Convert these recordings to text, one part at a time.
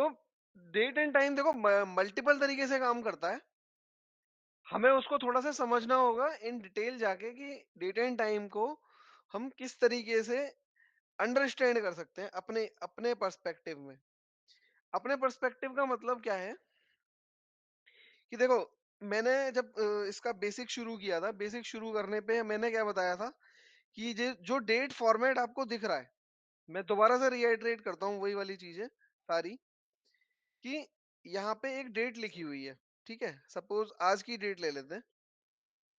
तो date and time देखो multiple तरीके से काम करता है। हमें उसको थोड़ा सा समझना होगा इन डिटेल जाके कि डेट एंड टाइम को हम किस तरीके से अंडरस्टैंड कर सकते हैं अपने अपने पर्सपेक्टिव में। अपने पर्सपेक्टिव का मतलब क्या है कि देखो, मैंने जब इसका बेसिक शुरू किया था, बेसिक शुरू करने पे मैंने क्या बताया था कि ये जो डेट फॉर्मेट आपको दिख रहा है, मैं दोबारा से रिआइटरेट करता हूँ वही वाली चीजें सारी, कि यहाँ पे एक डेट लिखी हुई है। ठीक है, सपोज आज की डेट ले लेते हैं,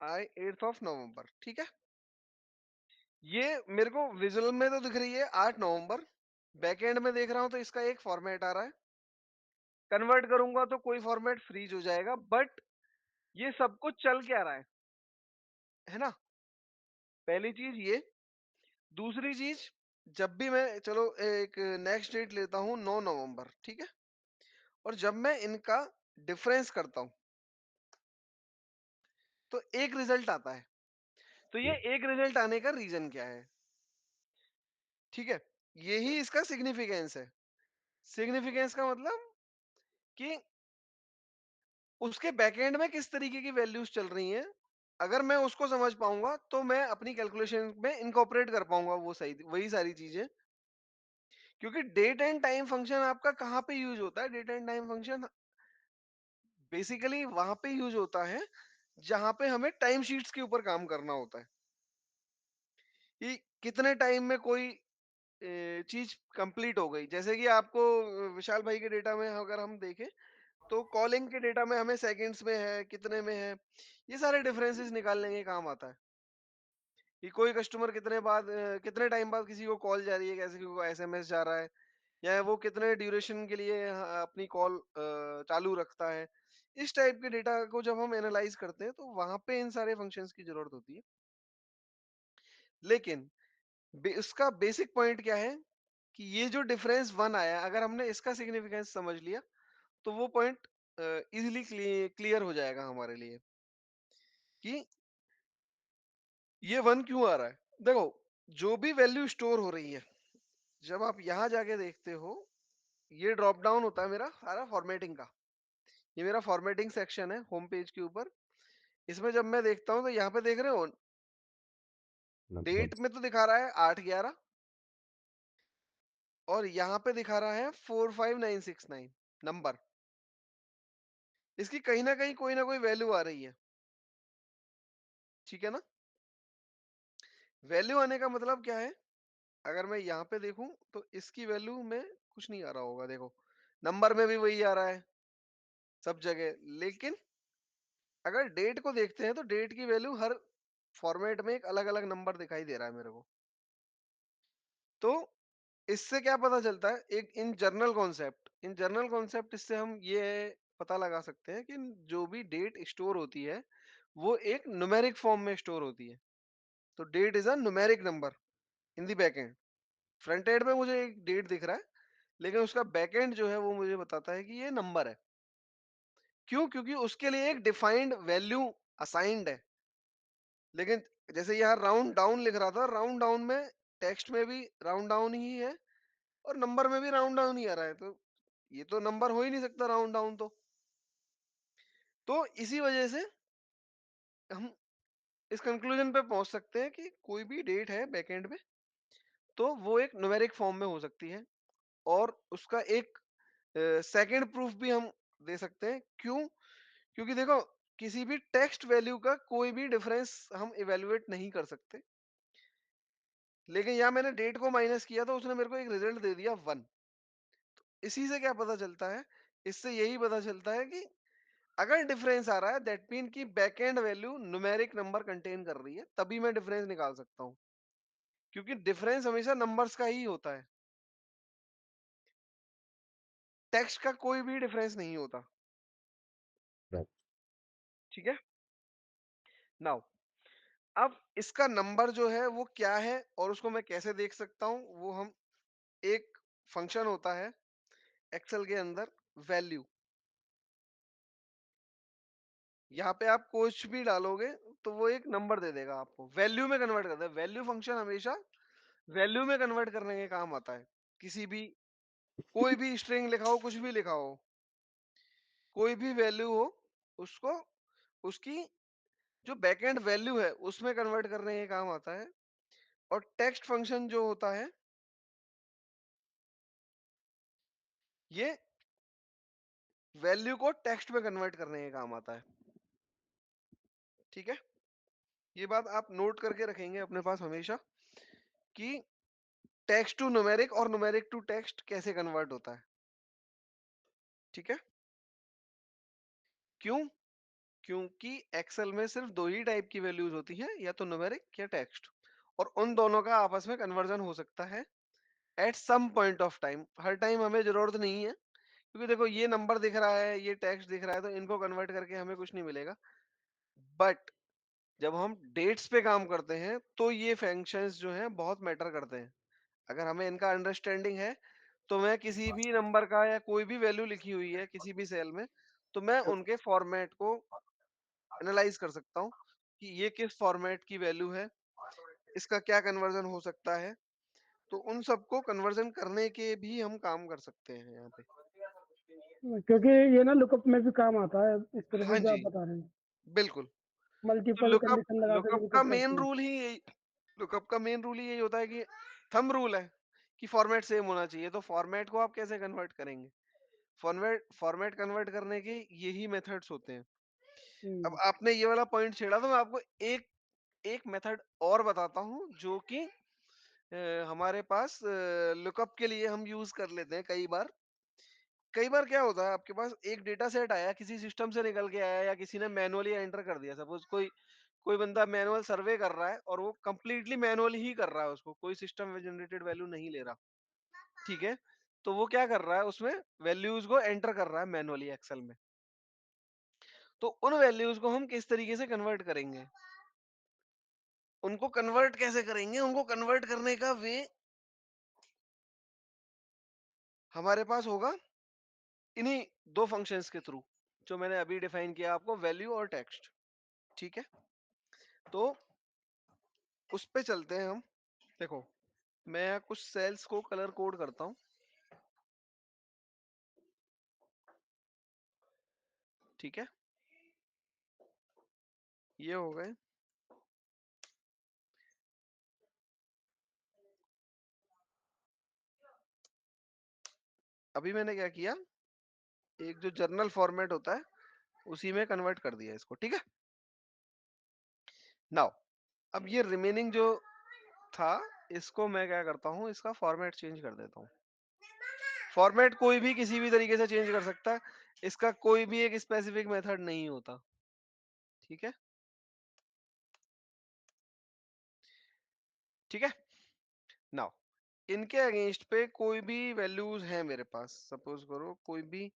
आई 8 नवंबर। ठीक है, ये मेरे को विजुअल में तो दिख रही है 8 नवंबर, बैक एंड में देख रहा हूं तो इसका एक फॉर्मेट आ रहा है। कन्वर्ट करूंगा तो कोई फॉर्मेट फ्रीज हो जाएगा, बट ये सब कुछ चल क्या रहा है ना। पहली चीज ये। दूसरी चीज, जब भी मैं, चलो एक नेक्स्ट डेट लेता हूँ 9 नवंबर। ठीक है, और जब मैं इनका डिफरेंस करता हूँ तो एक रिजल्ट आता है। तो ये एक रिजल्ट आने का रीजन क्या है? ठीक है, यही इसका सिग्निफिकेंस है। सिग्निफिकेंस का मतलब कि उसके बैकएंड में किस तरीके की वैल्यूज चल रही हैं। अगर मैं उसको समझ पाऊंगा तो मैं अपनी कैलकुलेशन में इनकॉर्पोरेट कर पाऊंगा वो सही वही सारी चीजें। क्योंकि डेट एंड टाइम फंक्शन आपका कहाँ पे यूज होता है? Date and time function basically वहां पे यूज होता है जहां पे हमें टाइम शीट्स के ऊपर काम करना होता है कि कितने टाइम में कोई चीज कंप्लीट हो गई। जैसे कि आपको विशाल भाई के डेटा में अगर हम देखें तो कॉलिंग के डेटा में हमें सेकंड्स में है, कितने में है, ये सारे डिफरेंसेस निकालने के काम आता है कि कोई कस्टमर कितने टाइम बाद किसी को कॉल जा रही है, कैसे को एसएमएस जा रहा है, या वो कितने ड्यूरेशन के लिए अपनी कॉल चालू रखता है। इस टाइप के डेटा को जब हम एनालाइज करते हैं तो वहां पे इन सारे फंक्शंस की जरूरत होती है। लेकिन उसका बेसिक पॉइंट क्या है कि ये जो डिफरेंस वन आया, अगर हमने इसका सिग्निफिकेंस समझ लिया तो वो पॉइंट इजिली क्लियर हो जाएगा हमारे लिए कि ये वन क्यों आ रहा है। देखो, जो भी वैल्यू स्टोर हो रही है, जब आप यहां जाके देखते हो, ये ड्रॉप डाउन होता है मेरा सारा फॉर्मेटिंग का। ये मेरा फॉर्मेटिंग सेक्शन है होम पेज के ऊपर। इसमें जब मैं देखता हूँ तो यहाँ पे देख रहे हो, डेट में तो दिखा रहा है 8/11, और यहाँ पे दिखा रहा है 45969 नंबर। इसकी कहीं ना कहीं कोई ना कोई वैल्यू आ रही है। ठीक है ना। वैल्यू आने का मतलब क्या है? अगर मैं यहाँ पे देखूं तो इसकी वैल्यू में कुछ नहीं आ रहा होगा। देखो, नंबर में भी वही आ रहा है सब जगह। लेकिन अगर डेट को देखते हैं तो डेट की वैल्यू हर फॉर्मेट में एक अलग अलग नंबर दिखाई दे रहा है मेरे को। तो इससे क्या पता चलता है? एक इन जनरल कॉन्सेप्ट इससे हम ये पता लगा सकते हैं कि जो भी डेट स्टोर होती है वो एक न्यूमेरिक फॉर्म में स्टोर होती है। तो date is a numeric number in the back end. Front end में मुझे एक डेट दिख रहा है, लेकिन उसका बैक एंड जो है वो मुझे बताता है कि ये नंबर है। क्यों? क्योंकि उसके लिए एक डिफाइंड वैल्यू असाइंड है। लेकिन जैसे यहाँ राउंड डाउन लिख रहा था, राउंड डाउन में टेक्स्ट में भी राउंड डाउन ही है और नंबर में भी राउंड डाउन ही आ रहा है। तो ये तो नंबर हो ही नहीं सकता राउंड डाउन। तो इसी वजह से हम इस कंक्लूजन पे पहुंच सकते हैं कि कोई भी डेट है बैकएंड में तो वो एक न्यूमेरिक फॉर्म में हो सकती है। और उसका एक सेकंड प्रूफ भी हम दे सकते हैं। क्यों? क्योंकि देखो, किसी भी टेक्स्ट वैल्यू का कोई भी डिफरेंस हम इवेलुएट नहीं कर सकते। लेकिन यहाँ मैंने डेट को माइनस किया तो उसने मेरे को एक रिजल्ट दे दिया 1। इसी से क्या पता चलता है? इससे यही पता चलता है कि अगर डिफरेंस आ रहा है दैट मीन कि backend value numeric number contain कर रही है, तभी मैं डिफरेंस निकाल सकता हूँ। क्योंकि डिफरेंस हमेशा नंबर्स का ही होता है, टेक्स्ट का कोई भी डिफरेंस नहीं होता। ठीक है। नाउ, अब इसका नंबर जो है वो क्या है और उसको मैं कैसे देख सकता हूँ, वो हम एक फंक्शन होता है एक्सेल के अंदर, वैल्यू। यहाँ पे आप कुछ भी डालोगे तो वो एक नंबर दे देगा, आपको वैल्यू में कन्वर्ट करता है। वैल्यू फंक्शन हमेशा वैल्यू में कन्वर्ट करने के काम आता है किसी भी कोई भी स्ट्रिंग लिखा हो, कुछ भी लिखा हो, कोई भी वैल्यू हो, उसको उसकी जो बैकएंड वैल्यू है उसमें कन्वर्ट करने के काम आता है। और टेक्स्ट फंक्शन जो होता है, ये वैल्यू को टेक्स्ट में कन्वर्ट करने के काम आता है। ठीक है, ये बात आप नोट करके रखेंगे अपने पास हमेशा, कि टेक्स्ट टू न्यूमेरिक और न्यूमेरिक टू टेक्स्ट कैसे कन्वर्ट होता है। ठीक है, क्यों? क्योंकि एक्सेल में सिर्फ दो ही टाइप की वैल्यूज होती हैं, या तो न्यूमेरिक या टेक्स्ट, और उन दोनों का आपस में कन्वर्जन हो सकता है at some point of time. हर टाइम हमें जरूरत नहीं है, क्योंकि देखो ये नंबर दिख रहा है, ये टेक्स्ट दिख रहा है, तो इनको कन्वर्ट करके हमें कुछ नहीं मिलेगा। बट जब हम डेट्स पे काम करते हैं तो ये फंक्शंस जो हैं बहुत मैटर करते हैं। अगर हमें इनका अंडरस्टैंडिंग है, तो मैं किसी भी नंबर का या कोई भी वैल्यू लिखी हुई है किसी भी सेल में, तो मैं उनके फॉर्मेट को एनालाइज कर सकता हूँ कि ये किस फॉर्मेट की वैल्यू है, इसका क्या कन्वर्जन हो सकता है। तो उन सबको कन्वर्जन करने के भी हम काम कर सकते हैं यहाँ पे। क्योंकि ये ना लुकअप में भी काम आता है, इस तरह हाँ से जो आप जी, बता रहे हैं। बिल्कुल। तो मल्टीपल लुकअप कंडीशन लगा के लुकअप का लुकअप मेन करते हैं। रूल ही यही लुकअप का मेन रूल ही यही होता है कि थंब रूल है कि फॉर्मेट सेम होना चाहिए। तो फॉर्मेट को आप कैसे कन्वर्ट करेंगे? फॉर्मेट फॉर्मेट कन्वर्ट करने के यही मेथड्स होते हैं। अब हम्म। आपने ये वाला पॉइंट छेड़ा, तो मैं आपको एक एक मेथड और बताता हूँ, जो कि हमारे पास लुकअप के लिए हम यूज कर लेते हैं कई बार। कई बार क्या होता है, आपके पास एक डेटा सेट आया, किसी सिस्टम से निकल के आया, या किसी ने मैनुअली एंटर कर दिया। सपोज कोई कोई बंदा मैनुअल सर्वे कर रहा है, और वो कंप्लीटली मैनुअली ही कर रहा है, उसको कोई सिस्टम में जनरेटेड वैल्यू नहीं ले रहा। ठीक है, तो वो क्या कर रहा है, उसमें वैल्यूज को एंटर कर रहा है मैनुअली एक्सेल में। तो उन वैल्यूज को हम किस तरीके से कन्वर्ट करेंगे, उनको कन्वर्ट कैसे करेंगे, उनको कन्वर्ट करने का वे हमारे पास होगा इन्हीं दो फंक्शंस के थ्रू, जो मैंने अभी डिफाइन किया आपको, वैल्यू और टेक्स्ट। ठीक है, तो उस पे चलते हैं हम। देखो, मैं कुछ सेल्स को कलर कोड करता हूँ। ठीक है, ये हो गए। अभी मैंने क्या किया, एक जो जर्नल फॉर्मेट होता है उसी में कन्वर्ट कर दिया इसको। ठीक है, नाउ अब ये रिमेनिंग जो था, इसको मैं क्या करता हूँ, इसका फॉर्मेट चेंज कर देता हूँ। फॉर्मेट कोई भी किसी भी तरीके से चेंज कर सकता है, इसका कोई भी एक स्पेसिफिक मेथड नहीं होता। ठीक है, ठीक है, नाउ इनके अगेंस्ट पे कोई भी वैल्यूज है मेरे पास, सपोज करो कोई भी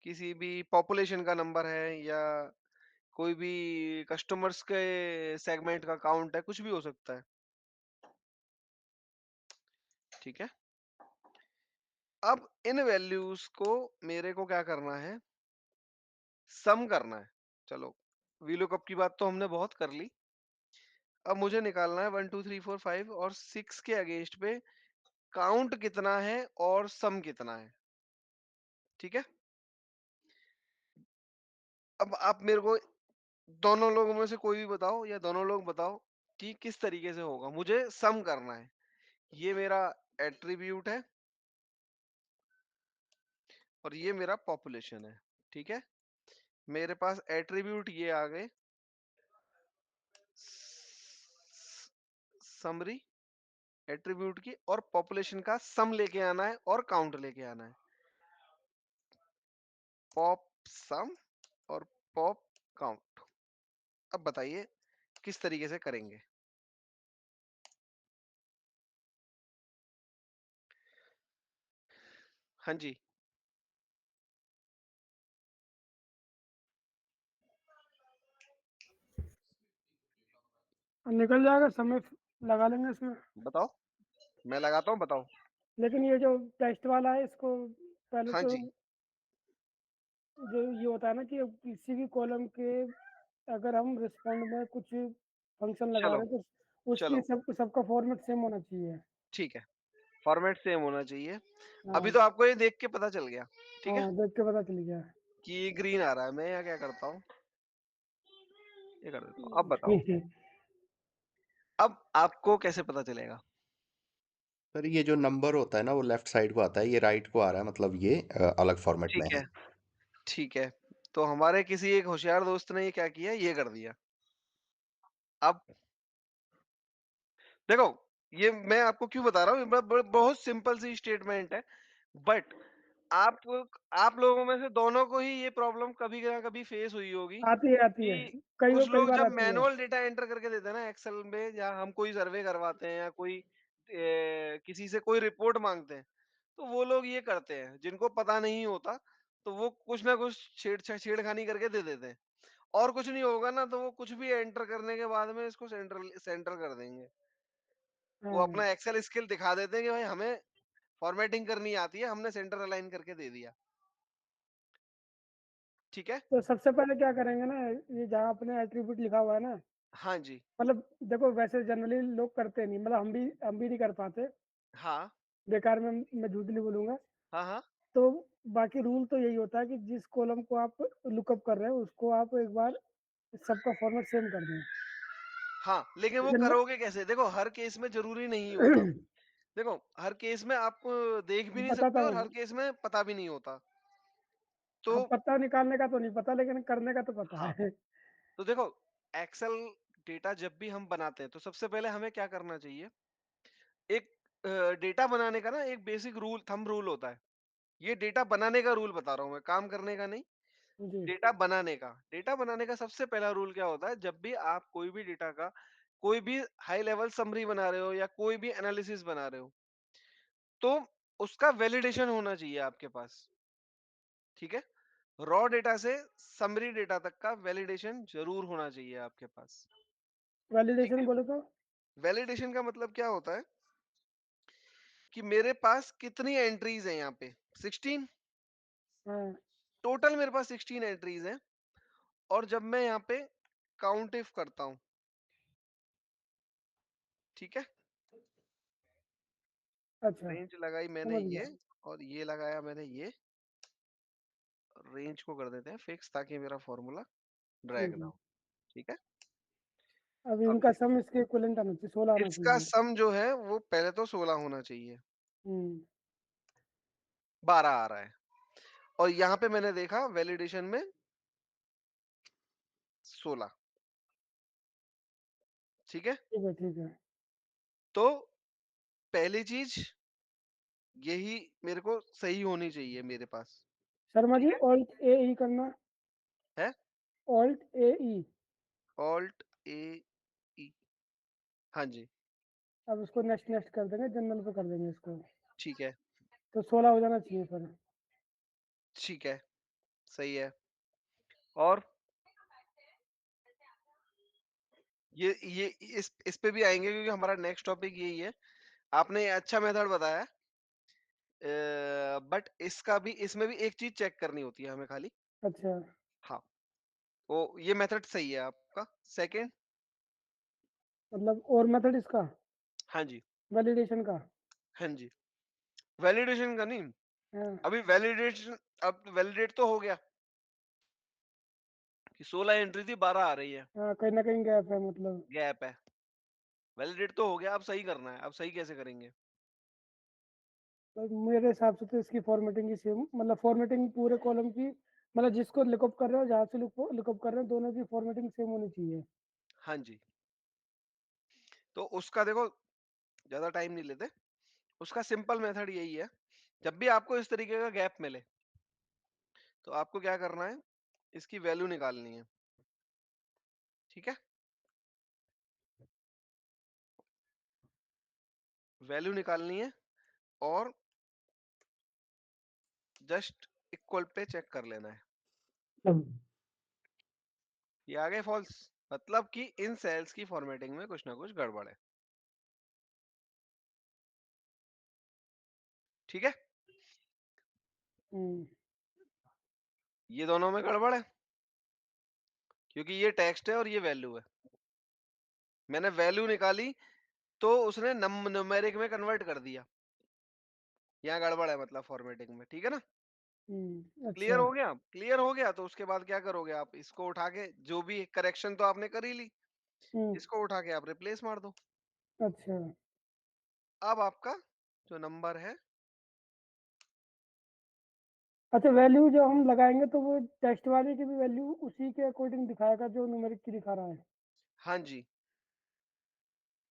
किसी भी पॉपुलेशन का नंबर है, या कोई भी कस्टमर्स के सेगमेंट का काउंट है, कुछ भी हो सकता है। ठीक है, अब इन वैल्यूज को मेरे को क्या करना है, सम करना है। चलो, वीलुकअप की बात तो हमने बहुत कर ली। अब मुझे निकालना है 1 2 3 4 5 और 6 के अगेंस्ट पे काउंट कितना है और सम कितना है। ठीक है, अब आप मेरे को दोनों लोगों में से कोई भी बताओ, या दोनों लोग बताओ कि किस तरीके से होगा। मुझे सम करना है। ये मेरा एट्रीब्यूट है, और ये मेरा पॉपुलेशन है। ठीक है, मेरे पास एट्रीब्यूट ये आ गए, समरी एट्रीब्यूट की, और पॉपुलेशन का सम लेके आना है और काउंट लेके आना है। पॉप सम और पॉप काउंट। अब बताइए किस तरीके से करेंगे। हाँ जी, और निकल जाएगा, समय लगा लेंगे इसमें। बताओ, मैं लगाता हूँ, बताओ। लेकिन ये जो टेस्ट वाला है, इसको पहले हाँ तो जी, जो ये होता है ना कि किसी भी कॉलम के अगर हम रिस्पॉन्ड में कुछ फंक्शन लगा चलो रहे हैं तो उसकी चलो, सबका फॉर्मेट सेम होना चाहिए। ठीक है, फॉर्मेट सेम होना चाहिए। अभी हाँ, तो आपको ये देख के पता चल गया, ठीक है? हाँ, देख के पता चल गया। कि ये ग्रीन आ रहा है। मैं यहाँ क्या करता हूँ, ये कर देता हूँ। अब बताओ, अब आपको कैसे पता चलेगा? सर ये जो नंबर होता है ना वो लेफ्ट साइड को आता है, ये राइट को आ रहा है, मतलब ये अलग फॉर्मेट में ठीक है। है, ठीक है। तो हमारे किसी एक होशियार दोस्त ने ये क्या किया, ये कर दिया। अब देखो, ये मैं आपको क्यों बता रहा हूँ, ये बहुत सिंपल सी स्टेटमेंट है, बट आप आप लोगों में से दोनों को ही ये प्रॉब्लम कभी ना कभी फेस हुई होगी आती है, आती है। कि कई कुछ कई लोग बार जब आती है। मैनुअल डेटा एंटर करके देते हैं ना एक्सेल में, या हम कोई सर्वे करवाते हैं या कोई किसी से कोई रिपोर्ट मांगते हैं, तो वो लोग ये करते हैं, जिनको पता नहीं होता, तो वो कुछ ना कुछ छेड़खानी करके दे देते हैं, और कुछ नहीं होगा ना, तो वो कुछ भी एंटर करने के बाद में इसको सेंट्रल सेंटर कर देंगे। वो हाँ, अपना एक्सेल स्किल दिखा देते हैं कि भाई हमें फॉर्मेटिंग करनी आती है, हमने सेंटर अलाइन करके दे दिया। ठीक है। तो सबसे पहले क्या करेंगे ना, ये जहाँ अपने एट्रीब्यूट लिखा हुआ है ना, हाँ जी। मतलब देखो वैसे जनरली लोग करते नहीं, मतलब हम भी नहीं कर पाते। हाँ। बेकार में मैं झूठ नहीं बोलूंगा। हाँ। हाँ। तो बाकी रूल तो यही होता है कि जिस कॉलम को आप लुकअप कर रहे हो उसको आप एक बार सबका फॉर्मेट सेम कर दें। हाँ, लेकिन वो लेकिन करोगे कैसे? देखो, हर केस में जरूरी नहीं होता। देखो, हर केस में आप देख भी नहीं बताता सकते और हूँ। हर केस में पता भी नहीं होता। तो हाँ, पत्ता निकालने का तो नहीं पता, लेकिन करने का तो पता हाँ, है। तो देखो, एक्सेल डेटा जब भी हम बनाते हैं, तो सबसे पहले हमें क्या करना चाहिए? एक डेटा बनाने का ना एक बेसिक रूल, थंब रूल होता है। ये डेटा बनाने का रूल बता रहा हूँ मैं, काम करने का नहीं। जी। डेटा बनाने का सबसे पहला रूल क्या होता है? जब भी आप कोई भी डेटा का कोई भी हाई लेवल समरी बना रहे हो या कोई भी एनालिसिस बना रहे हो, तो उसका वैलिडेशन होना चाहिए आपके पास। ठीक है। रॉ डेटा से समरी डेटा तक का वैलिडेशन जरूर होना चाहिए आपके पास। ठीक वैलिडेशन है। बोले तो? वैलिडेशन का मतलब क्या होता है कि मेरे पास कितनी एंट्रीज हैं यहाँ पे? 16। हाँ, टोटल मेरे पास 16 एंट्रीज हैं, और जब मैं यहाँ पे काउंट इफ करता हूँ, ठीक है, अच्छा, रेंज लगाई मैंने समझ गया। ये, और ये लगाया मैंने ये, रेंज को कर देते हैं फिक्स ताकि मेरा फॉर्मूला ड्रैग ना हम्म। हो। ठीक है। अभी अब इनका देखो, सम इसके इक्विवेलेंट आना चाहिए, 16 आना इसका चाहिए। सम जो है वो पहले तो 16 होना चाहिए। हम्म। 12 आ रहा है, और यहाँ पे मैंने देखा वैलिडेशन में 16। ठीक है। ठीक है, ठीक है। तो पहली चीज यही मेरे को सही होनी चाहिए मेरे पास। शर्मा ठीक जी, है। ऑल्ट ए ई करना। है। ऑल्ट ए ई। ऑल्ट ए ई। हाँ जी। अब इसको नेक्स्ट नेक्स्ट कर देंगे, जनरल पे कर देंगे इसको। ठीक है। तो 16 हो जाना चाहिए फिर। ठीक है। सही है। और ये इस पे भी आएंगे क्योंकि हमारा नेक्स्ट टॉपिक यही है। आपने ये अच्छा मेथड बताया, बट इसका भी, इसमें भी एक चीज चेक करनी होती है हमें खाली। अच्छा, हाँ, वो ये मेथड सही है आपका। सेकंड। मतलब और मेथड इसका हाँ जी। वैलिडेशन का? हाँ जी। वैलिडेशन का नहीं, हाँ, अभी वैलिडेशन, अब वैलिडेट तो हो गया कि 16 एंट्री थी, 12 आ रही है, हाँ, कहीं ना कहीं गैप है मतलब। गैप है। वैलिडेट तो हो गया, अब सही करना है। अब सही कैसे करेंगे? तो मेरे हिसाब से तो इसकी फॉर्मेटिंग की सेम, मतलब फॉर्मेटिंग पूरे कॉलम की, मतलब जिसको लुकअप कर रहे हो, जहाँ से लुकअप कर रहे हो, दोनों की फॉर्मेटिंग सेम होनी चाहिए। हाँ जी। तो उसका देखो, ज्यादा टाइम नहीं लेते। उसका सिंपल मेथड यही है, जब भी आपको इस तरीके का गैप मिले, तो आपको क्या करना है? इसकी वैल्यू निकालनी है। ठीक है। वैल्यू निकालनी है, और जस्ट इक्वल पे चेक कर लेना है। ये आ गए फॉल्स, मतलब कि इन सेल्स की फॉर्मेटिंग में कुछ ना कुछ गड़बड़ है। ठीक है। हम्म। ये दोनों में गड़बड़ है, क्योंकि ये टेक्स्ट है और ये वैल्यू है। मैंने वैल्यू निकाली, तो उसने न्यूमेरिक में कन्वर्ट कर दिया। यहाँ गड़बड़ है मतलब फॉर्मेटिंग में, ठीक है ना? अच्छा। क्लियर हो गया? क्लियर हो गया तो उसके बाद क्या करोगे आप, इसको उठा के जो भी करेक्शन तो आपने कर ही ली, हम्म। इसको उठा के आप रिप्लेस मार दो। अच्छा। अब आपका जो नंबर है, अच्छा, वैल्यू जो हम लगाएंगे तो वो टेक्स्ट वाले की भी वैल्यू उसी के अकॉर्डिंग दिखाएगा जो न्यूमेरिक की दिखा रहा है। हाँ जी,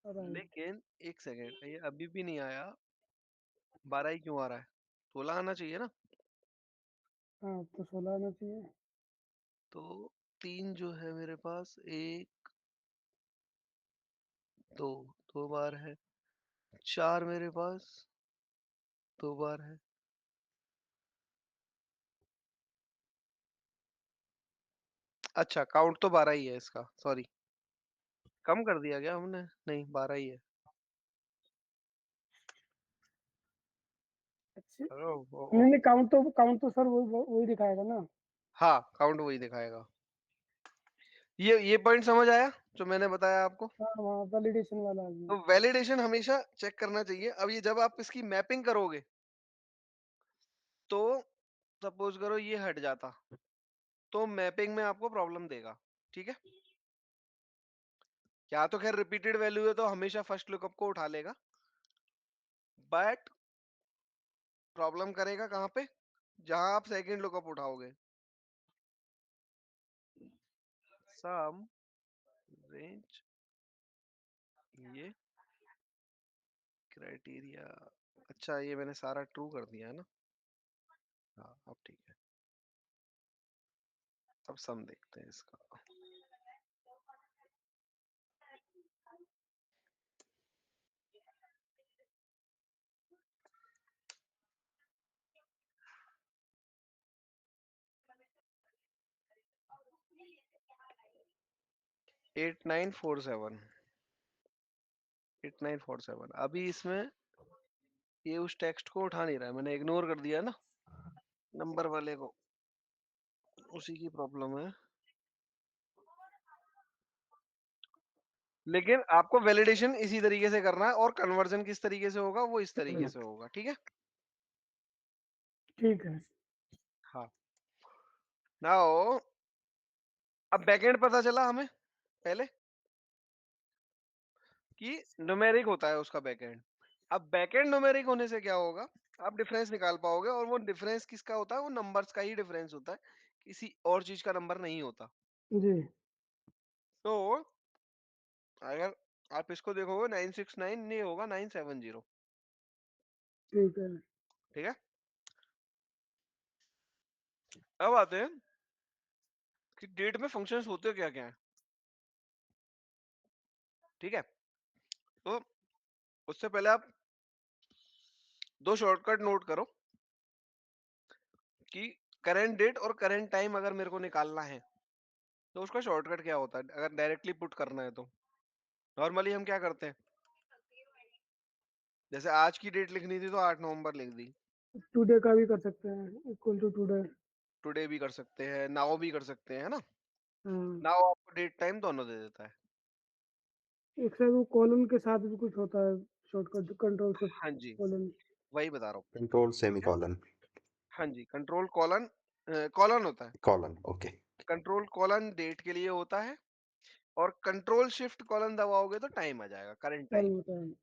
राइट। लेकिन एक सेकेंड, ये अभी भी नहीं आया, 12 ही क्यों आ रहा है? 16 आना चाहिए ना? हाँ, तो 16 आना चाहिए। तो 3 जो है मेरे पास, 1, 2, 2 बार है, 4 मेरे पास 2 बार है। अच्छा, काउंट तो 12 ही है इसका, सॉरी, कम कर दिया क्या हमने? नहीं, 12 ही है। अच्छा। ओ, ओ, नहीं ओ, नहीं, काउंट तो सर वही दिखाएगा ना। हाँ, काउंट वही दिखाएगा। ये पॉइंट समझ आया जो मैंने बताया आपको? हाँ, वहाँ वैलिडेशन वाला आ गया। तो वैलिडेशन हमेशा चेक करना चाहिए। अब ये जब आप इसकी मैपिंग करोगे, तो सपोज करो ये हट जाता, तो मैपिंग में आपको प्रॉब्लम देगा, ठीक है? या तो खैर रिपीटेड वैल्यू है तो हमेशा फर्स्ट लुकअप को उठा लेगा, बट प्रॉब्लम करेगा कहाँ पे? जहां आप सेकंड लुकअप उठाओगे। सम रेंज, ये क्राइटेरिया, अच्छा ये मैंने सारा ट्रू कर दिया है ना? हाँ, अब ठीक है। अब सम देखते हैं इसका। 8947, 8947, अभी इसमें ये उस टेक्स्ट को उठा नहीं रहा है, मैंने इग्नोर कर दिया ना नंबर वाले को, उसी की प्रॉब्लम है। लेकिन आपको वैलिडेशन इसी तरीके से करना है, और कन्वर्जन किस तरीके से होगा, वो इस तरीके से होगा, ठीक है? ठीक है। हाँ, नाउ अब बैकएंड पता चला हमें पहले कि न्यूमेरिक होता है उसका बैकएंड। अब बैकएंड न्यूमेरिक होने से क्या होगा, आप डिफरेंस निकाल पाओगे, और वो डिफरेंस किसका होता है? वो नंबर्स का ही डिफरेंस होता है, किसी और चीज का नंबर नहीं होता। जी। तो अगर आप इसको देखोगे 969 नहीं होगा, 970, ठीक है। ठीक है? अब आते हैं कि डेट में फंक्शंस होते क्या क्या है, ठीक है? तो उससे पहले आप दो शॉर्टकट नोट करो कि करंट डेट और करंट टाइम अगर मेरे को निकालना है तो उसका शॉर्टकट क्या होता है, अगर डायरेक्टली पुट करना है तो। नॉर्मली हम क्या करते हैं, जैसे आज की डेट लिखनी थी तो 8 नवंबर लिख दी। टुडे का भी कर सकते हैं, इक्वल टू टुडे। टुडे भी कर सकते हैं, नाउ भी कर सकते हैं, है ना? हाँ। नाउ आपको डेट टाइम दोनों दे देता है। एक साइड वो कॉलम के साथ भी कुछ होता है, शॉर्टकट कंट्रोल शिफ्ट हाँ जी, कॉलम। वही बता रहा हूँ। कंट्रोल ठीक है, सेमीकोलन हाँ जी, कंट्रोल कॉलन, कॉलन होता है। Colon okay control colon date के लिए होता है, और कंट्रोल शिफ्ट कॉलन दबाओगे तो टाइम आ जाएगा, करंट टाइम टाइम। होता है।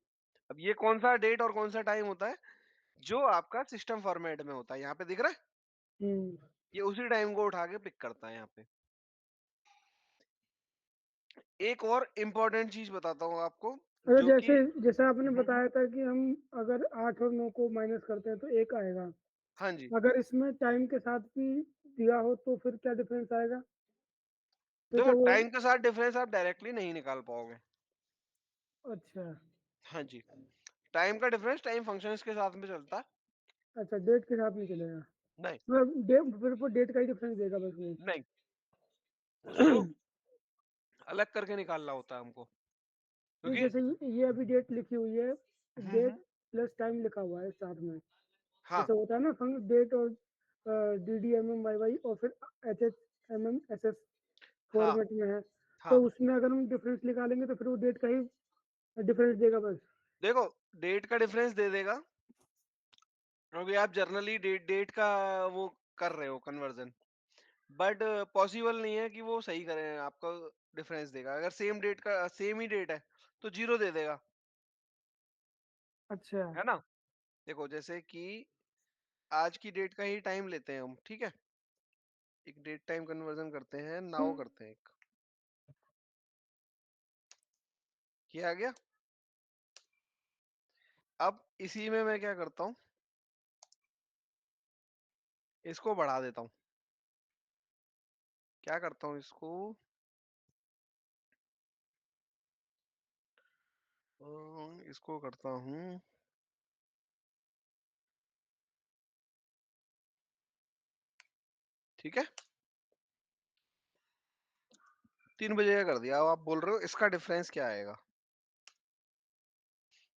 अब ये कौन सा डेट और कौन सा टाइम होता है? जो आपका सिस्टम फॉर्मेट में होता है, यहाँ पे दिख रहा है, हम्म। ये उसी टाइम को उठा के पिक करता है यहाँ पे। एक और इम्पोर्टेंट चीज बताता हूँ आपको, अगर जो कि जैसे जैसे आपने बताया था कि हम अगर 8 और 9 को माइनस करते हैं तो 1 आएगा। हाँ जी, अगर इसमें टाइम के साथ भी दिया हो तो फिर क्या डिफरेंस आएगा? फिर देखो तो वो। टाइम के साथ डिफरेंस आप डायरेक्टली नहीं निकाल पाओगे। अच्छा। हाँ जी, टाइम का डिफरेंस टाइम फंक्शंस के साथ में चलता है। अच्छा, डेट के साथ नहीं चलेगा। नहीं, फिर वो डेट का ही डिफरेंस देगा बस वो। नहीं, उसको अलग करके निकालना होता है हमको, नहीं, क्योंकि जैसे ये अभी डेट लिखी हुई है, डेट हम्म, प्लस टाइम लिखा हुआ है साथ में। हाँ, जैसे होता है ना डेट और DDMMYY और फिर HHMMSS हाँ, फॉर्मेट में है। हाँ, तो उसमें अगर हम डिफरेंस निकालेंगे तो फिर वो डेट का ही डिफरेंस देगा बस। देखो डेट का डिफरेंस दे देगा, क्योंकि आप जर्नली डेट डेट का वो कर रहे हो कन्वर्जन, बट पॉसिबल नहीं है कि वो सही करें, आपका डिफरेंस देगा। अगर सेम डेट का सेम ही डेट है तो जीरो दे देगा, अच्छा। है ना। देखो जैसे कि आज की डेट का ही टाइम लेते हैं हम, ठीक है। एक डेट टाइम कन्वर्जन करते हैं, नाउ करते हैं एक, ये आ गया। अब इसी में मैं क्या करता हूँ, इसको बढ़ा देता हूँ। क्या करता हूँ इसको, इसको करता हूँ, ठीक है। 3 बजे का कर दिया। अब आप बोल रहे हो इसका डिफरेंस क्या आएगा।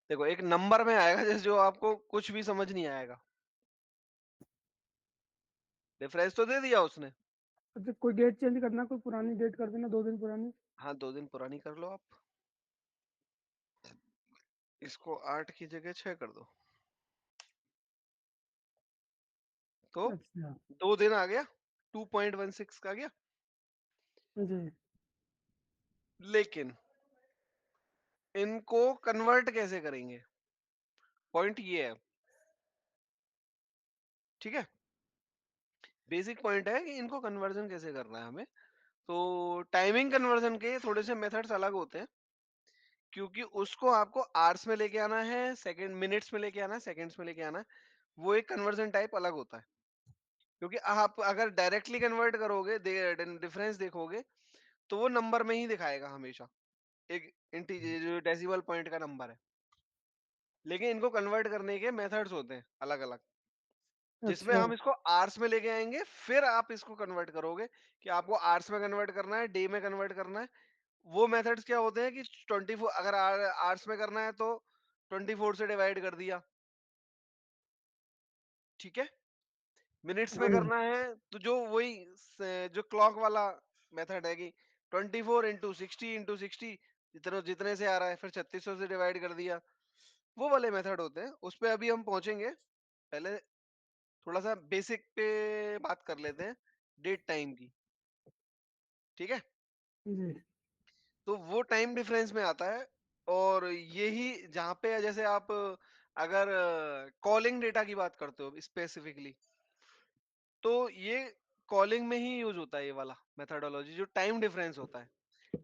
देखो एक नंबर में आएगा जैसे, जो आपको कुछ भी समझ नहीं आएगा। डिफरेंस तो दे दिया उसने। अच्छा, कोई डेट चेंज करना, कोई पुरानी डेट कर देना, 2 दिन पुरानी। हाँ 2 दिन पुरानी कर लो आप। इसको 8 की जगह 6 कर दो, तो अच्छा। 2 दिन आ गया, 2.16 का गया। जी। लेकिन इनको कन्वर्ट कैसे करेंगे, पॉइंट ये है, ठीक है। बेसिक पॉइंट है कि इनको कन्वर्जन कैसे करना है हमें। तो टाइमिंग कन्वर्जन के थोड़े से मेथड्स अलग होते हैं, क्योंकि उसको आपको आवर्स में लेके आना है, सेकंड मिनट्स में लेके आना है, सेकंड्स में लेके आना है। वो एक कन्वर्जन टाइप अलग होता है। क्योंकि आप अगर डायरेक्टली कन्वर्ट करोगे, डिफरेंस देखोगे, तो वो नंबर में ही दिखाएगा हमेशा, एक इंटीजर जो डेसिमल पॉइंट का नंबर है। लेकिन इनको कन्वर्ट करने के मेथड्स होते हैं अलग अलग, जिसमें अच्छा। हम इसको आवर्स में लेके आएंगे, फिर आप इसको कन्वर्ट करोगे कि आपको आवर्स में कन्वर्ट करना है, डे में कन्वर्ट करना है। वो मेथड्स क्या होते हैं कि 24, अगर आवर्स में करना है तो 24 से डिवाइड कर दिया, ठीक है। मिनट्स में हाँ जी। करना है तो जो वही जो क्लॉक वाला मेथड है कि 24 इंटू 60 जितने जितने से आ रहा है, फिर 3600 से डिवाइड कर दिया। वो वाले मेथड होते हैं, उस पे अभी हम पहुंचेंगे। पहले थोड़ा सा बेसिक पे बात कर लेते हैं, डेट टाइम की, ठीक है। जी। तो वो टाइम डिफरेंस में आता है। और यही जहाँ पे जैसे आप अगर कॉलिंग डेटा की बात करते हो स्पेसिफिकली, तो ये कॉलिंग में ही यूज होता है ये वाला मेथडोलॉजी, जो टाइम डिफरेंस होता है।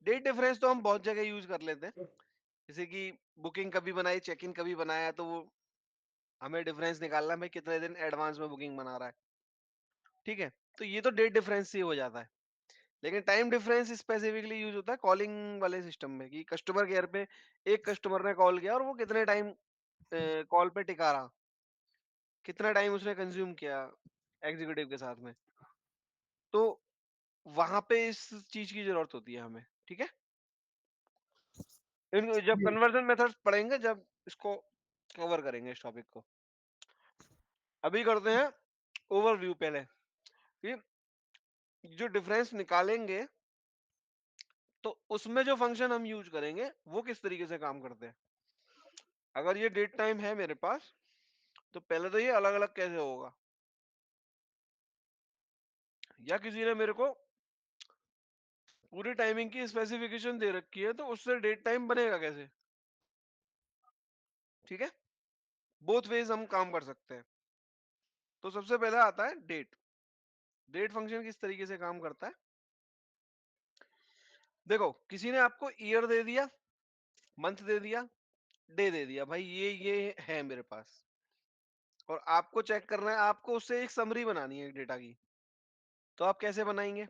डेट डिफरेंस तो हम बहुत जगह यूज कर लेते हैं, जैसे कि बुकिंग कभी बनाई, चेक इन कभी बनाया, तो वो हमें डिफरेंस निकालना है भाई कितने दिन एडवांस में बुकिंग बना रहा है, ठीक है। तो ये तो डेट डिफरेंस से ही हो जाता है। लेकिन टाइम डिफरेंस स्पेसिफिकली यूज होता है कॉलिंग वाले सिस्टम में, कि कस्टमर केयर पे एक कस्टमर ने कॉल किया और वो कितने टाइम कॉल पे टिका रहा, कितना टाइम उसने कंज्यूम किया एग्जीक्यूटिव के साथ में। तो वहां पे इस चीज की जरूरत होती है हमें, ठीक है। जब जी। कन्वर्जन मेथड्स पढ़ेंगे, जब इसको कवर करेंगे इस टॉपिक को। अभी करते हैं ओवरव्यू पहले, कि जो डिफरेंस निकालेंगे तो उसमें जो फंक्शन हम यूज करेंगे वो किस तरीके से काम करते हैं। अगर ये डेट टाइम है मेरे पास, तो पहले तो ये अलग अलग कैसे होगा, या किसी ने मेरे को पूरी टाइमिंग की स्पेसिफिकेशन दे रखी है, तो उससे डेट टाइम बनेगा कैसे, ठीक है। बोथ वेज हम काम कर सकते हैं। तो सबसे पहले आता है डेट। डेट फंक्शन किस तरीके से काम करता है, देखो किसी ने आपको ईयर दे दिया, मंथ दे दिया, डे दे दिया, भाई ये है मेरे पास, और आपको चेक करना है, आपको उससे एक समरी बनानी है डेटा की। तो आप कैसे बनाएंगे,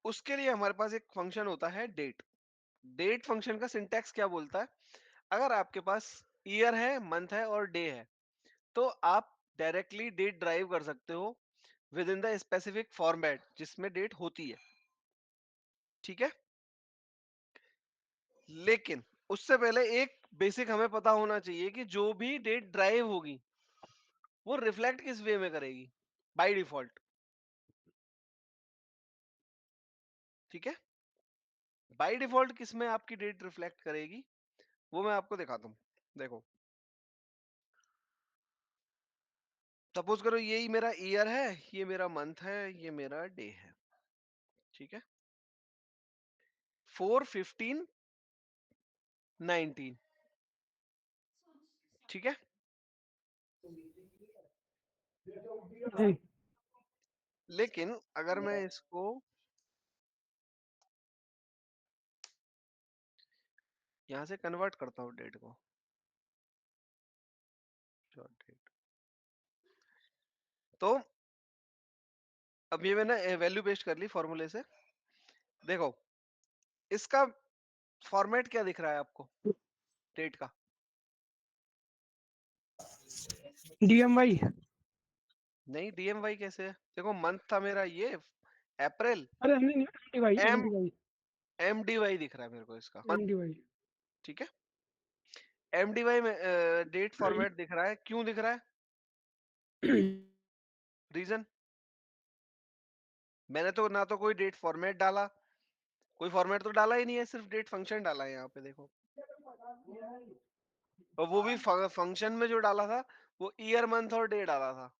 उसके लिए हमारे पास एक फंक्शन होता है डेट। डेट फंक्शन का सिंटैक्स क्या बोलता है, अगर आपके पास ईयर है, मंथ है और डे है, तो आप डायरेक्टली डेट ड्राइव कर सकते हो with in the specific format जिसमें डेट होती है, ठीक है। लेकिन उससे पहले एक बेसिक हमें पता होना चाहिए कि जो भी डेट ड्राइव होगी वो रिफ्लेक्ट किस वे में करेगी, बाय डिफॉल्ट, ठीक है। बाय डिफॉल्ट किस में आपकी डेट रिफ्लेक्ट करेगी, वो मैं आपको दिखाता हूँ। देखो, सपोज करो यही मेरा ईयर है, ये मेरा मंथ है, ये मेरा डे है, ठीक है। 4, 15, 19, ठीक है। जी। लेकिन अगर मैं इसको यहाँ से कन्वर्ट करता हूँ डेट को, short date, तो अब ये मैंने वैल्यू पेस्ट कर ली फॉर्मूले से। देखो, इसका फॉर्मेट क्या दिख रहा है आपको डेट का? DMY। नहीं, DMY कैसे है? देखो, मंथ था मेरा ये अप्रैल, अरे नहीं, MDY एम MDY MDY दिख रहा है मेरे को इसका, MDY। ठीक है। MDY में डेट फॉर्मेट दिख रहा है, क्यों दिख रहा है? रीजन, मैंने तो ना तो कोई डेट फॉर्मेट डाला, कोई फॉर्मेट तो डाला ही नहीं है, सिर्फ डेट फंक्शन डाला है यहाँ पे देखो। और वो भी फंक्शन में जो डाला था वो ईयर, मंथ और डे डाला था।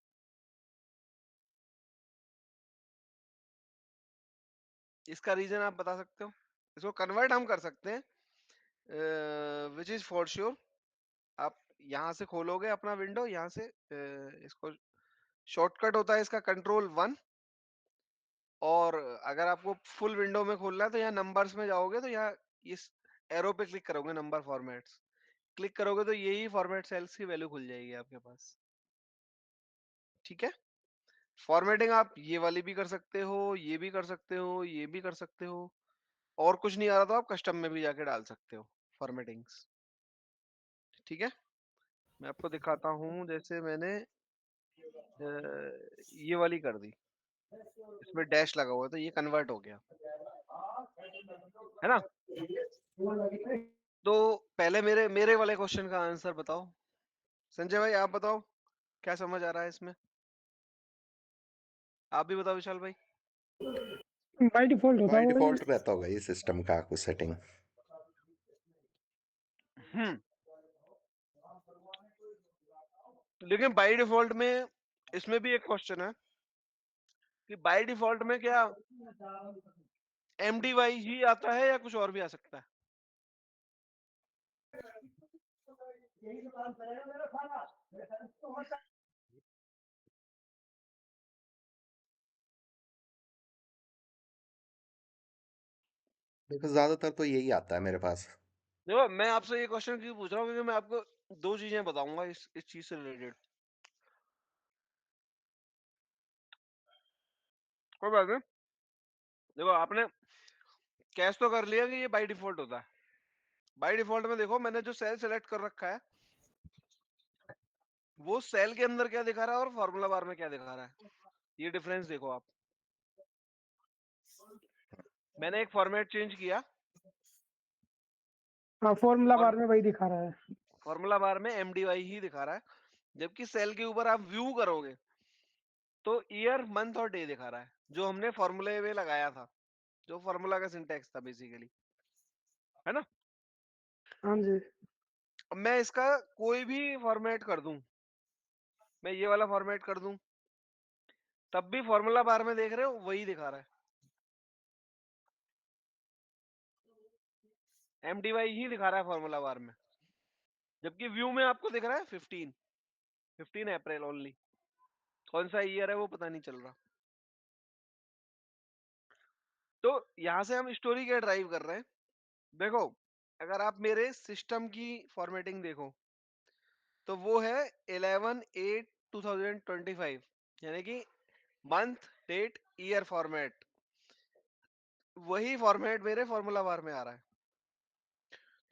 इसका रीजन आप बता सकते हो? इसको कन्वर्ट हम कर सकते हैं, विच इज फॉर श्योर। आप यहाँ से खोलोगे अपना विंडो, यहाँ से इसको शॉर्टकट होता है इसका Ctrl+1, और अगर आपको फुल विंडो में खोलना है तो यहाँ नंबर्स में जाओगे, तो यहाँ इस एरो पे क्लिक करोगे, नंबर फॉर्मेट्स क्लिक करोगे तो यही फॉर्मेट सेल्स की वैल्यू खुल जाएगी आपके पास, ठीक है। फॉर्मेटिंग आप ये वाली भी कर सकते हो, ये भी कर सकते हो, ये भी कर सकते हो, और कुछ नहीं आ रहा तो आप कस्टम में भी जाके डाल सकते हो फॉर्मेटिंग्स, ठीक है। मैं आपको दिखाता हूँ, जैसे मैंने ये वाली कर दी, इसमें डैश लगा हुआ है तो ये कन्वर्ट हो गया, है ना। तो पहले मेरे मेरे वाले क्वेश्चन का आंसर बताओ संजय भाई, आप बताओ क्या समझ आ रहा है इसमें? आप भी बताओ विशाल भाई। बाय डिफॉल्ट होता बाय होगा ये। डिफॉल्ट रहता होगा ये सिस्टम का कुछ सेटिंग। हम्म, लेकिन बाय डिफॉल्ट में इसमें भी एक क्वेश्चन है कि बाय डिफॉल्ट में क्या MDY ही आता है या कुछ और भी आ सकता है? देखो ज्यादातर तो यही आता है मेरे पास। देखो, मैं आपसे ये क्वेश्चन क्यों पूछ रहा हूँ, क्योंकि मैं आपको दो चीजें बताऊंगा इस चीज से रिलेटेड। कोई बात नहीं, देखो आपने कैश तो कर लिया कि ये बाय डिफॉल्ट होता है। बाय डिफॉल्ट में देखो, मैंने जो सेल सेलेक्ट कर रखा है वो सेल के अंदर क्या दिखा रहा है और फॉर्मूला बार में क्या दिखा रहा है, ये डिफरेंस देखो आप। मैंने एक फॉर्मेट चेंज किया हाँ, फॉर्मूला और बार में वही दिखा रहा है। फॉर्मूला बार में MDY ही दिखा रहा है, जबकि सेल के ऊपर आप व्यू करोगे तो ईयर, मंथ और डे दिखा रहा है, जो हमने फॉर्मूले में लगाया था, जो फॉर्मूला का सिंटेक्स था बेसिकली, है ना। हाँ जी। अब मैं इसका कोई भी फॉर्मेट कर दूं, मैं ये वाला फॉर्मेट कर दूं, तब भी फॉर्मूला बार में देख रहे हो वही दिखा रहा है, MDY ही दिखा रहा है फॉर्मूला बार में, जबकि व्यू में आपको दिख रहा है 15 अप्रैल ओनली। कौन सा ईयर है वो पता नहीं चल रहा। तो यहाँ से हम स्टोरी क्या ड्राइव कर रहे हैं? देखो, अगर आप मेरे सिस्टम की फॉर्मेटिंग देखो तो वो है 11/8/2025, यानी कि मंथ, डेट, ईयर फॉर्मेट, वही फॉर्मेट मेरे फॉर्मूला बार में आ रहा है।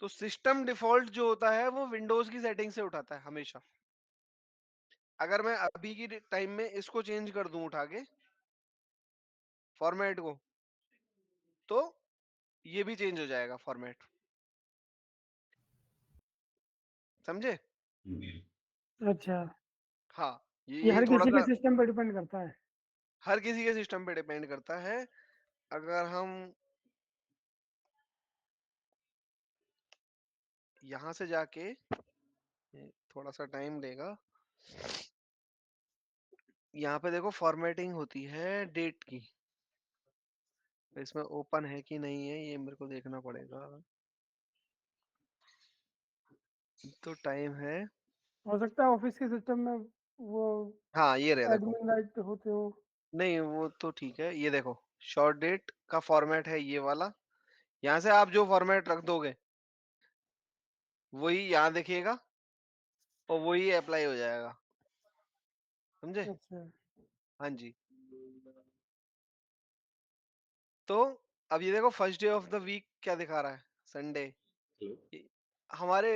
तो सिस्टम डिफॉल्ट जो होता है वो विंडोज की सेटिंग से उठाता है हमेशा। अगर मैं अभी की टाइम में इसको चेंज कर दूं उठा के फॉर्मेट को, तो ये भी चेंज हो जाएगा फॉर्मेट, समझे? अच्छा, हाँ, ये ये हर थोड़ा किसी के सा सिस्टम पर डिपेंड करता है। हर किसी के सिस्टम पे डिपेंड करता है। अगर हम यहाँ से जाके थोड़ा सा टाइम लेगा। यहाँ पे देखो फॉर्मेटिंग होती है डेट की, तो इसमें ओपन है कि नहीं है ये मेरे को देखना पड़ेगा। तो टाइम है, हो सकता है ऑफिस के सिस्टम में वो हाँ ये रहे देखो। एडमिन राइट होते हो। नहीं वो तो ठीक है, ये देखो शॉर्ट डेट का फॉर्मेट है ये वाला। यहाँ से आप जो फॉर्मेट रख दोगे वही यहाँ दिखेगा और वही अप्लाई हो जाएगा, समझे? अच्छा। हाँ जी। तो अब ये देखो first day of the week क्या दिखा रहा है, संडे। हमारे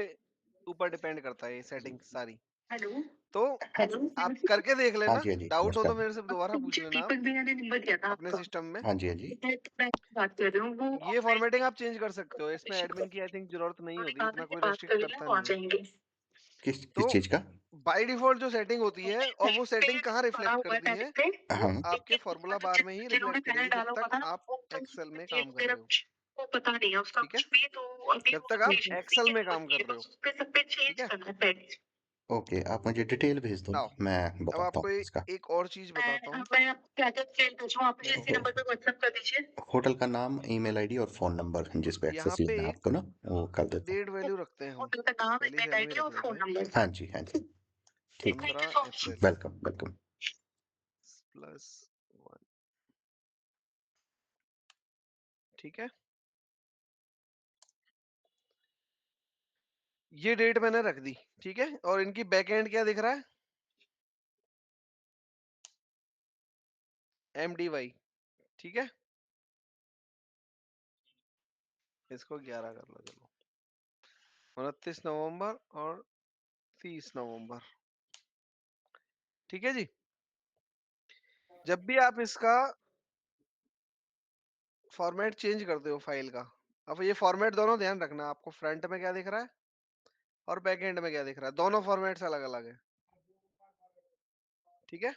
ऊपर डिपेंड करता है ये सेटिंग सारी। हेलो। तो हेलो। आप करके देख हाँ लेना, जी, हाँ जी, डाउट हो तो नमस्कार। मेरे से दोबारा पूछ मुझे लेना आप दीपक भैया ने नंबर दिया था अपने आपका। सिस्टम में। हाँ जी, हाँ जी। मैं बात कर रही हूँ वो ये ऑफलाइन फॉर्मेटिंग आप चेंज कर सकते हो, इसमें एडमिन की आई थिंक जरूरत नहीं उन्होंने होती, कहा था इतना कि कोई बात रेस्ट्रिक्ट कर लेना करता वो आ नहीं है। जाएंगे। तो किस चीज़ का? बाय डिफॉल्ट जो सेटिंग होती है, और वो सेटिंग कहाँ पड़ा रिफ्लेक्ट हुआ है करती पहले है, से, वो हाँ, आपके लेकिन फॉर्मूला मतलब बार में ही जिन्होंने रिफ्लेक्ट पहले करेगी जब डाला हुआ तक था ना आप वो तो एक्सेल में डेट काम कर वगैरह रहे हो। कुछ वो पता नहीं है उसका ठीक है, कुछ भी, तो अभी जब वो तक आप ठीक है। एक्सेल में नोटिफिकेशन काम होती कर है रहे हो। बस उस पे सब पे ठीक चेंज है, करना है पहले। ओके, आप मुझे डिटेल भेज दो, आओ मैं अब बताता आपको हूँ इसका। एक और चीज बताता हूँ। मैं आपको क्या क्या डिटेल भेजूँ, आप मुझे इसी देखो हो नंबर पे व्हाट्सएप कर दीजिए। होटल का नाम, ईमेल आईडी और फ़ोन नंबर जिस पे यहाँ एक्सेस पे लेना है आपको एक ना, वो कर देता हूँ। डेट वैल्यू रखते हैं हम, होटल का नाम, पहली ईमेल सैलरी आईडी रख और लेते फोन हैं नंबर। हाँ जी, हाँ जी। ठीक है, thank you 15 so much. April welcome, welcome. +1। ठीक है, ये डेट मैंने रख दी। ठीक है, और इनकी बैकएंड क्या दिख रहा है, MDY। ठीक है, इसको 11 कर लो, चलो 29 नवंबर और 30 नवंबर। ठीक है जी, जब भी आप इसका फॉर्मेट चेंज करते हो फाइल का, अब ये फॉर्मेट दोनों ध्यान रखना, आपको फ्रंट में क्या दिख रहा है और बैक एंड में क्या दिख रहा है, दोनों फॉर्मेट्स अलग अलग है। ठीक है,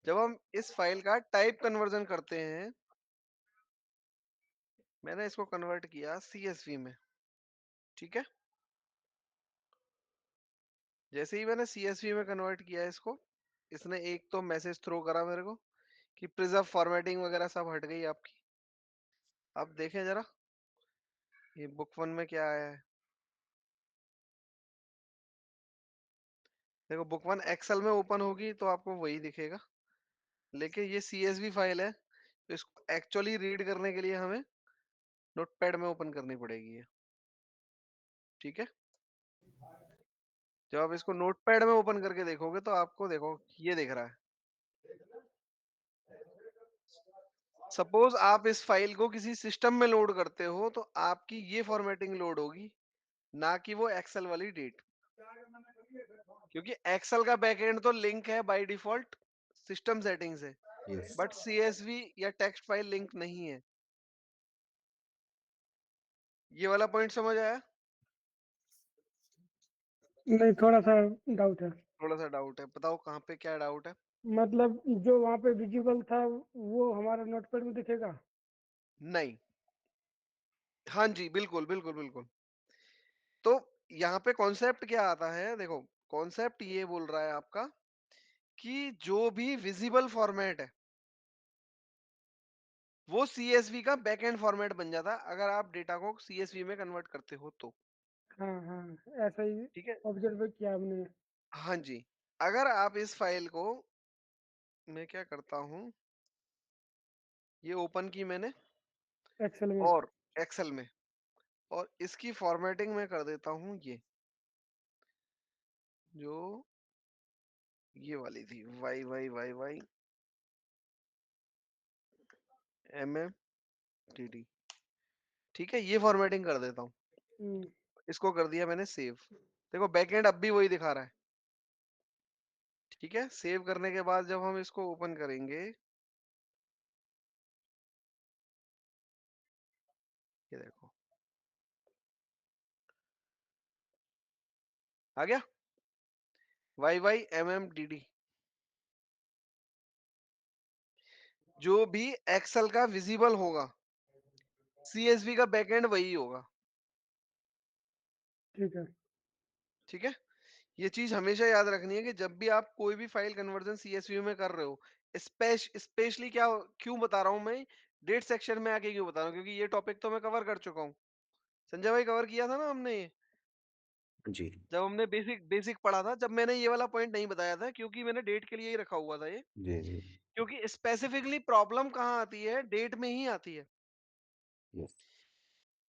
जब हम इस फाइल का टाइप कन्वर्जन करते हैं, मैंने इसको कन्वर्ट किया CSV में। ठीक है, जैसे ही मैंने CSV में कन्वर्ट किया इसको, इसने एक तो मैसेज थ्रो करा मेरे को कि प्रिजर्व फॉर्मेटिंग वगैरह सब हट गई आपकी। अब देखें जरा ये बुक 1 में क्या आया है। देखो बुक 1 एक्सेल में ओपन होगी तो आपको वही दिखेगा, लेकिन ये CSV फाइल है, तो इसको एक्चुअली रीड करने के लिए हमें नोटपैड में ओपन करनी पड़ेगी ये। ठीक है, जब आप इसको नोटपैड में ओपन करके देखोगे तो आपको देखो ये दिख रहा है। सपोज आप इस फाइल को किसी सिस्टम में लोड करते हो तो आपकी ये फॉर्मेटिंग लोड होगी, ना कि वो एक्सेल वाली डेट, क्योंकि एक्सेल का बैकएंड तो लिंक है बाय डिफॉल्ट सिस्टम सेटिंग से, यस। बट CSV या टेक्स्ट फाइल लिंक नहीं है। ये वाला पॉइंट समझ आया? नहीं, थोड़ा सा डाउट है। थोड़ा सा डाउट है, बताओ कहाँ पे क्या डाउट है। मतलब जो वहाँ पे विजिबल था वो हमारा नोटपैड में दिखेगा? नहीं, हाँ जी, बिल्कुल बिल्कुल बिल्कुल। तो यहाँ पे कॉन्सेप्ट क्या आता है, देखो कॉन्सेप्ट ये बोल रहा है आपका कि जो भी विजिबल फॉर्मेट है वो CSV का बैकएंड फॉर्मेट बन जाता है अगर आप डेटा को CSV में कन्वर्ट करते हो तो। हाँ हाँ, ऐसा ही ठीक है, ऑब्जर्व किया हमने। हाँ जी। अगर आप इस फाइल को, मैं क्या करता हूँ, ये ओपन की मैंने एक्सेल में। और एक्सेल में, और इसकी फॉर्मेटिंग में कर देता हूँ जो ये वाली थी YYYY MMTD। ठीक है, ये फॉर्मेटिंग कर देता हूँ, हम्म, इसको कर दिया मैंने सेव। देखो बैकएंड अब भी वही दिखा रहा है। ठीक है, सेव करने के बाद जब हम इसको ओपन करेंगे, ये देखो आ गया YYMMDD। जो भी एक्सेल का विजिबल होगा CSV का बैकएंड वही होगा। ठीक है। ठीक है? ये चीज़ हमेशा याद रखनी है कि जब भी आप कोई भी फाइल कन्वर्जन सीएसवी में कर रहे हो, स्पेशली क्यों बता रहा हूँ मैं, डेट सेक्शन में आके क्यों बता रहा हूँ, क्योंकि ये टॉपिक तो मैं कवर कर चुका हूँ। संजय भाई कवर किया था ना हमने ये, जी जब हमने बेसिक बेसिक पढ़ा था, जब मैंने ये वाला पॉइंट नहीं बताया था, क्योंकि मैंने डेट के लिए ही रखा हुआ था ये, जी जी। क्योंकि स्पेसिफिकली प्रॉब्लम कहाँ आती है, डेट में ही आती है। यस।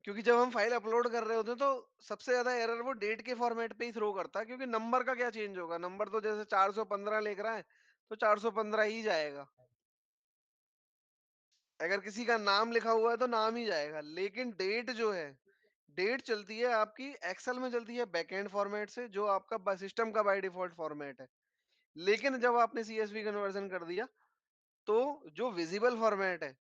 क्योंकि जब हम फाइल अपलोड कर रहे होते हैं तो सबसे ज्यादा एरर वो डेट के फॉर्मेट पे ही थ्रो करता है, क्योंकि नंबर का क्या चेंज होगा, नंबर तो जैसे 415 लिख रहा है तो 415 ही जाएगा। अगर किसी का नाम लिखा हुआ है तो नाम ही जाएगा, लेकिन डेट जो है, डेट चलती है आपकी एक्सेल में, चलती है बैकएंड फॉर्मेट से, जो आपका सिस्टम का बाय डिफॉल्ट फॉर्मेट है। लेकिन जब आपने सीएसवी कन्वर्जन कर दिया तो जो विजिबल फॉर्मेट है,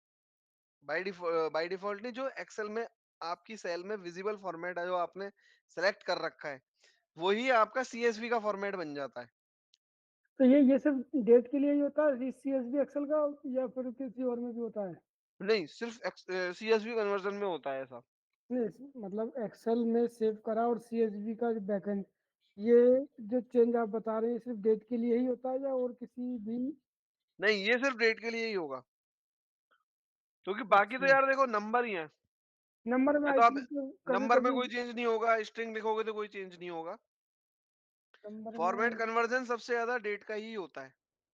बाय डिफॉल्ट नहीं, जो एक्सेल में आपकी सेल में विजिबल फॉर्मेट है जो आपने सेलेक्ट कर रखा है, वही आपका सीएसवी का फॉर्मेट बन जाता है। तो ये सिर्फ डेट के लिए ही होता है सीएसवी एक्सेल का, या फिर किसी और में भी होता है? नहीं, सिर्फ सीएसवी कन्वर्जन में होता है ऐसा। नहीं, मतलब एक्सेल में सेव करा और सीएसवी का बैकएंड, ये जो चेंज आप बता रहे हैं सिर्फ डेट के लिए ही होता है या और किसी भी? नहीं, ये सिर्फ डेट के लिए ही होगा, क्योंकि बाकी तो अच्छा, यार देखो नंबर ही है। नंबर में या आई तो आप थिंक कभी नंबर में कभी कोई चेंज नहीं होगा, स्ट्रिंग लिखोगे तो कोई चेंज नहीं होगा। नंबर फॉर्मेट में, कन्वर्जन सबसे ज्यादा डेट का ही होता है।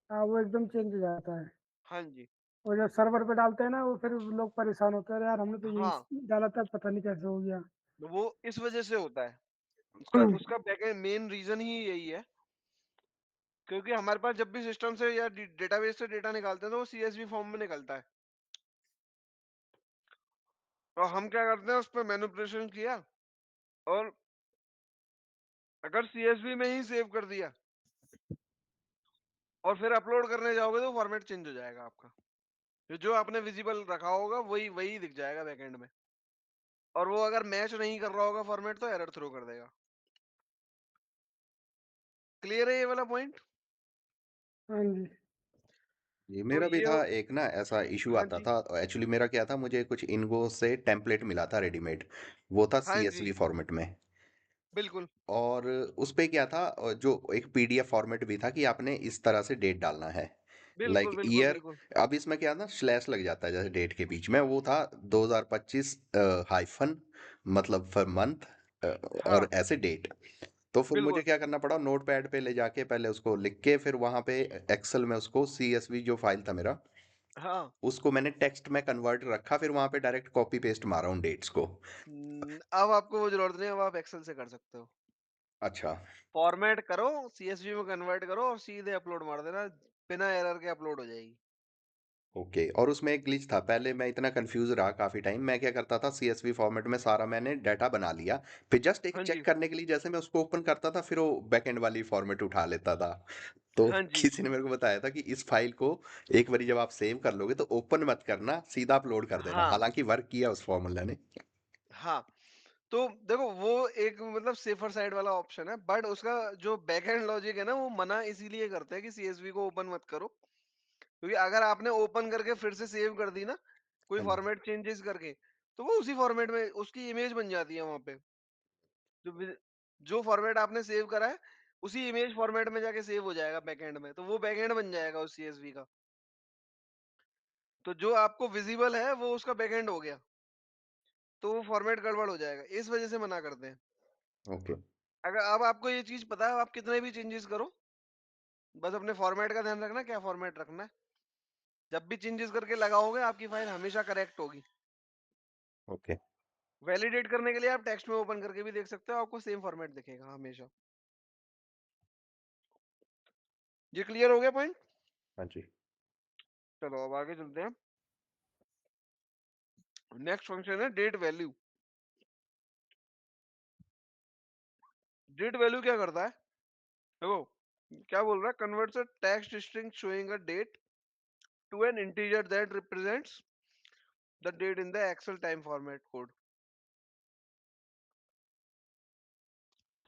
हाँ, वो एकदम चेंज हो जाता है। हाँ जी। और जब सर्वर पे डालते हैं ना, वो फिर लोग परेशान होते हैं, यार हमने तो हाँ, यही डाला था, पता नहीं कैसे हो गया। तो वो इस वजह से होता है, उसका उसका बैकएंड मेन रीजन ही यही है, क्योंकि हमारे पास जब भी सिस्टम से या डेटाबेस से डेटा निकालते हैं तो वो सीएसवी फॉर्म में निकलता है, और हम क्या करते हैं, उस पर मैनिपुलेशन किया, और अगर सीएसवी में ही सेव कर दिया और फिर अपलोड करने जाओगे तो फॉर्मेट चेंज हो जाएगा आपका, जो आपने विजिबल रखा होगा वही वही दिख जाएगा बैकएंड में, और वो अगर मैच नहीं कर रहा होगा फॉर्मेट तो एरर थ्रो कर देगा। क्लियर है ये वाला पॉइंट? हाँ जी। ये तो मेरा भी ये था एक ना ऐसा इशू हाँ आता जी, था। एक्चुअली मेरा क्या था, मुझे कुछ इनगो से टेम्पलेट मिला था रेडीमेड, वो था हाँ जी, सीएसवी फॉर्मेट में। बिल्कुल, और उस पे क्या था, जो एक पीडीएफ फॉर्मेट भी था कि आपने इस तरह से डेट डालना है, बिल्कुल, लाइक बिल्कुल, ईयर। बिल्कुल। अब इसमें क्या ना, स्लैश लग जाता है जैसे डेट के बीच में, वो था 2025 हाइफन, मतलब फॉर मंथ, और हाँ, ऐसे डेट। तो फिर मुझे बिल्कुल, क्या करना पड़ा, नोट पैड पे ले जाके पहले उसको लिख के, फिर वहां पे एक्सेल में उसको सीएसवी जो फाइल था मेरा, हाँ। उसको मैंने टेक्स्ट में कन्वर्ट रखा, फिर वहां पे डायरेक्ट कॉपी पेस्ट मारा उन डेट्स को। अब आपको वो जरूरत नहीं है, अब आप एक्सेल से कर सकते हो। अच्छा। फॉर्मेट करो, सीएसवी में कन्वर्ट करो और सीधे अपलोड मार देना, बिना एरर के अपलोड हो जाएगी। ओके। और उसमें एक ग्लिच था, पहले मैं इतना कंफ्यूज रहा काफी टाइम। मैं क्या करता था, सीएसवी फॉर्मेट में सारा मैंने डाटा बना लिया, फिर जस्ट एक हाँ चेक जी, करने के लिए जैसे मैं उसको ओपन करता था, फिर वो बैकएंड वाली फॉर्मेट उठा लेता था। तो हाँ जी, किसी ने मेरे को बताया था कि इस फाइल को एक बार जब आप सेव कर लोगे तो ओपन मत करना, सीधा अपलोड कर देना। हाँ, हालांकि वर्क किया उस फॉर्मूला ने। हाँ। तो देखो वो एक मतलब सेफर साइड वाला ऑप्शन है, बट उसका जो बैकएंड लॉजिक है ना, वो मना इसीलिए करते हैं कि सीएसवी को ओपन मत करो, क्योंकि अगर आपने ओपन करके फिर से सेव कर दी ना, कोई हाँ जी। फॉर्मेट चेंजेस करके, तो वो उसी फॉर्मेट में उसकी इमेज बन जाती है वहां पे, जो जो फॉर्मेट आपने सेव करा है उसी इमेज फॉर्मेट में जाके सेव हो जाएगा बैकएंड में, तो वो बैकएंड बन जाएगा उस सीएसवी का। तो जो आपको विजिबल है वो उसका बैकएंड हो गया, तो वो फॉर्मेट गड़बड़ हो जाएगा, इस वजह से मना करते हैं। ओके। अगर अब आपको ये चीज पता है, आप कितने भी चेंजेस करो, बस अपने फॉर्मेट का ध्यान रखना, क्या फॉर्मेट रखना है। जब भी चेंजेस करके लगाओगे आपकी फाइल हमेशा करेक्ट होगी। ओके। वैलिडेट करने के लिए आप टेक्स्ट में ओपन करके भी देख सकते हो, आपको सेम फॉर्मेट दिखेगा हमेशा। ये क्लियर हो गया पॉइंट? हाँ जी। चलो अब आगे चलते हैं। नेक्स्ट फंक्शन है डेट वैल्यू। डेट वैल्यू क्या करता है, देखो क्या बोल रहा है, converts a text string showing a date to an integer that represents the date in the Excel time format code.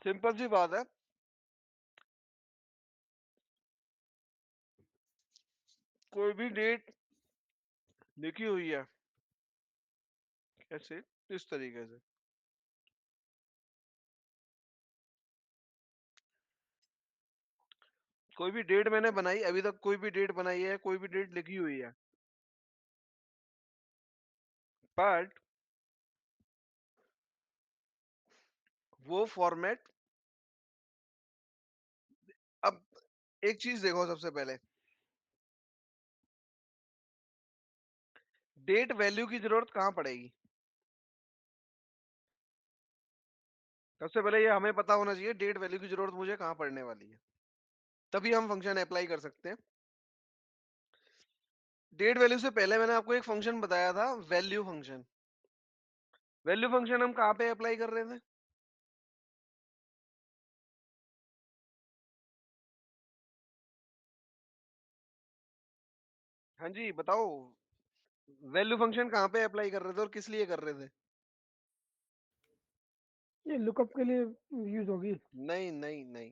Simple सी बात है, कोई भी डेट लिखी हुई है कैसे, इस तरीके से, कोई भी डेट मैंने बनाई, अभी तक कोई भी डेट बनाई है, कोई भी डेट लिखी हुई है, बट वो फॉर्मेट, अब एक चीज देखो सबसे पहले, डेट वैल्यू की जरूरत कहाँ पड़ेगी? सबसे पहले ये हमें पता होना चाहिए डेट वैल्यू की जरूरत मुझे कहाँ पड़ने वाली है, तभी हम फंक्शन अप्लाई कर सकते हैं। डेट वैल्यू से पहले मैंने आपको एक फंक्शन बताया था, वैल्यू फंक्शन। वैल्यू फंक्शन हम कहाँ पे अप्लाई कर रहे थे? हाँ जी बताओ, वैल्यू फंक्शन कहाँ पे अप्लाई कर रहे थे और किस लिए कर रहे थे? ये लुकअप के लिए यूज होगी। नहीं नहीं नहीं,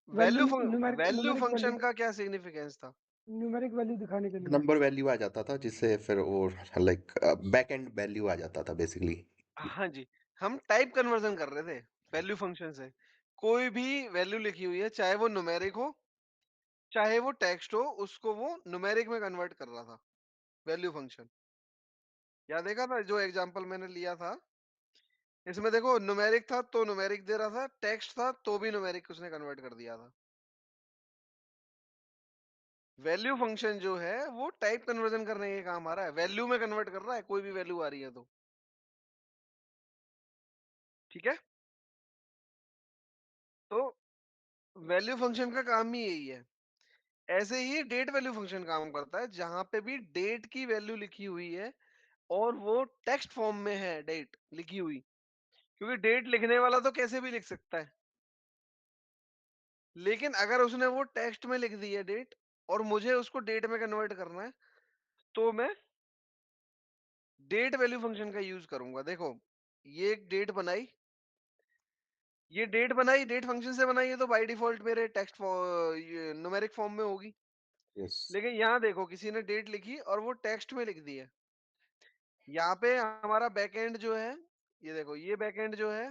value value numeric value numeric value function का क्या सिग्निफिकेंस था? न्यूमेरिक वैल्यू दिखाने के लिए। नंबर वैल्यू आ जाता था जिससे फिर वो लाइक बैक एंड वैल्यू आ जाता था बेसिकली। हाँ जी, हम टाइप कन्वर्जन कर रहे थे वैल्यू फंक्शन से। कोई भी वैल्यू लिखी हुई है, चाहे वो न्यूमेरिक हो चाहे वो टेक्स्ट हो, उसको वो न्यूमेरिक में कन्वर्ट कर रहा था वैल्यू फंक्शन। याद देखा था जो एग्जांपल मैंने लिया था, इसमें देखो न्यूमेरिक था तो न्यूमेरिक दे रहा था, टेक्स्ट था तो भी न्यूमेरिक उसने कन्वर्ट कर दिया था। वैल्यू फंक्शन जो है वो टाइप कन्वर्जन करने के काम आ रहा है, वैल्यू में कन्वर्ट कर रहा है, कोई भी वैल्यू आ रही है तो। ठीक है, तो वैल्यू फंक्शन का काम ही यही है। ऐसे ही डेट वैल्यू फंक्शन काम करता है, जहां पे भी डेट की वैल्यू लिखी हुई है और वो टेक्स्ट फॉर्म में है डेट लिखी हुई, क्योंकि डेट लिखने वाला तो कैसे भी लिख सकता है, लेकिन अगर उसने वो टेक्स्ट में लिख दी है डेट और मुझे उसको डेट में कन्वर्ट करना है, तो मैं डेट वैल्यू फंक्शन का यूज करूंगा। देखो, ये एक डेट बनाई, ये डेट बनाई, डेट फंक्शन से बनाई है तो बाय डिफॉल्ट मेरे टेक्स्ट न्यूमेरिक फॉर्म में होगी। यस। लेकिन यहाँ देखो किसी ने डेट लिखी और वो टेक्स्ट में लिख दी है। यहाँ पे हमारा बैकएंड जो है, ये देखो ये बैकएंड जो है,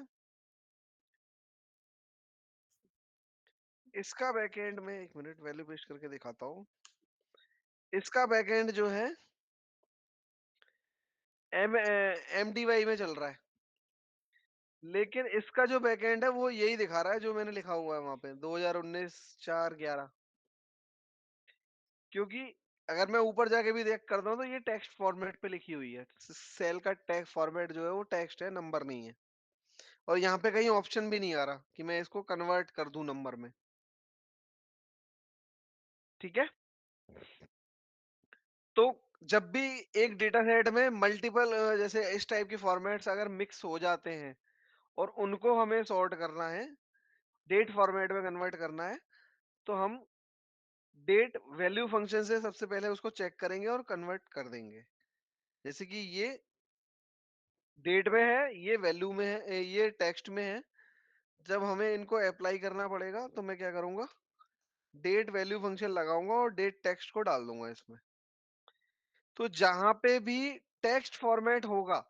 इसका बैकएंड में, एक मिनट वैल्यू पेस्ट करके दिखाता हूँ। इसका बैकएंड जो है MDY में चल रहा है, लेकिन इसका जो बैकएंड है वो यही दिखा रहा है जो मैंने लिखा हुआ है वहां पे 2019 4/11। क्योंकि अगर मैं ऊपर जाके भी देख करता हूँ तो ये टेक्स्ट फॉर्मेट पे लिखी हुई है, सेल का टेक्स्ट फॉर्मेट जो है वो टेक्स्ट है, नंबर नहीं है। और यहाँ पे कहीं ऑप्शन भी नहीं आ रहा कि मैं इसको कन्वर्ट कर दूं नंबर में। ठीक है, तो जब भी एक डेटा सेट में मल्टीपल जैसे इस टाइप के फॉर्मेट्स अगर मिक्स हो जाते हैं और उनको हमें सॉर्ट करना है, डेट फॉर्मेट में कन्वर्ट करना है, तो हम डेट वैल्यू फंक्शन से सबसे पहले उसको चेक करेंगे और कन्वर्ट कर देंगे। जैसे कि ये डेट में है, ये वैल्यू में है, ये टेक्स्ट में है। जब हमें इनको अप्लाई करना पड़ेगा तो मैं क्या करूंगा, डेट वैल्यू फंक्शन लगाऊंगा और डेट टेक्स्ट को डाल दूंगा इसमें। तो जहां पे भी टेक्स्ट फॉर्मेट होगा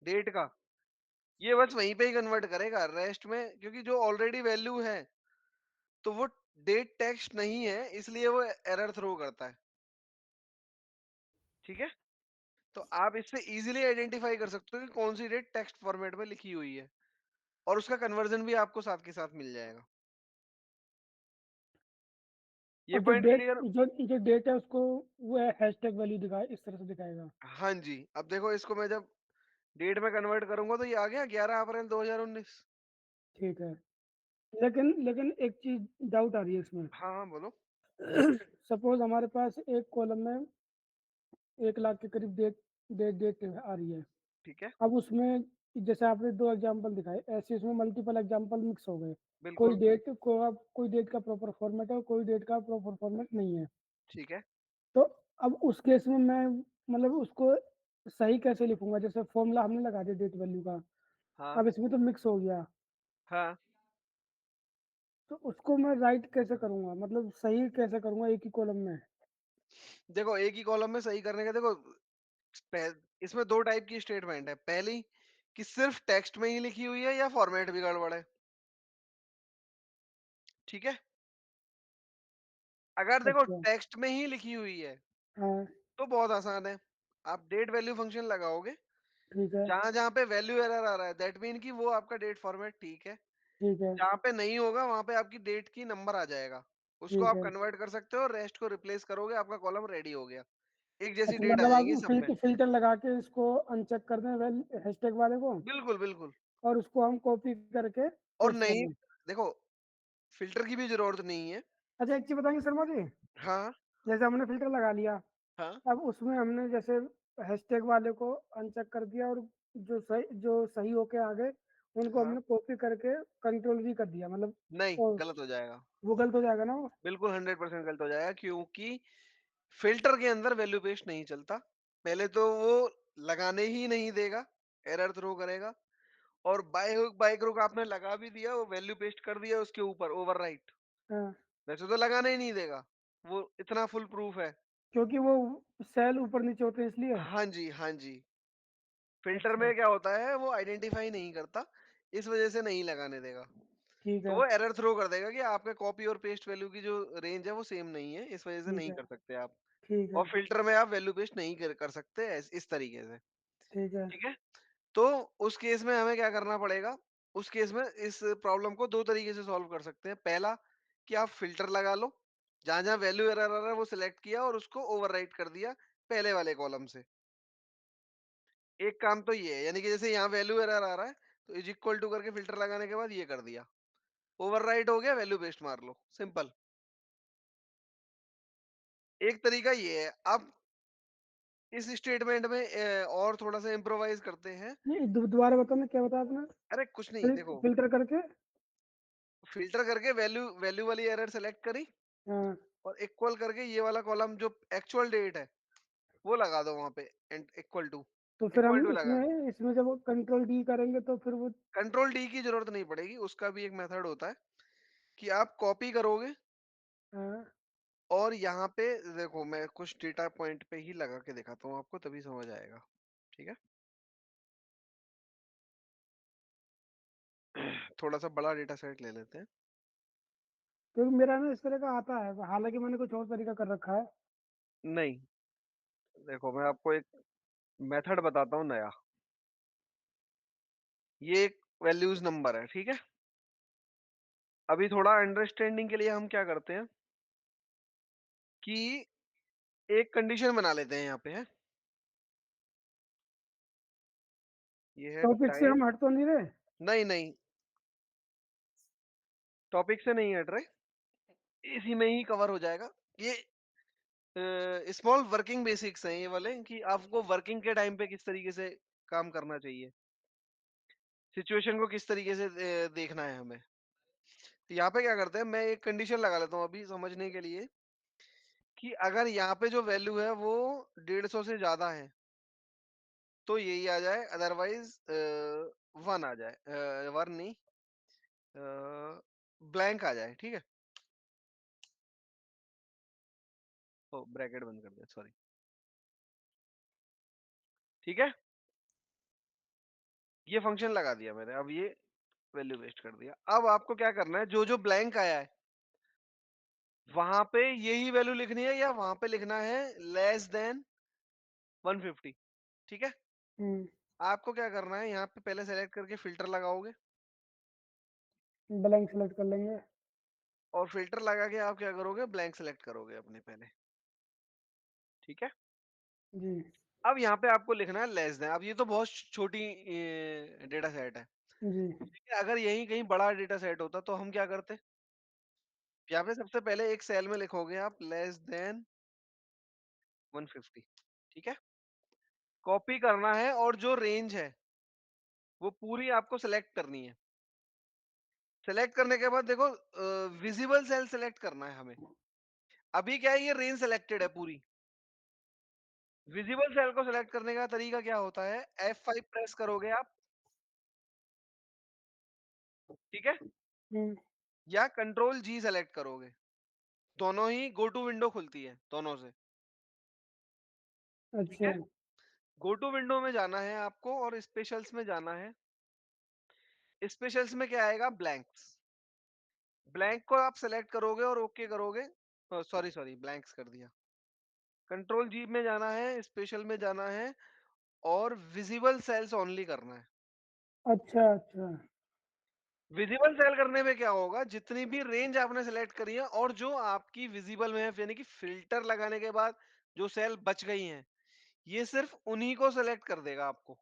डेट का, ये बस वहीं पे ही कन्वर्ट करेगा, रेस्ट में क्योंकि जो ऑलरेडी वैल्यू है तो वो डेट टेक्स्ट नहीं है, इसलिए वो एरर थ्रो करता है। ठीक है, तो आप इससे इजीली आइडेंटिफाई कर सकते हो कि कौन सी डेट टेक्स्ट फॉर्मेट में लिखी हुई है, और उसका कन्वर्जन भी आपको साथ के साथ मिल जाएगा। ये और जो पॉइंट डेट क्लियर? जो जो डेट है उसको वो है हैशटैग वैल्यू दिखाए इस तरह से दिखाएगा। हाँ जी, अब देखो इसको मैं जब डेट में कन्वर्ट करूंगा तो ये आ गया 11 अप्रैल 2019। ठीक है, लेकिन लेकिन एक चीज डाउट आ रही है इसमें। हाँ हाँ बोलो। सपोज हमारे पास एक कॉलम में 1 लाख के करीब डेट डेट डेट आ रही है। ठीक है, अब उसमें जैसे आपने 2 एग्जाम्पल दिखाए, ऐसे उसमें मल्टीपल एग्जाम्पल मिक्स हो गए। बिल्कुल। कोई डेट का प्रॉपर फॉर्मेट है और कोई डेट का प्रॉपर फॉर्मेट नहीं है। ठीक है, तो अब उस केस में मैं मतलब उसको सही कैसे लिखूंगा? जैसे फॉर्मूला हमने लगा दिया डेट वैल्यू का, हाँ अब इसमें तो मिक्स हो गया, हाँ, तो उसको मैं राइट कैसे करूंगा, मतलब सही कैसे करूंगा एक ही कॉलम में? देखो एक ही कॉलम में सही करने का, देखो इसमें दो टाइप की स्टेटमेंट है। पहली कि सिर्फ टेक्स्ट में ही लिखी हुई है या फॉर्मेट भी गड़बड़ है। ठीक है, अगर देखो अच्छा, टेक्स्ट में ही लिखी हुई है हाँ, तो बहुत आसान है। आप डेट वैल्यू फंक्शन लगाओगे, ठीक है, जहाँ-जहाँ पे वैल्यू एरर आ रहा है दैट मीन कि वो आपका डेट फॉर्मेट ठीक है। ठीक है, जहाँ पे नहीं होगा वहाँ पे आपकी डेट की नंबर आ जाएगा। उसको ठीक आप है। कन्वर्ट कर सकते हो और रेस्ट को रिप्लेस करोगे, आपका कॉलम रेडी हो गया। एक जैसी अच्छा, डेट आ मतलब आप जाएंगी सब में। फ़िल्टर लगा के इसको अनचेक कर दें वेल हैशटैग वाले को बिल्कुल, बिल्कुल। और उसको हम कॉपी करके और पेस्ट कर नहीं, दें। देखो फ़िल्टर की भी ज़रूरत नहीं है। अच्छा, एक चीज़ बताएँगे शर्मा जी? हाँ, जैसे हमने फ़िल्टर लगा लिया, हाँ, अब उसमें हमने जैसे हैशटैग वाले को अनचेक कर दिया और जो सही होके आ गए, उनको हाँ। हमने कॉपी करके कंट्रोल V कर दिया मतलब नहीं, ओ गलत हो जाएगा। वो गलत हो जाएगा ना वो? बिल्कुल 100% गलत हो जाएगा क्योंकि फ़िल्टर के अंदर वैल्यू पेस्ट नहीं चलता। पहले तो वो लगाने ही नहीं देगा, एरर थ्रो करेगा और बाय हुक बाय क्रुक आपने लगा भी दिया, वो वैल्यू पेस्ट कर दिया उसके ऊपर ओवरराइट। हाँ, वैसे तो लगाना ही नहीं देगा। वो इतना फुल प्रूफ है। क्योंकि वो सेल ऊपर-नीचे होते हैं इसलिए? हाँ जी, हाँ जी। फ़िल्टर अच्छा, में क्या होता है वो आइडेंटिफ़ाई नहीं करता, इस वज़ह से नहीं लगाने देगा। ठीक तो है, वो एरर थ्रो कर देगा कि आपके कॉपी और पेस्ट वैल्यू की जो रेंज है वो सेम नहीं है, इस वज़ह से ठीक नहीं है, कर सकते आप। ठीक और है, फ़िल्टर में आप वैल्यू पेस्ट नहीं कर सकते इस तरीके से, ठीक है, ठीक है? तो उस केस में हमें क्या करना पड़ेगा? उस केस में इस प्रॉब्लम को 2 तरीके से सॉल्व कर सकते हैं। पहला कि आप फ़िल्टर लगा लो, जहाँ-जहाँ वैल्यू एरर आ रहा है वो सिलेक्ट किया और उसको ओवरराइट कर दिया पहले वाले कॉलम से। एक काम तो ये है, यानी कि जैसे यहाँ वैल्यू एरर आ रहा है, तो इज़ इक्वल टू करके फ़िल्टर लगाने के बाद ये कर दिया। ओवरराइट हो गया, वैल्यू पेस्ट मार लो, सिंपल। एक तरीका ये है। अब इस स्टेटमेंट में और थोड़ा-सा इम्प्रोवाइज़ करते हैं। नहीं दोबारा बताना क्या बताया आपने? अरे कुछ नहीं, देखो फ़िल्टर करके फ़िल्टर करके वैल्यू वैल्यू वाली एरर सेलेक्ट करी हाँ, और इक्वल करके ये वाला कॉलम जो एक्चुअल डेट है, वो लगा दो वहाँ पे एंड तो फिर इक्वल हम टू लगा। इसमें जब वो कंट्रोल D करेंगे तो फिर वो कंट्रोल डी की ज़रूरत नहीं पड़ेगी, उसका भी एक मेथड होता है कि आप कॉपी करोगे हाँ, और यहाँ पे देखो मैं कुछ डेटा पॉइंट पे ही लगा के दिखाता हूँ आपको तभी समझ आएगा, ठीक है? थोड़ा-सा बड़ा डेटा सेट ले लेते हैं। क्योंकि मेरा ना इस तरह का आता है, हालाँकि मैंने कुछ और तरीका कर रखा है। नहीं, देखो मैं आपको एक मेथड बताता हूँ नया। ये एक वैल्यूज़ नंबर है, ठीक है? अभी थोड़ा अंडरस्टैंडिंग के लिए हम क्या करते हैं कि एक कंडीशन बना लेते हैं यहाँ पे हैं। ये है टॉपिक से टाइम। हम हट तो नहीं रहे? नहीं, नहीं, टॉपिक से नहीं हट रहे, इसी में ही कवर हो जाएगा। ये स्मॉल वर्किंग बेसिक्स हैं ये वाले कि आपको वर्किंग के टाइम पे किस तरीके से काम करना चाहिए, सिचुएशन को किस तरीके से देखना है हमें। तो यहाँ पे क्या करते हैं, मैं एक कंडीशन लगा लेता हूँ अभी समझने के लिए कि अगर यहाँ पे जो वैल्यू है वो 150 से ज़्यादा है, तो यही आ जाए अदरवाइज़ 1 आ जाए 1 नहीं ब्लैंक आ जाए, ठीक है? ओह! ब्रैकेट बंद कर दिया, सॉरी। ठीक है? ये फंक्शन लगा दिया मैंने, अब ये वैल्यू वेस्ट कर दिया। अब आपको क्या करना है, जो-जो ब्लैंक आया है, वहाँ पे यही वैल्यू लिखनी है या वहाँ पे लिखना है लेस देन 150, ठीक है? हुँ, आपको क्या करना है, यहाँ पे पहले सेलेक्ट करके फ़िल्टर लगाओगे ब्लैंक सेलेक्ट कर लेंगे। और फ़िल्टर लगा के आप क्या करोगे, ब्लैंक सेलेक्ट करोगे अपने पहले, ठीक है? जी, अब यहाँ पे आपको लिखना है लेस देन। अब ये तो बहुत छोटी डेटा सेट है। जी, ठीक है, अगर यही कहीं बड़ा डेटा सेट होता तो हम क्या करते? यहाँ पे सबसे पहले एक सेल में लिखोगे आप लेस देन 150, ठीक है? कॉपी करना है और जो रेंज है, वो पूरी आपको सेलेक्ट करनी है। सेलेक्ट करने के बाद देखो विजिबल सेल सेलेक्ट करना है हमें। अभी क्या है, ये रेंज सेलेक्टेड है पूरी। विजिबल सेल को सेलेक्ट करने का तरीका क्या होता है, F5 प्रेस करोगे आप, ठीक है? हुँ, या कंट्रोल जी सेलेक्ट करोगे। दोनों ही गो टू विंडो खुलती है, दोनों से, ठीक अच्छा, है? गो टू विंडो में जाना है आपको और स्पेशल्स में जाना है। स्पेशल्स में क्या आएगा, ब्लैंक्स। ब्लैंक को आप सेलेक्ट करोगे और ओके करोगे। सॉरी ब्लैंक्स कर दिया। कंट्रोल जी में जाना है, स्पेशल में जाना है और विजिबल सेल्स ओनली करना है। अच्छा, अच्छा। विजिबल सेल करने में क्या होगा, जितनी भी रेंज आपने सेलेक्ट करी है और जो आपकी विजिबल में है, यानी कि फिल्टर लगाने के बाद जो सेल बच गई हैं, ये सिर्फ उन्हीं को सेलेक्ट कर देगा आपको।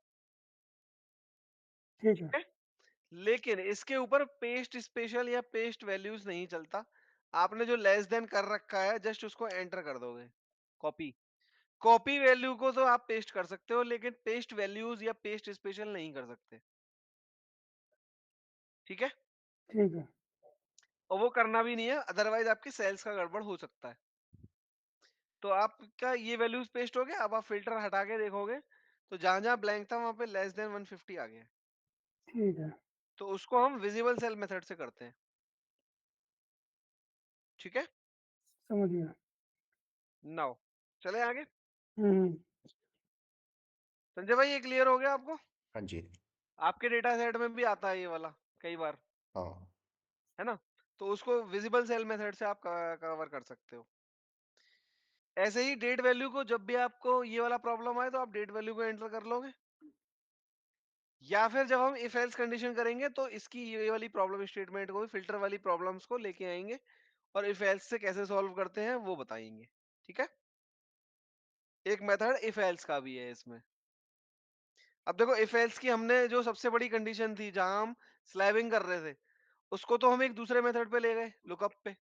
ठीक ठीक है, है? लेकिन इसके ऊपर पेस्ट स्पेशल या पेस्ट वैल्यूज नहीं चलता। आपने जो लेस देन कर रखा है, जस्ट उसको एंटर कर दोगे। कॉपी कॉपी वैल्यू को तो आप पेस्ट कर सकते हो, लेकिन पेस्ट वैल्यूज या पेस्ट स्पेशल नहीं कर सकते। ठीक है? ठीक है, और वो करना भी नहीं है, अदरवाइज आपकी सेल्स का गड़बड़ हो सकता है। तो आपका ये वैल्यूज पेस्ट हो गया। अब आप फिल्टर हटा के देखोगे तो जहां जहां ब्लैंक था वहां पे लेस देन 150 आ गया। ठीक है, तो उसको हम विजिबल सेल मेथड से करते हैं। ठीक है? समझ गया। नाउ चले आगे। हुँ, संजय भाई, ये क्लियर हो गया आपको? हाँ जी। आपके डेटा सेट में भी आता है ये वाला कई बार, हाँ। है ना? तो उसको विजिबल सेल मेथड से आप कवर कर सकते हो। ऐसे ही डेट वैल्यू को जब भी आपको ये वाला प्रॉब्लम आए तो आप डेट वैल्यू को एंटर कर लोगे, या फिर जब हम इफ एल्स कंडीशन करेंगे तो इसकी ये वाली प्रॉब्लम स्टेटमेंट को, फिल्टर वाली प्रॉब्लम्स को लेके आएंगे और इफ एल्स से कैसे सॉल्व करते हैं वो बताएंगे। ठीक है? एक मेथड इफ एल्स का भी है इसमें। अब देखो, इफ एल्स की हमने जो सबसे बड़ी कंडीशन थी जहां हम स्लैबिंग कर रहे थे, उसको तो हम एक दूसरे मेथड पे ले गए, लुकअप पे।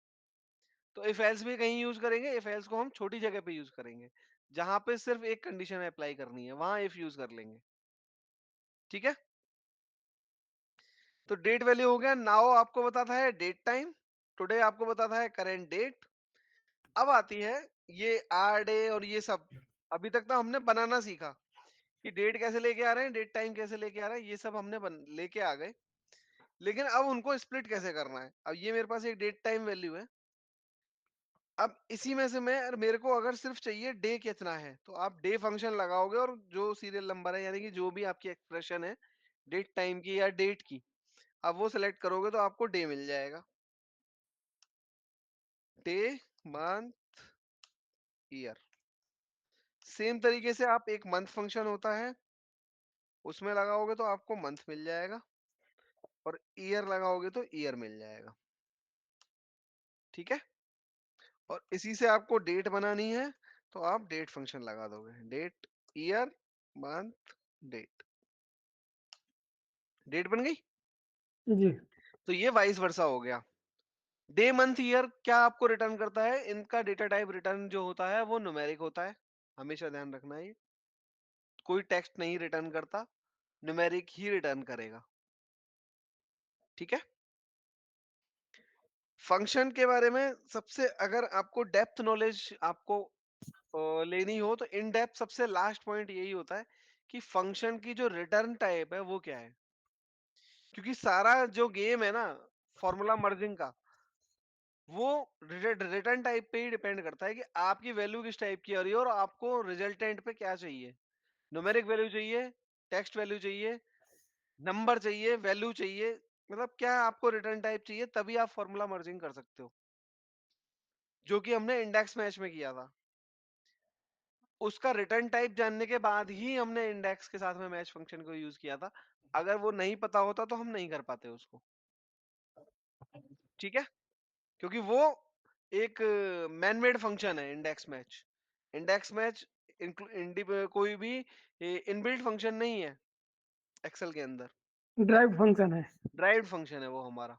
तो इफ एल्स भी कहीं यूज करेंगे, इफ एल्स को हम छोटी जगह पे यूज करेंगे जहां पे सिर्फ एक कंडीशन अप्लाई करनी है, वहां इफ यूज कर लेंगे। ठीक है? तो डेट वैल्यू हो गया। नाउ आपको बताता है डेट टाइम, टुडे आपको बताता है करेंट डेट। अब आती है ये आर डे और ये सब। अभी तक तो हमने बनाना सीखा कि डेट कैसे लेके आ रहे हैं, डेट टाइम कैसे लेके आ रहे हैं, ये सब हमने लेके आ गए। लेकिन अब उनको स्प्लिट कैसे करना है। अब ये मेरे पास एक डेट टाइम वैल्यू है। अब इसी में से मेरे को अगर सिर्फ चाहिए डे कितना है, तो आप डे फंक्शन लगाओगे और जो सीरियल नंबर है, यानी कि जो भी आपकी एक्सप्रेशन है डेट टाइम की या डेट की, अब वो सिलेक्ट करोगे तो आपको डे मिल जाएगा। Day, month, year. सेम तरीके से आप एक मंथ फंक्शन होता है, उसमें लगाओगे तो आपको मंथ मिल जाएगा, और ईयर लगाओगे तो ईयर मिल जाएगा। ठीक है? और इसी से आपको डेट बनानी है, तो आप डेट फंक्शन लगा दोगे। Date, year, month, date. Date बन गई। जी, तो ये वाइस वर्सा हो गया। डे, मंथ, ईयर क्या आपको रिटर्न करता है? इनका डेटा टाइप रिटर्न जो होता है वो न्यूमेरिक होता है। हमेशा ध्यान रखना है, ये कोई टेक्स्ट नहीं रिटर्न करता, न्यूमेरिक ही रिटर्न करेगा। ठीक है? फंक्शन के बारे में सबसे, अगर आपको डेप्थ नॉलेज आपको लेनी हो, तो इन डेप्थ सबसे लास्ट पॉइंट यही होता है कि फंक्शन की जो रिटर्न टाइप है वो क्या है। क्योंकि सारा जो गेम है ना फॉर्मूला मर्जिंग का, वो रिटर्न टाइप पे ही डिपेंड करता है कि आपकी वैल्यू किस टाइप की आ रही है और आपको रिजल्टेंट पे क्या चाहिए। न्यूमेरिक वैल्यू चाहिए, टेक्स्ट वैल्यू चाहिए, नंबर चाहिए, वैल्यू चाहिए, मतलब क्या आपको रिटर्न टाइप चाहिए, तभी आप फॉर्मूला मर्जिंग कर सकते हो, जो कि हमने इंडेक्स मैच में किया था। उसका रिटर्न टाइप जानने के बाद ही हमने इंडेक्स के साथ में मैच फंक्शन को यूज किया था। अगर वो नहीं पता होता तो हम नहीं कर पाते उसको। ठीक है? क्योंकि वो एक मैन मेड फंक्शन है इंडेक्स मैच। इंडेक्स मैच कोई भी इनबिल्ट फंक्शन नहीं है एक्सेल के अंदर, ड्राइव्ड फंक्शन है। ड्राइव्ड फंक्शन है वो हमारा।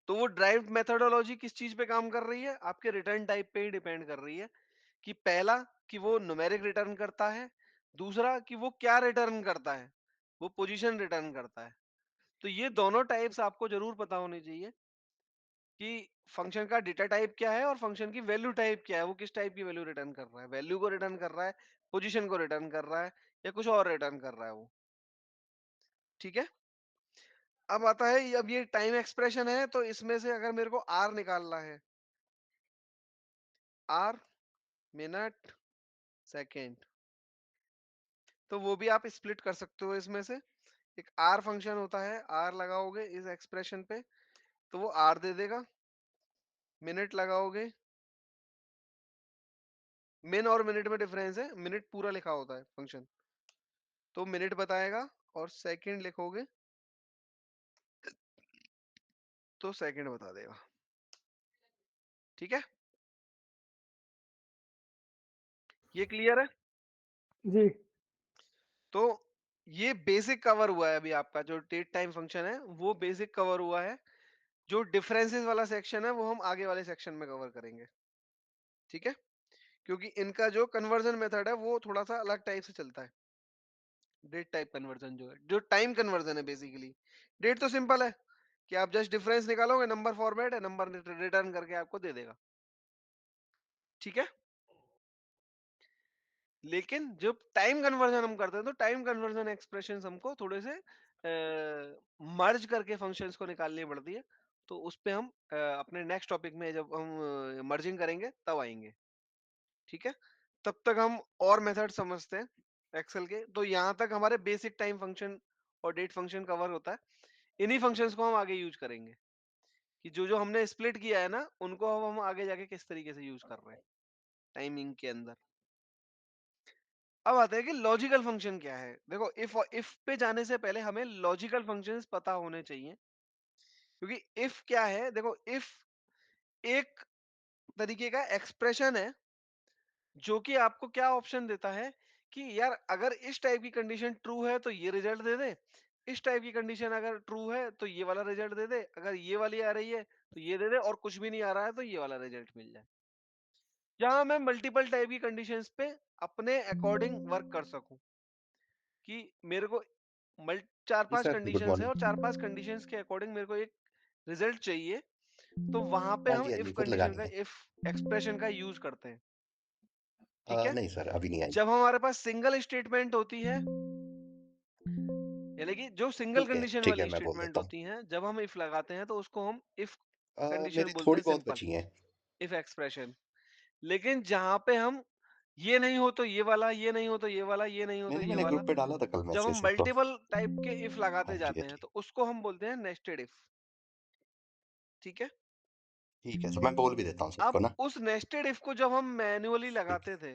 तो वो ड्राइव्ड मेथोडोलॉजी किस चीज पे काम कर रही है? आपके रिटर्न टाइप पे ही डिपेंड कर रही है कि पहला, कि वो न्यूमेरिक रिटर्न करता है, दूसरा कि वो क्या रिटर्न करता है, वो पोजीशन रिटर्न करता है। तो ये दोनों टाइप्स आपको जरूर पता होने चाहिए कि फंक्शन का डेटा टाइप क्या है और फंक्शन की वैल्यू टाइप क्या है, वो किस टाइप की वैल्यू रिटर्न कर रहा है, वैल्यू को रिटर्न कर रहा है, पोजीशन को रिटर्न कर रहा है, या कुछ और रिटर्न कर रहा है वो। ठीक है? अब आता है अब ये टाइम एक्सप्रेशन है, तो इसमें से अगर मेरे को आर निकालना है, आर, मिनट, सेकेंड, तो वो भी आप स्प्लिट कर सकते हो इसमें से। एक आर फंक्शन होता है, आर लगाओगे इस एक्सप्रेशन पे तो वो आर दे देगा। मिनट लगाओगे, मिन और मिनट में डिफरेंस है, मिनट पूरा लिखा होता है फंक्शन, तो मिनट बताएगा, और सेकंड लिखोगे तो सेकंड बता देगा। ठीक है, ये क्लियर है? जी। तो ये बेसिक कवर हुआ है, अभी आपका जो डेट टाइम फंक्शन है वो बेसिक कवर हुआ है। जो डिफरेंसेस वाला सेक्शन है वो हम आगे वाले सेक्शन में कवर करेंगे। ठीक है, क्योंकि इनका जो कन्वर्जन मेथड है वो थोड़ा सा अलग टाइप से चलता है। डेट टाइप कन्वर्जन जो है, जो टाइम कन्वर्जन है बेसिकली, डेट तो सिंपल है कि आप जस्ट डिफरेंस निकालोगे, नंबर फॉर्मेट है, नंबर रिटर्न करके आपको दे देगा। ठीक है, लेकिन जब टाइम कन्वर्जन हम करते हैं तो टाइम कन्वर्जन एक्सप्रेशंस हमको थोड़े से मर्ज करके फंक्शंस को निकालनी पड़ती है। तो उस पे हम अपने नेक्स्ट टॉपिक में जब हम मर्जिंग करेंगे तब आएंगे। ठीक है, तब तक हम और मेथड समझते हैं एक्सेल के। तो यहाँ तक हमारे बेसिक टाइम फंक्शन और डेट फंक्शन कवर होता है। इन्हीं फंक्शंस को हम आगे यूज करेंगे कि जो जो हमने स्प्लिट किया है ना, उनको अब हम आगे जाके किस तरीके से यूज कर रहे हैं टाइमिंग के अंदर। अब आता है कि लॉजिकल फंक्शन क्या है। देखो, इफ पे जाने से पहले हमें लॉजिकल फंक्शंस पता होने चाहिए, क्योंकि इफ क्या है, देखो इफ एक तरीके का एक्सप्रेशन है जो कि आपको क्या ऑप्शन देता है कि यार अगर इस टाइप की कंडीशन ट्रू है तो ये रिजल्ट दे दे, इस टाइप की कंडीशन अगर ट्रू है तो ये वाला रिजल्ट दे दे, अगर ये वाली आ रही है तो ये दे दे, और कुछ भी नहीं आ रहा है तो ये वाला रिजल्ट मिल जाए। जहां मैं मल्टीपल टाइप की कंडीशंस पे अपने अकॉर्डिंग वर्क कर सकूं कि मेरे को चार जी पांच सर, गुड कंडीशंस है और मॉर्निंग। चार पांच कंडीशंस के अकॉर्डिंग मेरे को एक रिजल्ट चाहिए, तो वहां पे हाँ हम जी, हाँ इफ जी, खुद कंडीशन लगानी का, है। इफ एक्सप्रेशन का यूज करते हैं। ठीक है, नहीं सर, अभी नहीं आई। जब हमारे पास सिंगल स्टेटमेंट होती है, यानी कि जो सिंगल कंडीशन ठीक है, वाली मैं बोल स्टेटमेंट देता हूँ। होती हैं, जब हम इफ लगाते हैं तो उसको हम इफ कंडीशन मेरी बोलते थोड़ी हैं, बहुत सिंपल बची हैं। If expression. लेकिन जहां पे हम ये नहीं हो तो ये वाला, ये नहीं हो तो ये वाला, ये नहीं हो तो नहीं, ये मैंने वाला, ग्रुप पे डाला था कल जब हम मैसेज तो। मल्टीपल टाइप के इफ हाँ लगाते जी, हाँ जाते हैं जी। तो उसको हम बोलते हैं नेस्टेड इफ। ठीक है, ठीक है सर, मैं बोल भी देता हूँ सबको अब ना। उस नेस्टेड इफ को जब हम मैन्युअली ठीक लगाते थे,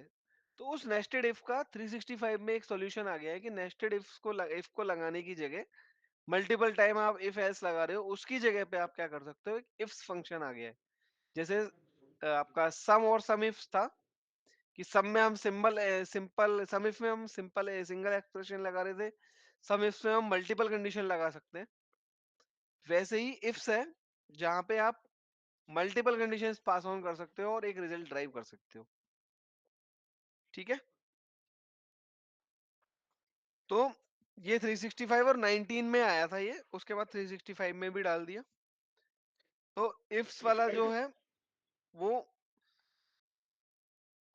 तो उस नेस्टेड इफ का 365 में एक सॉल्यूशन आ गया है कि नेस्टेड इफ को लगाने की जगह मल्टीपल टाइम आप इफ एल्स लगा रहे हो, उसकी जगह पे आप क्या कर सकते हो, एक इफ्स फंक्शन आ गया है। जैसे आपका सम और सम इफ था कि सम में हम सिंपल सम इफ में हम सिंपल सिंगल एक्सप्रेशन लगा रहे थे, सम इफ में हम मल्टीपल कंडीशन लगा सकते हैं। वैसे ही इफ्स है जहां पे आप मल्टीपल कंडीशंस पास ऑन कर सकते हो और एक रिजल्ट ड्राइव कर सकते हो। ठीक है, तो ये 365 और 19 में आया था ये, उसके बाद 365 में भी डाल दिया। तो इफ्स वाला जो है वो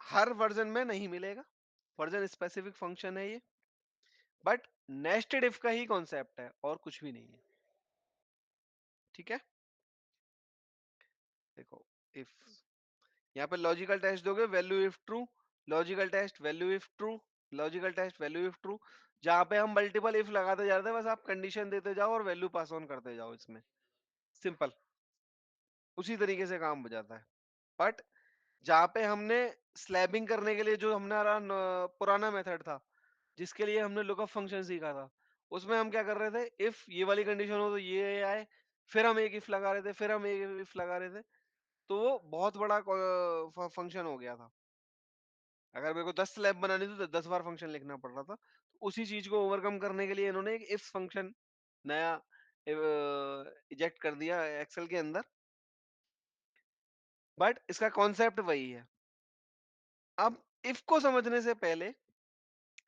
हर वर्जन में नहीं मिलेगा, वर्जन स्पेसिफिक फंक्शन है ये, बट नेस्टेड इफ का ही कॉन्सेप्ट है और कुछ भी नहीं है। ठीक है, देखो इफ यहाँ पे लॉजिकल टेस्ट दोगे, value if true, logical test value if true, logical test value if true. जहां पे हम मल्टीपल इफ लगाते जाते हैं, बस आप कंडीशन देते जाओ और वैल्यू पास ऑन करते जाओ, इसमें सिंपल उसी तरीके से काम हो जाता है। बट जहाँ पे हमने स्लैबिंग करने के लिए जो हमारा पुराना मेथड था, जिसके लिए हमने लुकअप फंक्शन सीखा था, उसमें हम क्या कर रहे थे, इफ ये वाली कंडीशन हो तो ये आए, फिर हम एक इफ लगा रहे थे, फिर हम एक इफ लगा रहे थे। तो वो बहुत बड़ा फंक्शन हो गया था। अगर मेरे को 10 स्लैब बनानी थी तो 10 बार फंक्शन लिखना पड़ रहा था। तो उसी चीज को ओवरकम करने के लिए इन्होंने एक इफ फंक्शन नया इजेक्ट कर दिया एक्सेल के अंदर, बट इसका कॉन्सेप्ट वही है। अब इफ को समझने से पहले,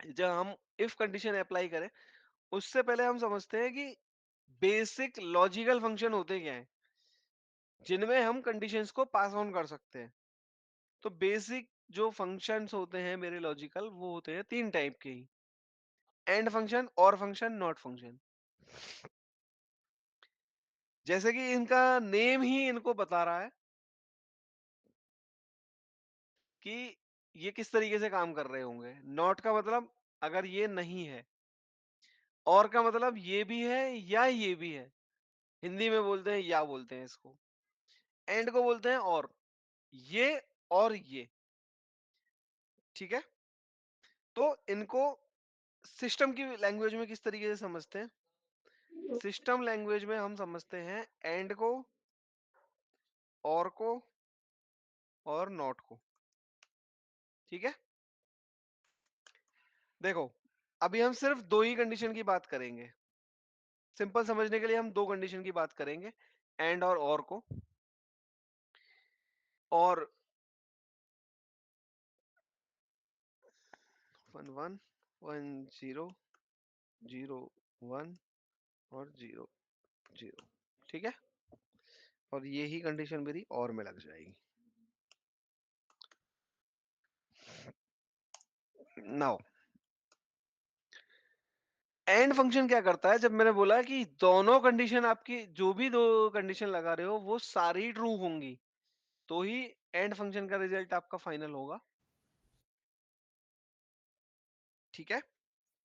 जब हम इफ कंडीशन अप्लाई करें, उससे पहले हम समझते हैं कि बेसिक लॉजिकल फंक्शन होते क्या हैं जिनमें हम कंडीशंस को पास ऑन कर सकते हैं। तो बेसिक जो फंक्शंस होते हैं मेरे लॉजिकल, वो होते हैं तीन टाइप के ही, एंड फंक्शन, और फंक्शन, नॉट फंक्शन। जैसे कि इनका नेम ही इनको बता रहा है कि ये किस तरीके से काम कर रहे होंगे। नॉट का मतलब अगर ये नहीं है, और का मतलब ये भी है या ये भी है, हिंदी में बोलते हैं या बोलते हैं इसको। एंड को बोलते हैं और ये, ठीक है। तो इनको सिस्टम की लैंग्वेज में किस तरीके से समझते हैं? सिस्टम लैंग्वेज में हम समझते हैं एंड को, और को, और नॉट को, ठीक है। देखो, अभी हम सिर्फ दो ही कंडीशन की बात करेंगे। सिंपल समझने के लिए हम दो कंडीशन की बात करेंगे, एंड और को। और 1 1 1 0 0 1 और 0 0, ठीक है। और ये ही कंडीशन मेरी और में लग जाएगी। नाउ एंड फंक्शन क्या करता है? जब मैंने बोला कि दोनों कंडीशन, आपकी जो भी दो कंडीशन लगा रहे हो वो सारी ट्रू होंगी, तो ही एंड फंक्शन का रिजल्ट आपका फाइनल होगा, ठीक है।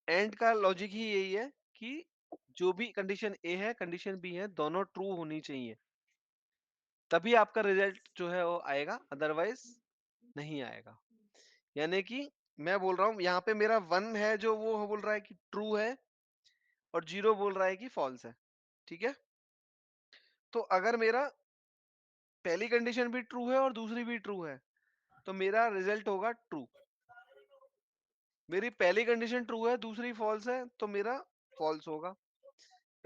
एंड का लॉजिक ही यही है कि जो भी कंडीशन ए है, कंडीशन बी है, दोनों ट्रू होनी चाहिए, तभी आपका रिजल्ट जो है वो आएगा, अदरवाइज नहीं आएगा। यानी कि मैं बोल रहा हूं यहाँ पे मेरा 1 है जो वो बोल रहा है कि ट्रू है, और 0 बोल रहा है कि फॉल्स है, ठीक है। तो अगर मेरा पहली कंडीशन भी ट्रू है और दूसरी भी ट्रू है, तो मेरा रिजल्ट होगा ट्रू। मेरी पहली कंडीशन ट्रू है, दूसरी फॉल्स है, तो मेरा फॉल्स होगा।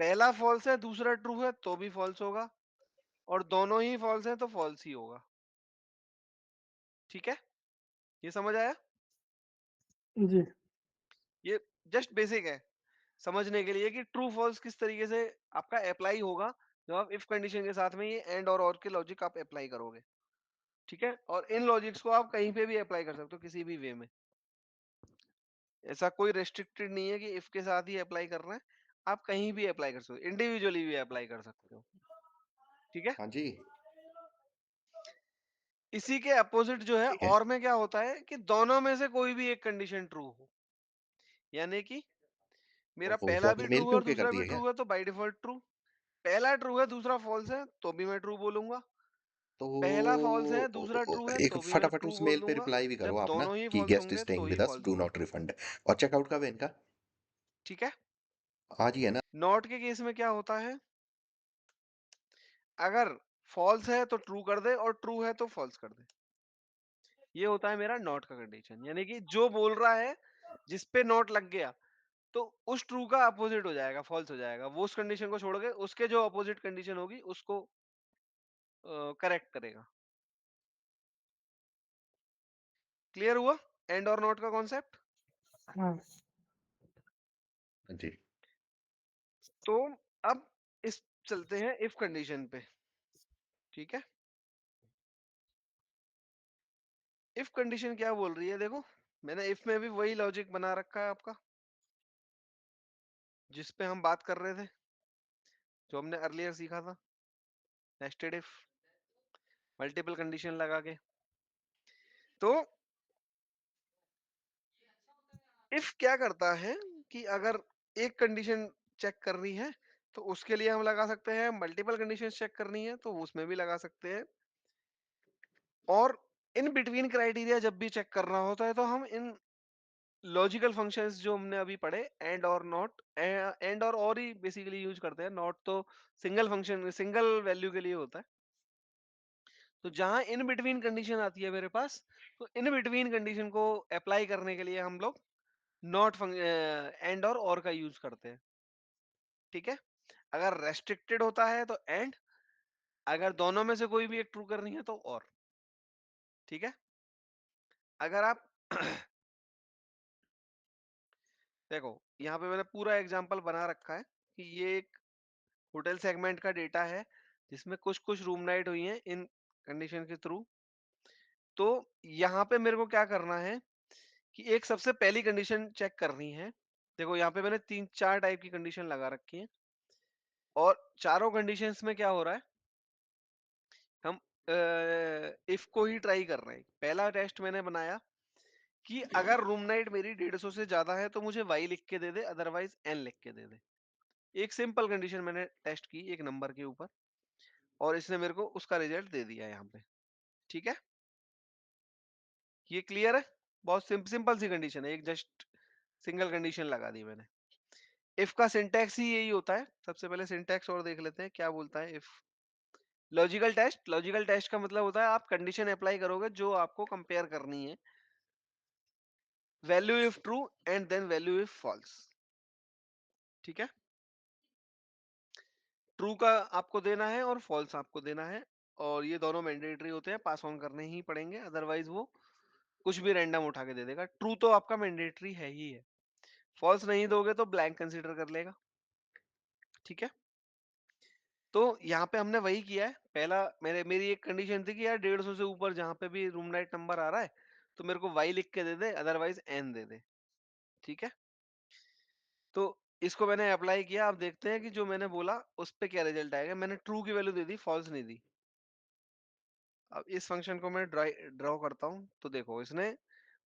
पहला फॉल्स है, दूसरा ट्रू है, तो भी फॉल्स होगा, और दोनों ही फॉल्स है तो फॉल्स ही होगा, ठीक है। ये समझ आया? जी। ये जस्ट बेसिक है समझने के लिए कि ट्रू फॉल्स किस तरीके से आपका अप्लाई होगा जब आप इफ कंडीशन के साथ में ये एंड और के लॉजिक आप अप्लाई करोगे, ठीक है। और इन लॉजिक्स को आप कहीं पे भी अप्लाई कर सकते हो, किसी भी वे में। ऐसा कोई रेस्ट्रिक्टेड नहीं है कि इफ के साथ ही अप्लाई करना है, आप कहीं भी अप्लाई कर सकते हो, इंडिविजुअली भी अप्लाई कर सकते हो, ठीक है। हाँ जी। इसी के अपोजिट जो है ठीक है। और में क्या होता है कि दोनों में से कोई भी एक कंडीशन ट्रू हो, यानी कि मेरा ओहो, तो पहला भी आपने मेल ट्रू है पे और ओके कर दूसरा भी दिया क्या? ट्रू है, तो बाय डिफॉल्ट ट्रू। पहला ट्रू है, दूसरा फॉल्स है, तो भी मैं ट्रू बोलूंगा। तो पहला फॉल्स है, दूसरा ट्रू है, एक तो भी मैं फटाफट ट्रू उस बोल मेल पे दूंगा। रिप्लाई भी करो जब आप ना, दोनों ही कि फॉल्स गेस्ट होंगे तो staying he with us, false do होगा, नॉट रिफंड। और चेकआउट कब है इनका? ठीक है। आज ही है ना? नॉट के केस में क्या होता है? अगर फॉल्स है तो ट्रू कर दे, और ट्रू है तो फॉल्स कर दे। ये होता है मेरा नॉट का कंडीशन, यानी कि जो बोल रहा है, जिस पे नॉट लग गया, तो उस ट्रू का अपोजिट हो जाएगा, फॉल्स हो जाएगा। वो उस कंडीशन को छोड़ के उसके जो अपोजिट कंडीशन होगी उसको करेक्ट करेगा। क्लियर हुआ एंड और नॉट का कॉन्सेप्ट? हाँ। हाँ जी। तो अब इस चलते हैं इफ कंडीशन पे, ठीक है। इफ कंडीशन क्या बोल रही है? देखो, मैंने इफ में भी वही लॉजिक बना रखा है आपका, जिस पे हम बात कर रहे थे, जो हमने अर्लियर सीखा था, नेस्टेड इफ, मल्टीपल कंडीशन लगा के। तो इफ क्या करता है कि अगर एक कंडीशन चेक करनी है तो उसके लिए हम लगा सकते हैं, मल्टीपल कंडीशन चेक करनी है तो उसमें भी लगा सकते हैं, और इन बिटवीन क्राइटेरिया जब भी चेक करना होता है तो हम इन लॉजिकल फंक्शंस जो हमने अभी पढ़े, एंड और नॉट, एंड और ही बेसिकली यूज करते हैं। नॉट तो सिंगल फंक्शन, सिंगल वैल्यू के लिए होता है। तो जहां इन बिटवीन कंडीशन आती है मेरे पास, तो इन बिटवीन कंडीशन को अप्लाई करने के लिए हम लोग नॉट एंड और का यूज करते हैं, ठीक है। अगर रेस्ट्रिक्टेड होता है तो एंड, अगर दोनों में से कोई भी एक ट्रू करनी है तो और, ठीक है। अगर आप देखो, यहाँ पे मैंने पूरा एग्जांपल बना रखा है कि ये एक होटल सेगमेंट का डेटा है जिसमें कुछ कुछ रूम नाइट हुई है इन कंडीशन के थ्रू। तो यहाँ पे मेरे को क्या करना है कि एक सबसे पहली कंडीशन चेक करनी है। देखो, यहाँ पे मैंने 3-4 टाइप की कंडीशन लगा रखी है, और चारों कंडीशंस में क्या हो रहा है, हम इफ को ही ट्राई कर रहे हैं। पहला टेस्ट मैंने बनाया कि अगर रूम नाइट मेरी 150 से ज्यादा है तो मुझे y लिख के दे दे, अदरवाइज n लिख के दे दे। एक सिंपल कंडीशन मैंने टेस्ट की एक नंबर के ऊपर। और इसने मेरे को उसका रिजल्ट दे दिया यहाँ पे। ठीक है, ये क्लियर है? बहुत सिंपल सी कंडीशन है, एक जस्ट सिंगल कंडीशन लगा दी मैंने। इफ का सिंटैक्स ही यही होता है। सबसे पहले सिंटैक्स और देख लेते हैं क्या बोलता है इफ। लॉजिकल टेस्ट का मतलब होता है आप कंडीशन अप्लाई करोगे जो आपको कंपेयर करनी है। Value if true and then value if false. ठीक है, ट्रू का आपको देना है और फॉल्स आपको देना है, और ये दोनों मैंडेटरी होते हैं, पास ऑन करने ही पड़ेंगे, अदरवाइज वो कुछ भी रैंडम उठा के दे देगा। ट्रू तो आपका मैंडेटरी है ही है, फॉल्स नहीं दोगे तो ब्लैंक कंसीडर कर लेगा। ठीक है, तो यहाँ पे हमने वही किया है। पहला मेरी एक कंडीशन थी कि यार 150 से ऊपर जहां पे भी रूम नाइट नंबर आ रहा है तो मेरे को वाई लिख के दे दे, अदरवाइज एन दे दे। ठीक है, तो इसको मैंने अप्लाई किया। अब देखते हैं कि जो मैंने बोला उस पे क्या रिजल्ट आएगा। मैंने ट्रू की वैल्यू दे दी, फॉल्स नहीं दी। अब इस फंक्शन को मैं ड्रॉ करता हूँ तो देखो इसने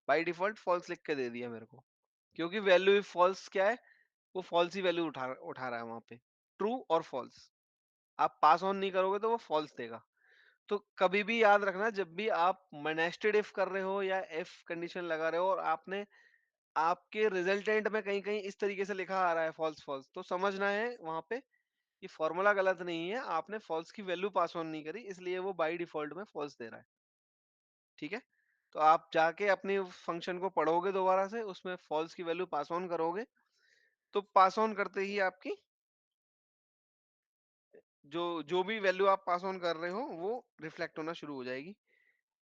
बाय डिफॉल्ट फॉल्स लिख के दे दिया मेरे को, क्योंकि वैल्यू इफ फॉल्स क्या है, वो फॉल्स ही वैल्यू उठा रहा है वहां पे। ट्रू और फॉल्स आप पास ऑन नहीं करोगे तो वो फॉल्स देगा। तो कभी भी याद रखना, जब भी आप नेस्टेड इफ कर रहे हो या इफ कंडीशन लगा रहे हो और आपने आपके रिजल्टेंट में कहीं कहीं इस तरीके से लिखा आ रहा है फॉल्स फॉल्स, तो समझना है वहां पे ये फॉर्मूला गलत नहीं है, आपने फॉल्स की वैल्यू पास ऑन नहीं करी, इसलिए वो बाय डिफॉल्ट में फॉल्स दे रहा है। ठीक है, तो आप जाके अपनी फंक्शन को पढ़ोगे दोबारा से, उसमें फॉल्स की वैल्यू पास ऑन करोगे तो पास ऑन करते ही आपकी जो जो भी वैल्यू आप पास ऑन कर रहे हो वो रिफ्लेक्ट होना शुरू हो जाएगी,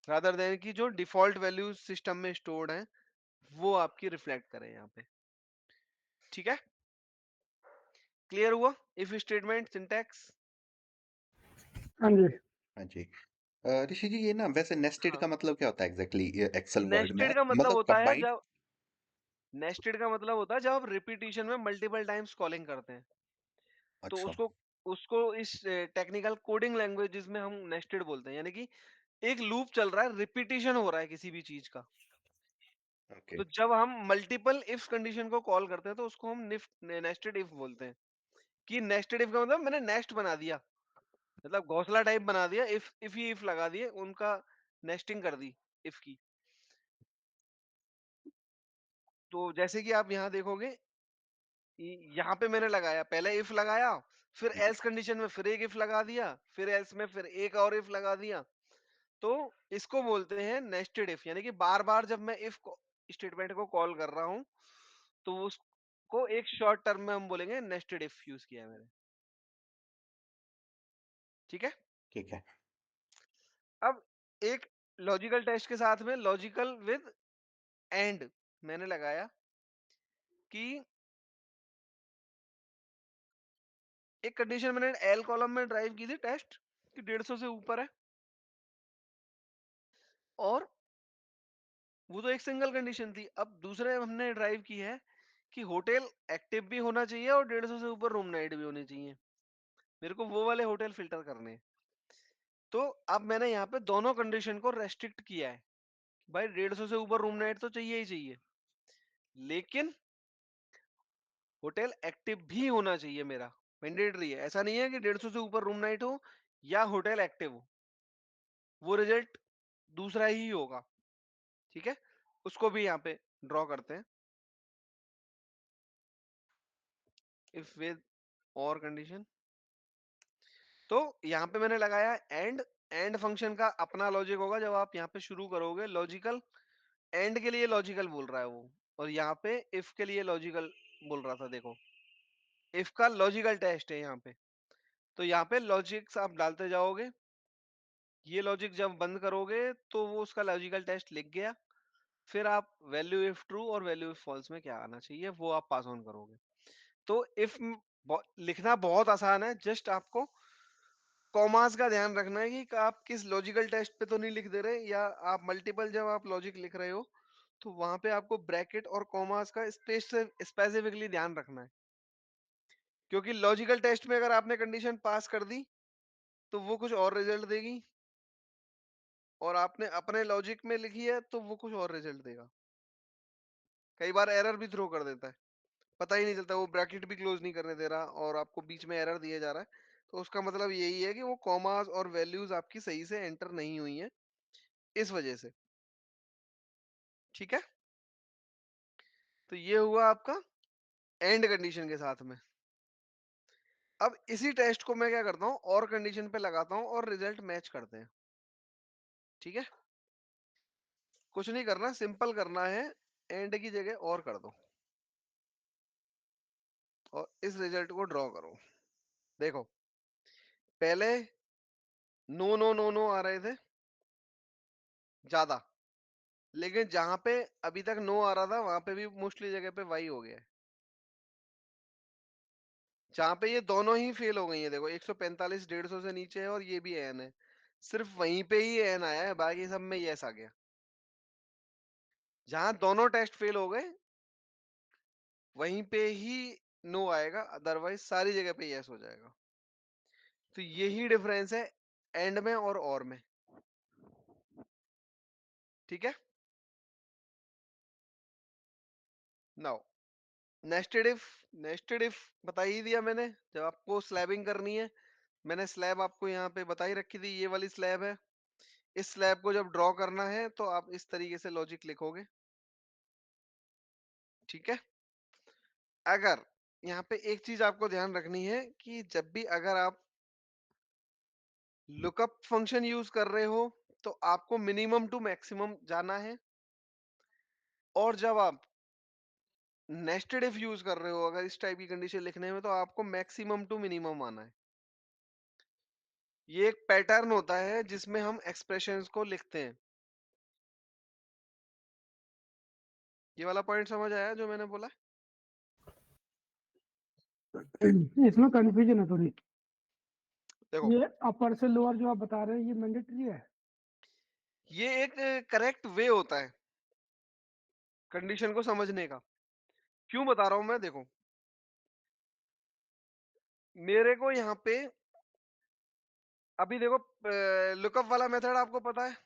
रादर देन की जो डिफॉल्ट वैल्यू सिस्टम में स्टोर्ड है वो आपकी रिफ्लेक्ट करे यहाँ पे। ठीक है, क्लियर हुआ इफ स्टेटमेंट सिंटैक्स? हाँ जी। हाँ जी। ऋषि जी, ये ना वैसे नेस्टेड हाँ, का मतलब क्या होता है एग्जैक्टली एक्सेल वर्ड में? नेस्टेड का मतलब मतलब होता है कंबाइंड? जब नेस्टेड का मतलब होता है जब आप रिपीटिशन में मल्टीपल टाइम्स कॉलिंग करते हैं, तो अच्छा। उसको उसको इस टेक्निकल कोडिंग लैंग्वेजेस में हम नेस्टेड बोलते हैं। यानी कि एक लूप चल रहा है, रिपीटिशन हो रहा है किसी भी चीज का। ओके। तो जब हम मल्टीपल इफ कंडीशन को कॉल करते हैं तो उसको हम नेस्टेड इफ बोलते हैं। कि नेस्टेड इफ का मतलब मैंने नेस्ट बना दिया, मतलब घोंसला टाइप बना दिया, इफ ही इफ लगा दिए, उनका नेस्टिंग कर दी इफ की। तो जैसे कि आप यहाँ देखोगे, यहाँ पे मैंने लगाया, पहले इफ लगाया, फिर हम्म, एल्स कंडीशन में फिर एक इफ लगा दिया, फिर एल्स में फिर एक और इफ लगा दिया। तो इसको बोलते हैं नेस्टेड इफ। यानी कि बार बार जब मैं इफ स्टेटमेंट को कॉल कर रहा हूँ तो उसको एक शॉर्ट टर्म में हम बोलेंगे नेस्टेड इफ यूज किया है मैंने। ठीक है, ठीक है। अब एक लॉजिकल टेस्ट के साथ में लॉजिकल विद एंड मैंने लगाया कि एक कंडीशन मैंने एल कॉलम में ड्राइव की थी टेस्ट कि 150 से ऊपर है, और वो तो एक सिंगल कंडीशन थी। अब दूसरे हमने ड्राइव की है कि होटल एक्टिव भी होना चाहिए और 150 से ऊपर रूम नाइट भी होनी चाहिए। मेरे को वो वाले होटल फिल्टर करने हैं। तो अब मैंने यहाँ पे दोनों कंडीशन को रेस्ट्रिक्ट किया है। भाई 150 से ऊपर रूम नाइट तो चाहिए ही चाहिए, लेकिन होटल एक्टिव भी होना चाहिए, मेरा मैंडेटरी है। ऐसा नहीं है कि 150 से ऊपर रूम नाइट हो या होटल एक्टिव हो, वो रिजल्ट दूसरा ही होगा। ठीक है, उसको भी यहाँ पे ड्रॉ करते हैं। इफ विद और कंडीशन, तो यहाँ पे मैंने लगाया एंड। एंड फंक्शन का अपना लॉजिक होगा, जब आप यहाँ पे शुरू करोगे लॉजिकल, एंड के लिए लॉजिकल बोल रहा है वो, और यहाँ पे इफ के लिए लॉजिकल बोल रहा था। देखो इफ का लॉजिकल टेस्ट है यहाँ पे, तो यहाँ पे लॉजिक्स आप डालते जाओगे। ये लॉजिक जब बंद करोगे तो वो उसका लॉजिकल टेस्ट लिख गया। फिर आप वैल्यू इफ ट्रू और वैल्यू इफ फॉल्स में क्या आना चाहिए वो आप पास ऑन करोगे। तो इफ लिखना बहुत आसान है, जस्ट आपको कॉमास का ध्यान रखना है कि आप किस लॉजिकल टेस्ट पे तो नहीं लिख दे रहे, या आप मल्टीपल जब आप लॉजिक लिख रहे हो तो वहां पे आपको ब्रैकेट और कॉमास का स्पेसिफिकली ध्यान रखना है। क्योंकि लॉजिकल टेस्ट में अगर आपने कंडीशन पास कर दी तो वो कुछ और रिजल्ट देगी, और आपने अपने लॉजिक में लिखी है तो वो कुछ और रिजल्ट देगा। कई बार एरर भी थ्रो कर देता है, पता ही नहीं चलता, वो ब्रैकेट भी क्लोज नहीं करने दे रहा और आपको बीच में एरर दिया जा रहा है, तो उसका मतलब यही है कि वो कॉमास और वैल्यूज आपकी सही से एंटर नहीं हुई हैं, इस वजह से। ठीक है, तो ये हुआ आपका एंड कंडीशन के साथ में। अब इसी टेस्ट को मैं क्या करता हूँ, और कंडीशन पे लगाता हूँ और रिजल्ट मैच करते हैं। ठीक है, कुछ नहीं करना, सिंपल करना है, एंड की जगह और कर दो और इस रिजल्ट को ड्रॉ करो। देखो, पहले नो नो नो नो आ रहे थे ज्यादा, लेकिन जहां पे अभी तक नो आ रहा था वहां पे भी मोस्टली जगह पे वाई हो गया है। जहां पे ये दोनों ही फेल हो गई है, देखो 145 150 से नीचे है और ये भी एन है, सिर्फ वहीं पे ही एन आया है, बाकी सब में यस आ गया। जहां दोनों टेस्ट फेल हो गए वहीं पे ही नो आएगा, अदरवाइज सारी जगह पे यस हो जाएगा। तो यही डिफरेंस है एंड में और में। ठीक है, now nested if. Nested if बता ही दिया मैंने, जब आपको स्लैबिंग करनी है। मैंने स्लैब आपको यहाँ पे बताई रखी थी, ये वाली स्लैब है। इस स्लैब को जब ड्रॉ करना है तो आप इस तरीके से लॉजिक लिखोगे। ठीक है, अगर यहाँ पे एक चीज आपको ध्यान रखनी है कि जब भी अगर आप लुकअप फंक्शन यूज कर रहे हो तो आपको मिनिमम टू मैक्सिमम जाना है, और जब आप नेस्टेड इफ यूज कर रहे हो अगर इस टाइप की कंडीशन लिखने में तो आपको मैक्सिमम टू मिनिमम आना है। ये एक पैटर्न होता है जिसमें हम एक्सप्रेशंस को लिखते हैं। ये वाला पॉइंट समझ आया जो मैंने बोला? इसमें कंफ्यूजन है थोड़ी। देखो, ये अपर से लोअर जो आप बता रहे हैं ये मैंडेटरी है? ये एक करेक्ट वे होता है कंडीशन को समझने का। क्यों बता रहा हूं मैं, देखो मेरे को यहाँ पे अभी देखो, लुकअप वाला मेथड आपको पता है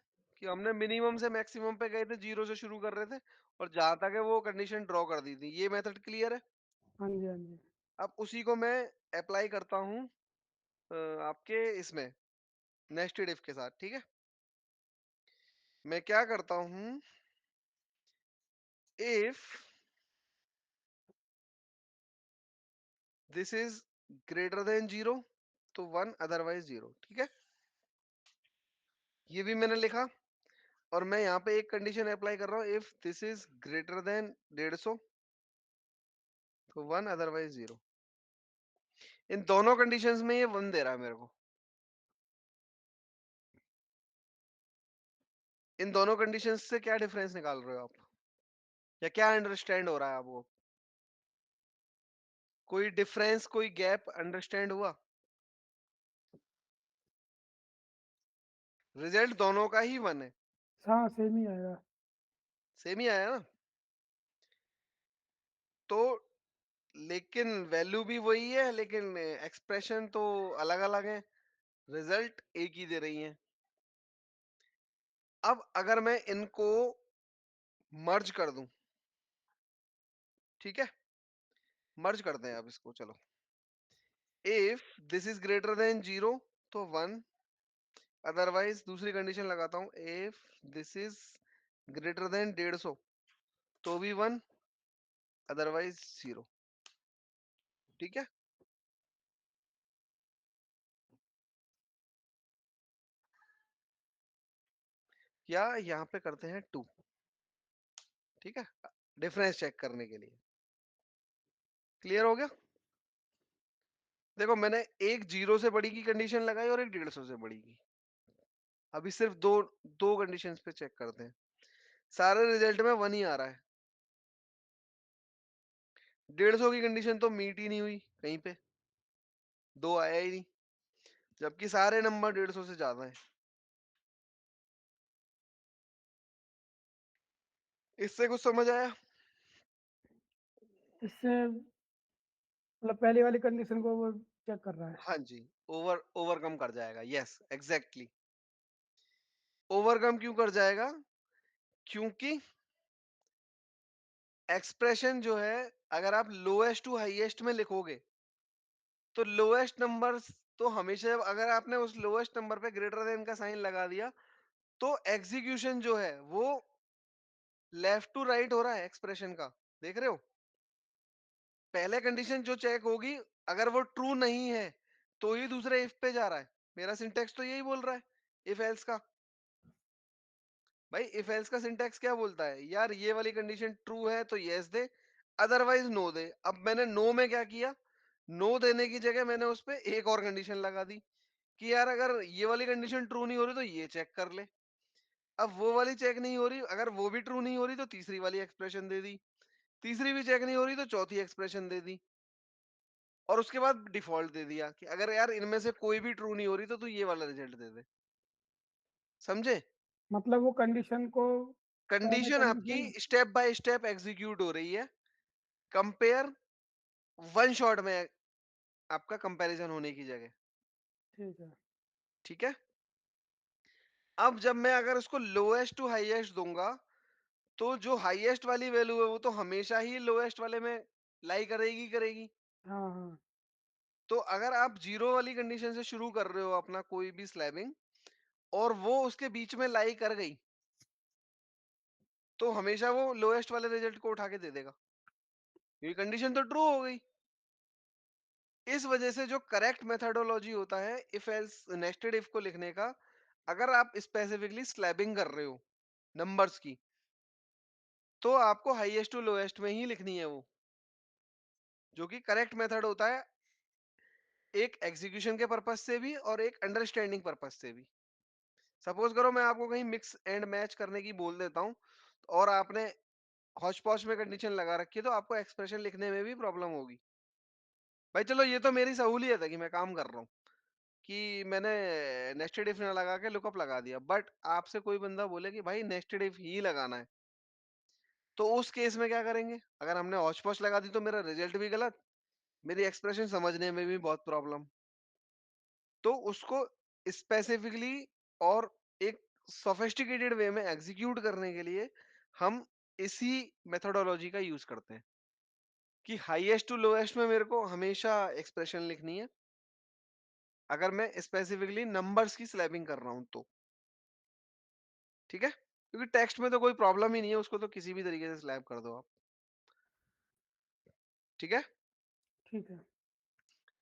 कि हमने मिनिमम से मैक्सिमम पे गए थे, जीरो से शुरू कर रहे थे और जहां तक है वो कंडीशन ड्रॉ कर दी थी। ये मेथड क्लियर है? हाँ जी, हाँ जी। अब उसी को मैं अप्लाई करता हूँ आपके इसमें नेस्टेड इफ के साथ। ठीक है, मैं क्या करता हूँ, if this is greater than zero तो वन, अदरवाइज जीरो। ठीक है, ये भी मैंने लिखा और मैं यहाँ पे एक कंडीशन अप्लाई कर रहा हूँ, if this is greater than 150 तो वन, अदरवाइज जीरो। इन दोनों कंडीशंस में ये वन दे रहा है मेरे को। इन दोनों कंडीशंस से क्या डिफरेंस निकाल रहे हो आप, या क्या अंडरस्टैंड हो रहा है आपको? कोई डिफरेंस, कोई गैप अंडरस्टैंड हुआ? रिजल्ट दोनों का ही वन है, हाँ, सेम ही आएगा। सेम ही आया ना। तो लेकिन वैल्यू भी वही है, लेकिन एक्सप्रेशन तो अलग अलग है, रिजल्ट एक ही दे रही है। अब अगर मैं इनको मर्ज कर दूं, ठीक है, मर्ज करते हैं अब इसको, चलो। If this is greater than zero तो वन, अदरवाइज दूसरी कंडीशन लगाता हूं, if this is greater than 150 तो भी वन, अदरवाइज जीरो। ठीक है, या यहाँ पे करते हैं टू। ठीक है, डिफरेंस चेक करने के लिए। क्लियर हो गया? देखो, मैंने एक जीरो से बड़ी की कंडीशन लगाई और एक 150 से बड़ी की। अभी सिर्फ दो दो कंडीशंस पे चेक करते हैं, सारे रिजल्ट में वन ही आ रहा है। 150 की कंडीशन तो मीट ही नहीं हुई कहीं पे, दो आया ही नहीं, जबकि सारे नंबर 150 से ज्यादा है। इससे कुछ समझ आया? इससे मतलब पहली वाली कंडीशन को वो चेक कर रहा है। हाँ जी, ओवरकम कर जाएगा, यस एग्जैक्टली। ओवरकम क्यों कर जाएगा? क्योंकि एक्सप्रेशन जो है, अगर आप लोएस्ट टू हाईएस्ट में लिखोगे तो लोएस्ट नंबर तो हमेशा अगर आपने उस लोएस्ट नंबर पे ग्रेटर देन का साइन लगा दिया तो एग्जीक्यूशन जो है वो लेफ्ट टू राइट हो रहा है एक्सप्रेशन का, देख रहे हो? पहले कंडीशन जो चेक होगी, अगर वो ट्रू नहीं है तो ही दूसरे इफ पे जा रहा है। मेरा सिंटेक्स तो यही बोल रहा है इफ एल्स का। भाई इफ एल्स का सिंटेक्स क्या बोलता है यार, ये वाली कंडीशन ट्रू है तो यस दे, अदरवाइज नो दे। अब मैंने नो में क्या किया, नो देने की जगह मैंने उस पे एक और कंडीशन लगा दी कि यार अगर ये वाली कंडीशन ट्रू नहीं हो रही तो ये चेक कर ले। अब वो वाली चेक नहीं हो रही, अगर वो भी ट्रू नहीं हो रही तो तीसरी वाली एक्सप्रेशन दे दी, तीसरी भी चेक नहीं हो रही तो चौथी एक्सप्रेशन दे दी, और उसके बाद डिफॉल्ट दे दिया कि अगर यार इनमें से कोई भी ट्रू नहीं हो रही तो तू ये वाला रिजल्ट दे दे। समझे? मतलब वो कंडीशन को पहले कंडीशन आपकी condition. Step by step execute हो रही है, कंपेयर वन शॉट में आपका कंपैरिजन होने की जगह। ठीक है। ठीक है? अब जब मैं अगर उसको लोएस्ट टू हाईएस्ट दूंगा तो जो हाईएस्ट वाली वैल्यू है वो तो हमेशा ही लोएस्ट वाले में लाई करेगी करेगी। हाँ हाँ। तो अगर आप जीरो वाली कंडीशन से शुरू कर रहे हो अपना कोई भी स्लैबिंग और वो उसके बीच में लाई कर गई तो हमेशा वो लोएस्ट वाले रिजल्ट को उठा के दे देगा, क्योंकि कंडीशन तो ट्रू हो गई। इस वजह से जो करेक्ट मेथडोलॉजी होता है इफ एल्स नेस्टेड इफ को लिखने का, अगर आप स्पेसिफिकली स्लैबिंग कर रहे हो नंबर्स की तो आपको हाईएस्ट टू लोएस्ट में ही लिखनी है वो, जो कि करेक्ट मेथड होता है एक एग्जीक्यूशन के पर्पज से भी और एक अंडरस्टैंडिंग पर्पज से भी। सपोज करो मैं आपको कहीं मिक्स एंड मैच करने की बोल देता हूँ और आपने हौच पौच में कंडीशन लगा रखी है तो आपको एक्सप्रेशन लिखने में भी प्रॉब्लम होगी। भाई चलो ये तो मेरी सहूलियत है कि मैं काम कर रहा हूँ कि मैंने नेस्टेड इफ ना लगा के लुकअप लगा दिया, बट आपसे कोई बंदा बोले कि भाई नेस्टेड इफ ही लगाना है तो उस केस में क्या करेंगे? अगर हमने हौच पौच लगा दी तो मेरा रिजल्ट भी गलत, मेरी एक्सप्रेशन समझने में भी बहुत प्रॉब्लम। तो उसको स्पेसिफिकली और एक सोफिस्टिकेटेड वे में एग्जीक्यूट करने के लिए हम इसी मेथोडोलॉजी का यूज करते हैं कि हाईएस्ट टू लोएस्ट में मेरे को हमेशा एक्सप्रेशन लिखनी है अगर मैं स्पेसिफिकली नंबर्स की स्लैबिंग कर रहा हूं तो। ठीक है? क्योंकि टेक्स्ट में तो कोई प्रॉब्लम ही नहीं है, उसको तो किसी भी तरीके से स्लैब कर दो आप। ठीक है? ठीक है।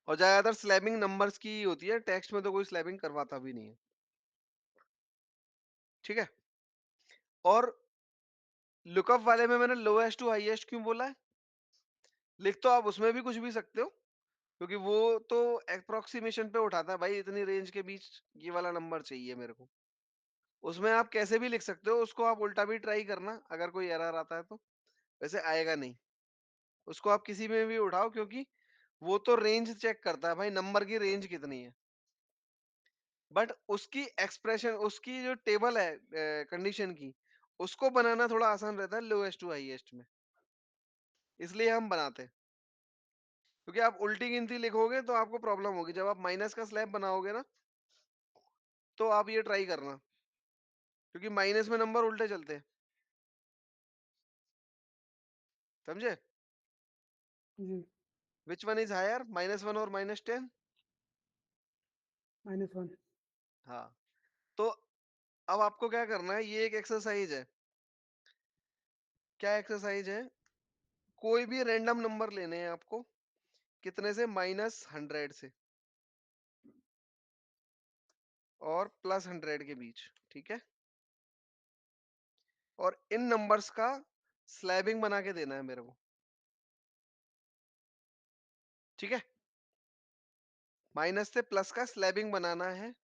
और ज्यादातर स्लैबिंग नंबर्स की ही होती है, टेक्स्ट में तो कोई स्लैबिंग करवाता भी नहीं है। ठीक है? और लुकअप वाले में मैंने लोएस्ट टू हाईएस्ट क्यों बोला है? लिख तो आप उसमें भी कुछ भी सकते हो, क्योंकि वो तो अप्रोक्सीमेशन पे उठाता है भाई, इतनी रेंज के बीच ये वाला नंबर चाहिए मेरे को। उसमें आप कैसे भी लिख सकते हो, उसको आप उल्टा भी ट्राई करना अगर कोई एरर आता है तो। वैसे आएगा नहीं, उसको आप किसी में भी उठाओ, क्योंकि वो तो रेंज चेक करता है भाई, नंबर की रेंज कितनी है। बट उसकी एक्सप्रेशन, उसकी जो टेबल है कंडीशन की, उसको बनाना थोड़ा आसान रहता है लोएस्ट टू हाईएस्ट में, इसलिए हम बनाते हैं। क्योंकि आप उल्टी गिनती लिखोगे तो आपको प्रॉब्लम होगी, जब आप माइनस का स्लैब बनाओगे ना तो आप ये ट्राई करना, क्योंकि माइनस में नंबर उल्टे चलते हैं। समझे? जी। विच वन इज हायर, -1 और -10? -1। हाँ। तो अब आपको क्या करना है, ये एक एक्सरसाइज है। क्या एक्सरसाइज है? कोई भी रैंडम नंबर लेने हैं आपको, कितने से, -100 से और +100 के बीच। ठीक है? और इन नंबर्स का स्लैबिंग बना के देना है मेरे को। ठीक है? माइनस से प्लस का स्लैबिंग बनाना है,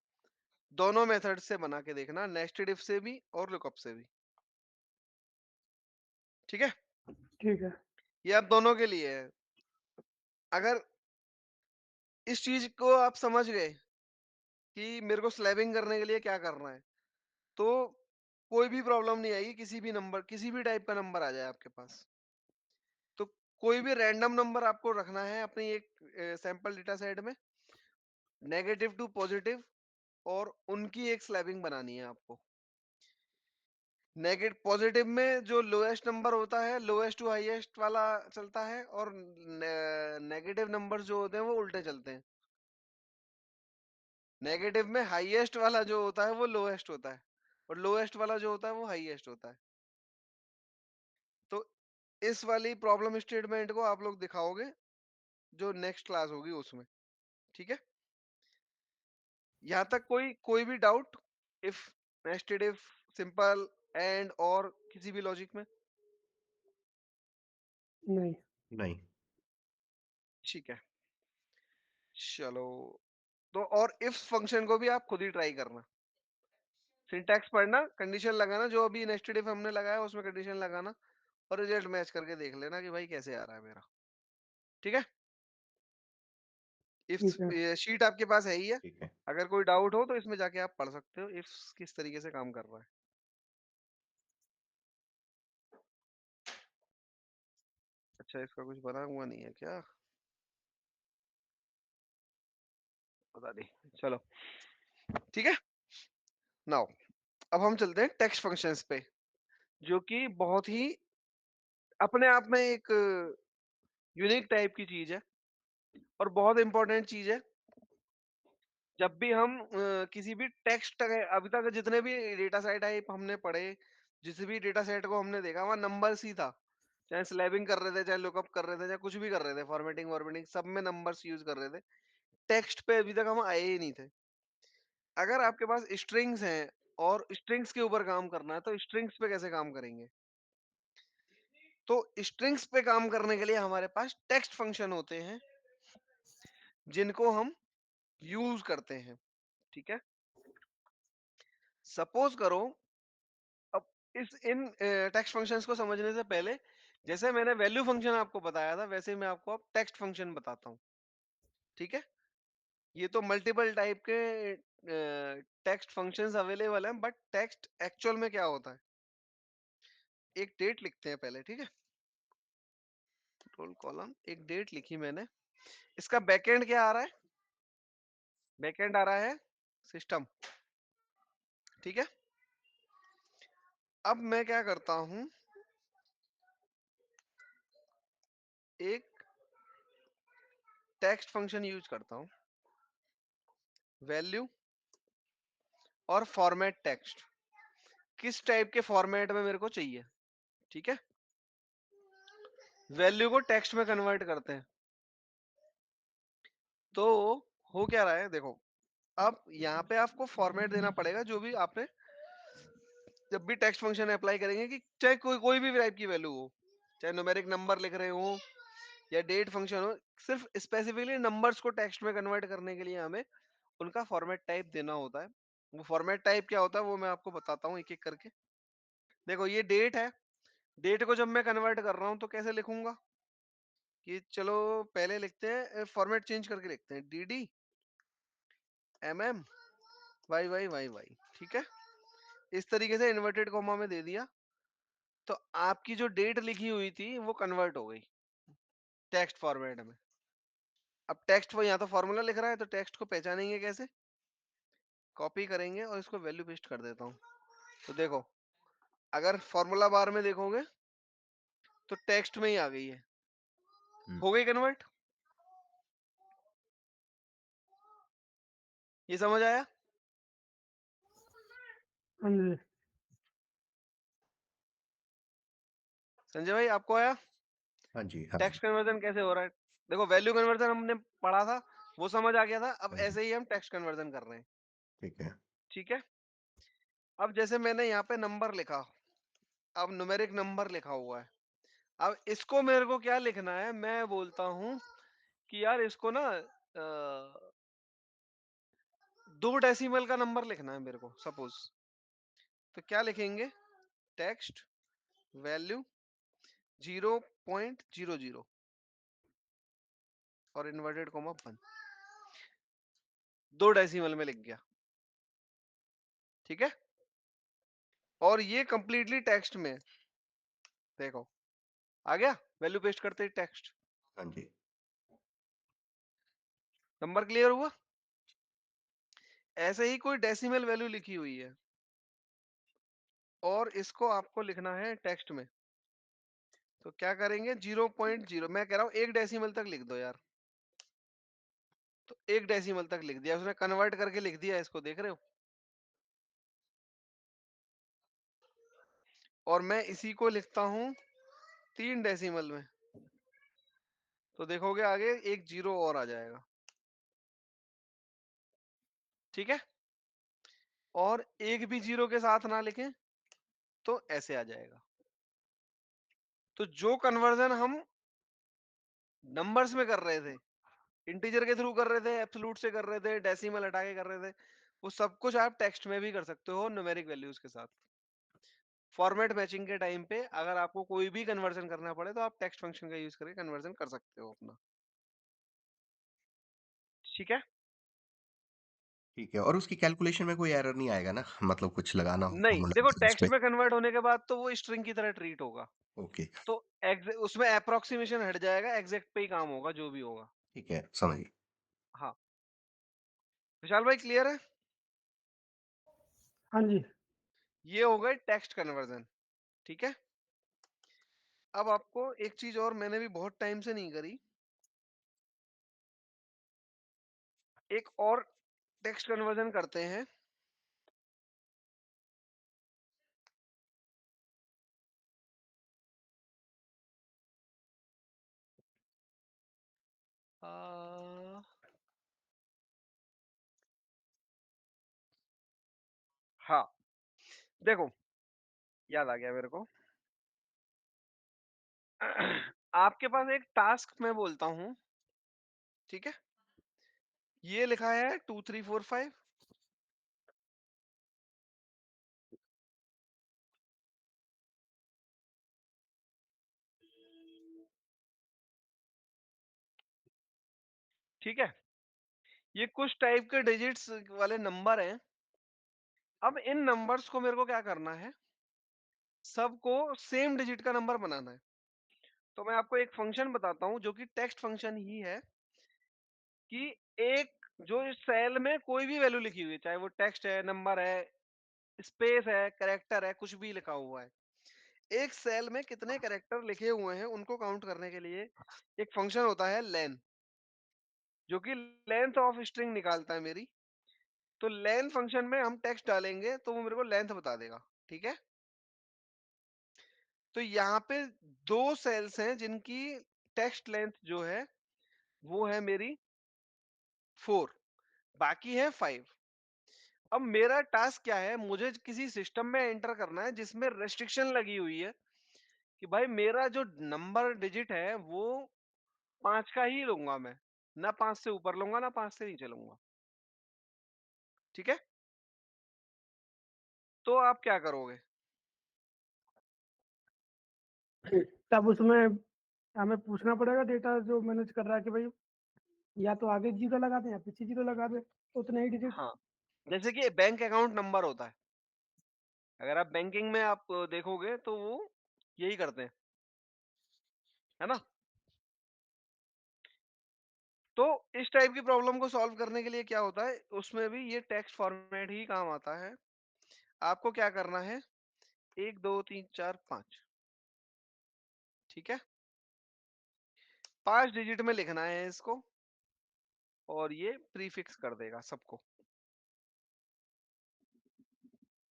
दोनों मेथड से बना के देखना, नेस्टेड इफ से भी और लुकअप से भी। ठीक है? ठीक है। ये आप दोनों के लिए है। अगर इस चीज को आप समझ गए कि मेरे को स्लैबिंग करने के लिए क्या करना है, तो कोई भी प्रॉब्लम नहीं आएगी, किसी भी नंबर, किसी भी टाइप का नंबर आ जाए आपके पास। तो कोई भी रैंडम नंबर आपको रखना है अपनी एक सैंपल डेटा सेट में, नेगेटिव टू पॉजिटिव, और उनकी एक स्लैबिंग बनानी है आपको। नेगेटिव पॉजिटिव में जो लोएस्ट नंबर होता है लोएस्ट टू हाईएस्ट वाला चलता है, और नेगेटिव नंबर जो होते हैं वो उल्टे चलते हैं। नेगेटिव में हाईएस्ट वाला जो होता है वो लोएस्ट होता है और लोएस्ट वाला जो होता है वो हाईएस्ट होता है। तो इस वाली प्रॉब्लम स्टेटमेंट को आप लोग दिखाओगे जो नेक्स्ट क्लास होगी उसमें। ठीक है, यहाँ तक कोई कोई भी doubt? If, nested if, simple, and, और किसी भी लॉजिक में? नहीं। नहीं। ठीक है, चलो। तो और इफ फंक्शन को भी आप खुद ही ट्राई करना, सिंटैक्स पढ़ना, कंडीशन लगाना, जो अभी नेस्टेड इफ हमने लगाया उसमें कंडीशन लगाना और रिजल्ट मैच करके देख लेना कि भाई कैसे आ रहा है मेरा। ठीक है, इफ ठीक है। शीट आपके पास है ही है, ठीक है। अगर कोई डाउट हो तो इसमें जाके आप पढ़ सकते हो इफ किस तरीके से काम कर रहा है। अच्छा, इसका कुछ बना हुआ नहीं है क्या? पता नहीं, चलो ठीक है। नाउ अब हम चलते हैं टेक्स्ट फंक्शंस पे, जो कि बहुत ही अपने आप में एक यूनिक टाइप की चीज है और बहुत इंपॉर्टेंट चीज है। जब भी हम किसी भी टेक्स्ट, अभी तक जितने भी डेटा सेट टाइप हमने पढ़े, जिस भी डेटा सेट को हमने देखा वहाँ नंबर्स ही था, चाहे स्लैबिंग कर रहे थे, चाहे लुकअप कर रहे थे, चाहे कुछ भी कर रहे थे, फॉर्मेटिंग वॉर्मेटिंग, सब में नंबर्स यूज कर रहे थे। टेक्स्ट पे अभी तक हम आए ही नहीं थे। अगर आपके पास स्ट्रिंग्स हैं और स्ट्रिंग्स के ऊपर काम करना है तो स्ट्रिंग्स पे कैसे काम करेंगे? तो स्ट्रिंग्स पे काम करने के लिए हमारे पास टेक्स्ट फंक्शन होते हैं जिनको हम यूज करते हैं। ठीक है, सपोज करो, अब इस इन टेक्स्ट फंक्शंस को समझने से पहले, जैसे मैंने वैल्यू फंक्शन आपको बताया था वैसे मैं आपको अब टेक्स्ट फंक्शन बताता हूँ। ठीक है, ये तो मल्टीपल टाइप के टेक्स्ट फंक्शंस अवेलेबल हैं, बट टेक्स्ट एक्चुअल में क्या होता है? एक डेट लिखते हैं पहले, ठीक है, रोल कॉलम, एक डेट लिखी मैंने। इसका बैकएंड क्या आ रहा है? बैकएंड आ रहा है सिस्टम। ठीक है, अब मैं क्या करता हूं, एक टेक्स्ट फंक्शन यूज करता हूं, वैल्यू और फॉर्मेट टेक्स्ट, किस टाइप के फॉर्मेट में मेरे को चाहिए। ठीक है, वैल्यू को टेक्स्ट में कन्वर्ट करते हैं। तो हो क्या रहा है देखो, अब यहाँ पे आपको फॉर्मेट देना पड़ेगा, जो भी आपने जब भी टेक्स्ट फंक्शन अप्लाई करेंगे, कि चाहे कोई कोई भी टाइप की वैल्यू हो, चाहे न्यूमेरिक नंबर लिख रहे हो या डेट फंक्शन हो, सिर्फ स्पेसिफिकली नंबर्स को टेक्स्ट में कन्वर्ट करने के लिए हमें उनका फॉर्मेट टाइप देना होता है। वो फॉर्मेट टाइप क्या होता है वो मैं आपको बताता हूँ एक एक करके। देखो, ये डेट है, डेट को जब मैं कन्वर्ट कर रहा हूँ तो कैसे लिखूंगा, कि चलो पहले लिखते हैं, फॉर्मेट चेंज करके लिखते हैं, D D M M Y Y Y Y. ठीक है, इस तरीके से इन्वर्टेड कॉमा में दे दिया, तो आपकी जो डेट लिखी हुई थी वो कन्वर्ट हो गई टेक्स्ट फॉर्मेट में। अब टेक्स्ट वो यहाँ तो फॉर्मूला लिख रहा है, तो टेक्स्ट को पहचानेंगे कैसे? कॉपी करेंगे और इसको वैल्यू पेस्ट कर देता हूँ। तो देखो, अगर फॉर्मूला बार में देखोगे तो टेक्स्ट में ही आ गई है, हो गई कन्वर्ट। ये समझ आया हाँ जी। संजय भाई, आपको आया हाँ जी। हाँ जी। टेक्स्ट कन्वर्जन कैसे हो रहा है? देखो, वैल्यू कन्वर्जन हमने पढ़ा था, वो समझ आ गया था। अब हाँ जी। ऐसे ही हम टेक्स्ट कन्वर्जन कर रहे हैं। ठीक है। ठीक है, अब जैसे मैंने यहाँ पे नंबर लिखा, अब न्यूमेरिक नंबर लिखा हुआ है, अब इसको मेरे को क्या लिखना है, मैं बोलता हूँ कि यार इसको ना 2 डेसिमल का नंबर लिखना है मेरे को, सपोज। तो क्या लिखेंगे, टेक्स्ट वैल्यू 0.00 और इन्वर्टेड कॉमा 1, 2 डेसिमल में लिख गया। ठीक है, और ये कंप्लीटली टेक्स्ट में, देखो आ गया, वैल्यू पेस्ट करते ही टेक्स्ट, हाँ जी। नंबर क्लियर हुआ। ऐसे ही कोई डेसिमल वैल्यू लिखी हुई है और इसको आपको लिखना है टेक्स्ट में, तो क्या करेंगे, 0.0, मैं कह रहा हूँ 1 डेसिमल तक लिख दो यार, तो 1 डेसिमल तक लिख दिया उसने, कन्वर्ट करके लिख दिया इसको, देख रहे हो? और मैं इसी को लिखता हूँ 3 डेसिमल में, तो देखोगे आगे एक 0 और आ जाएगा, ठीक है? और एक भी 0 के साथ ना लिखें तो ऐसे आ जाएगा। तो जो कन्वर्जन हम नंबर्स में कर रहे थे, इंटीजर के थ्रू कर रहे थे, एब्सोल्यूट से कर रहे थे, डेसिमल हटा के कर रहे थे, वो सब कुछ आप टेक्स्ट में भी कर सकते हो न्यूमेरिक वैल्यूज के साथ। फॉर्मेट मैचिंग के टाइम पे अगर आपको कोई भी कन्वर्जन करना पड़े तो आप टेक्स्ट फंक्शन का यूज करके कन्वर्जन कर सकते हो अपना, ठीक है? ठीक है, और उसकी कैलकुलेशन में कोई एरर नहीं आएगा ना? मतलब कुछ लगाना हो नहीं, फॉर्मूला देखो वगैरह टेक्स्ट उसपे? में कन्वर्ट होने के बाद तो वो स्ट्रिंग की तरह ट्रीट होगा, ओके, तो उसमें अप्रोक्सीमेशन हट जाएगा, एग्जैक्ट पे ही काम होगा जो भी होगा। ठीक है, समझ गया। हाँ, विशाल भाई क्लियर है? हाँ जी। ये हो गए टेक्स्ट कन्वर्जन, ठीक है? अब आपको एक चीज और मैंने भी बहुत टाइम से नहीं करी, एक और टेक्स्ट कन्वर्जन करते हैं। आ, हाँ, देखो याद आ गया मेरे को। आपके पास एक टास्क मैं बोलता हूं, ठीक है? ये लिखा है 2 3 4 5, ठीक है? ये कुछ टाइप के डिजिट्स वाले नंबर हैं। अब इन नंबर्स को मेरे को क्या करना है, सबको सेम डिजिट का नंबर बनाना है। तो मैं आपको एक फंक्शन बताता हूं जो कि टेक्स्ट फंक्शन ही है, कि एक जो इस सेल में कोई भी वैल्यू लिखी हुई है, चाहे वो टेक्स्ट है, नंबर है, स्पेस है, कैरेक्टर है, कुछ भी लिखा हुआ है, एक सेल में कितने कैरेक्टर लिखे हुए हैं उनको काउंट करने के लिए एक फंक्शन होता है लेन, जो कि लेंथ ऑफ स्ट्रिंग निकालता है मेरी। तो लेंथ फंक्शन में हम टेक्स्ट डालेंगे तो वो मेरे को लेंथ बता देगा, ठीक है? तो यहाँ पे दो सेल्स हैं जिनकी टेक्स्ट लेंथ जो है वो है मेरी 4, बाकी है 5। अब मेरा टास्क क्या है, मुझे किसी सिस्टम में एंटर करना है जिसमें रेस्ट्रिक्शन लगी हुई है कि भाई मेरा जो नंबर डिजिट है वो 5 का ही लूंगा मैं, ना 5 से ऊपर लूंगा ना 5 से नीचे लूंगा, ठीक है? तो आप क्या करोगे? तब उसमें हमें पूछना पड़ेगा डेटा जो मैनेज कर रहा है कि भाई या तो आगे जीरो लगा दे या पीछे जीरो लगा दे, उतने ही डिजिट। हाँ, जैसे कि बैंक अकाउंट नंबर होता है, अगर आप बैंकिंग में आप देखोगे तो वो यही करते हैं, है ना? तो इस टाइप की प्रॉब्लम को सॉल्व करने के लिए क्या होता है, उसमें भी ये टेक्स्ट फॉर्मेट ही काम आता है। आपको क्या करना है, 1 2 3 4 5, ठीक है? 5 डिजिट में लिखना है इसको, और ये प्रीफिक्स कर देगा सबको,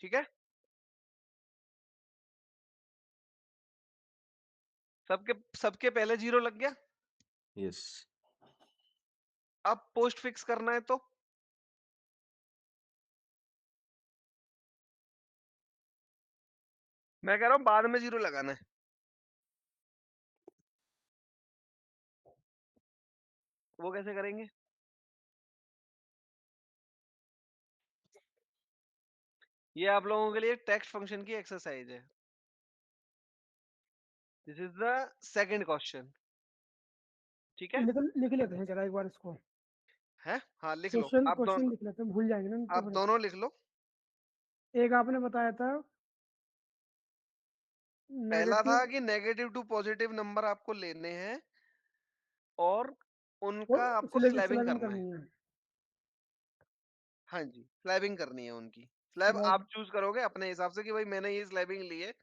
ठीक है? सबके सबके पहले जीरो लग गया। यस। अब पोस्ट फिक्स करना है तो मैं कह रहा हूं बाद में जीरो लगाना है। वो कैसे करेंगे? ये आप लोगों के लिए टेक्स्ट फंक्शन की एक्सरसाइज है। This is the second question, ठीक है? लिख लेते हैं जरा एक बार इसको। है, हाँ लिख लो, क्वेश्चन आप क्वेश्चन दोनों, लिख लेते हैं, भूल जाएंगे ना तो आप फिर। दोनों लिख लो। एक आपने बताया था पहला था नेगेटिव, कि नेगेटिव टू पॉजिटिव नंबर आपको लेने हैं और वो उनका आपको स्लैबिंग स्लैबिंग करना है। करनी है। हाँ जी, स्लैबिंग करनी है उनकी। स्लैब स्लैब, आप चूज करोगे अपने हिसाब से कि भाई मैंने ये स्लैबिंग ली है,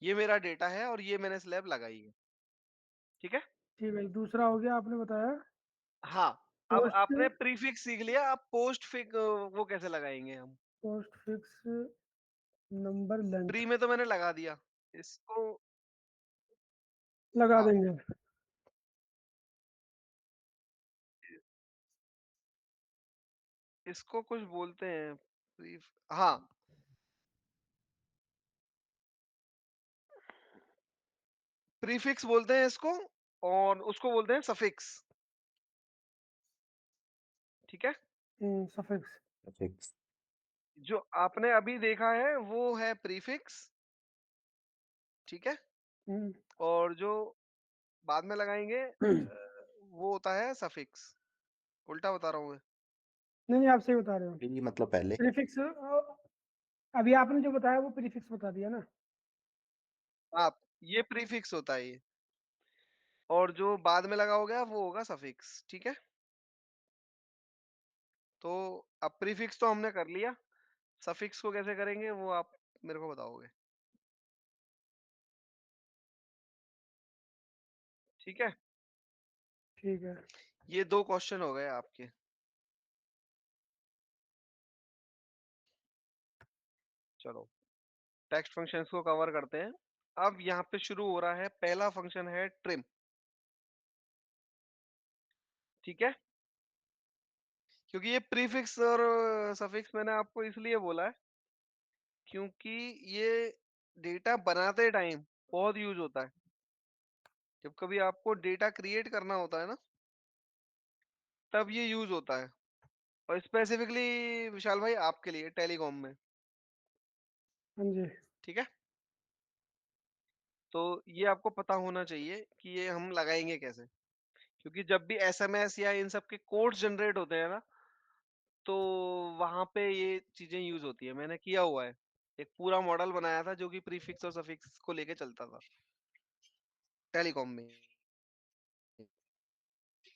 ये मेरा डेटा है और ये मैंने स्लैब लगाई है, ठीक है? ठीक है। दूसरा हो गया आपने बताया हाँ, अब पोस्ट आपने प्रीफिक्स सीख लिया, अब वो कैसे लगाएंगे हम? Post fix number length pre में तो मैंने लगा दिया, इसको लगा हाँ, देंगे। इसको कुछ बोलते हैं, प्रीफ हाँ, प्रीफिक्स बोलते हैं इसको, और उसको बोलते हैं सफिक्स। ठीक है? सफिक्स। फिक्स। जो आपने अभी देखा है वो है प्रीफिक्स, ठीक है? और जो बाद में लगाएंगे वो होता है सफिक्स। उल्टा बता रहा हूँ मैं? नहीं नहीं, आप सही बता रहे हो। प्री मतलब पहले। प्रीफिक्स अभी आपने जो बताया वो प्रीफिक्स बता दिया ना। आप ये प्रीफिक्स होता है ये, और जो बाद में लगा होगा वो होगा सफिक्स। ठीक है? तो अब प्रीफिक्स तो हमने कर लिया, सफिक्स को कैसे करेंगे वो आप मेरे को बताओगे। ठीक है? ठीक है। ये 2 क्वेश्चन हो गए आपके। चलो, टेक्स्ट फंक्शंस को कवर करते हैं। अब यहाँ पे शुरू हो रहा है, पहला फंक्शन है ट्रिम। ठीक है? क्योंकि ये प्रीफिक्स और सफिक्स मैंने आपको इसलिए बोला है क्योंकि ये डेटा बनाते टाइम बहुत यूज होता है। जब कभी आपको डेटा क्रिएट करना होता है ना, तब ये यूज होता है, और स्पेसिफिकली विशाल भाई आपके लिए टेलीकॉम में। हाँ जी। ठीक है? तो ये आपको पता होना चाहिए कि ये हम लगाएंगे कैसे, क्योंकि जब भी एसएमएस या इन सब के कोड्स जनरेट होते हैं ना, तो वहां पे ये चीजें यूज होती है। मैंने किया हुआ है, एक पूरा मॉडल बनाया था जो कि प्रीफिक्स और सफिक्स को लेके चलता था टेलीकॉम में।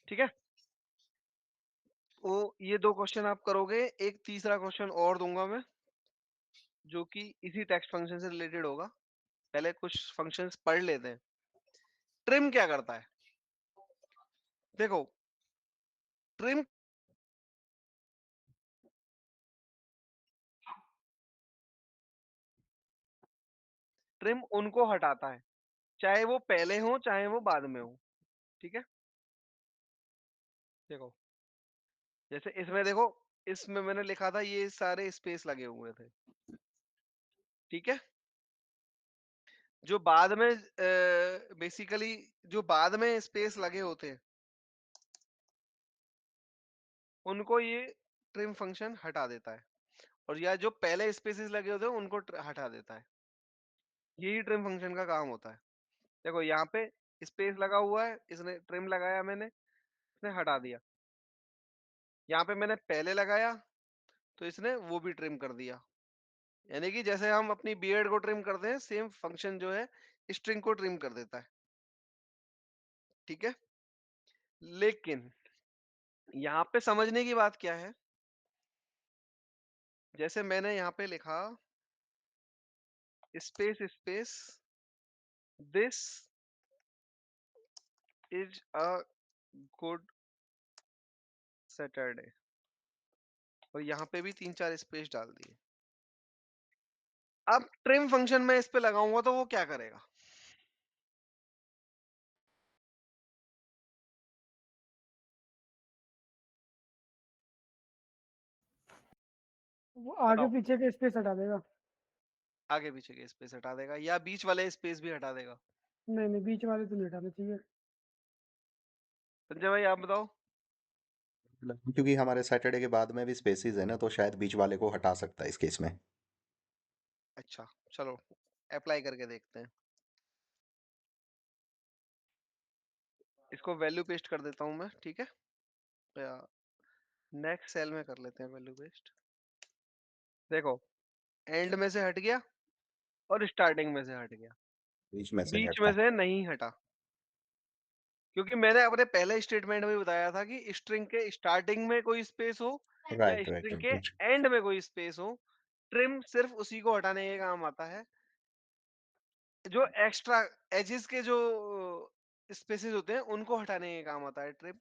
ठीक है? तो ये 2 क्वेश्चन आप करोगे, एक तीसरा क्वेश्चन और दूंगा मैं जो कि इसी टेक्स्ट फंक्शन से रिलेटेड होगा। पहले कुछ फंक्शंस पढ़ लेते हैं। ट्रिम क्या करता है? देखो, ट्रिम ट्रिम उनको हटाता है, चाहे वो पहले हो चाहे वो बाद में हो। ठीक है? देखो, जैसे इसमें देखो, इसमें मैंने लिखा था ये सारे स्पेस लगे हुए थे। ठीक है? जो बाद में बेसिकली जो बाद में स्पेस लगे होते हैं, उनको ये ट्रिम फंक्शन हटा देता है, और या जो पहले स्पेसेस लगे होते हैं उनको हटा देता है। यही ट्रिम फंक्शन का काम होता है। देखो, यहाँ पे स्पेस लगा हुआ है, इसने ट्रिम लगाया, मैंने इसने हटा दिया। यहाँ पे मैंने पहले लगाया, तो इसने वो भी ट्रिम कर दिया। यानी कि जैसे हम अपनी बियर्ड को ट्रिम करते हैं, सेम फंक्शन जो है स्ट्रिंग को ट्रिम कर देता है। ठीक है? लेकिन यहाँ पे समझने की बात क्या है, जैसे मैंने यहाँ पे लिखा space space this is a good Saturday, और यहाँ पे भी 3-4 स्पेस डाल दिए। अब ट्रिम फंक्शन में इस पे लगाऊंगा तो वो क्या करेगा? वो आगे बताओ। पीछे के स्पेस हटा देगा। आगे पीछे के स्पेस हटा देगा या बीच वाले स्पेस भी हटा देगा? नहीं नहीं, बीच वाले तो नहीं हटाने चाहिए। संजय भाई आप बताओ। क्योंकि हमारे सैटरडे के बाद में भी स्पेसिस है ना, तो शायद बीच वाले को हटा सकता है इस केस में। अच्छा, चलो अप्लाई करके देखते हैं। इसको वैल्यू पेस्ट कर देता हूं मैं। ठीक है? या नेक्स्ट सेल में कर लेते हैं वैल्यू पेस्ट। देखो, एंड में से हट गया और स्टार्टिंग में से हट गया, बीच में से नहीं बीच में हटता। से नहीं हटा। क्योंकि मैंने अपने पहले स्टेटमेंट में बताया था कि स्ट्रिंग के स्टार्टिंग में कोई स्पेस हो या राइट राइट स्ट्रिंग के राइट। एंड में कोई स्पेस हो, ट्रिम सिर्फ उसी को हटाने के काम आता है। जो एक्स्ट्रा एजेस के जो स्पेसेस होते हैं उनको हटाने के काम आता है ट्रिम।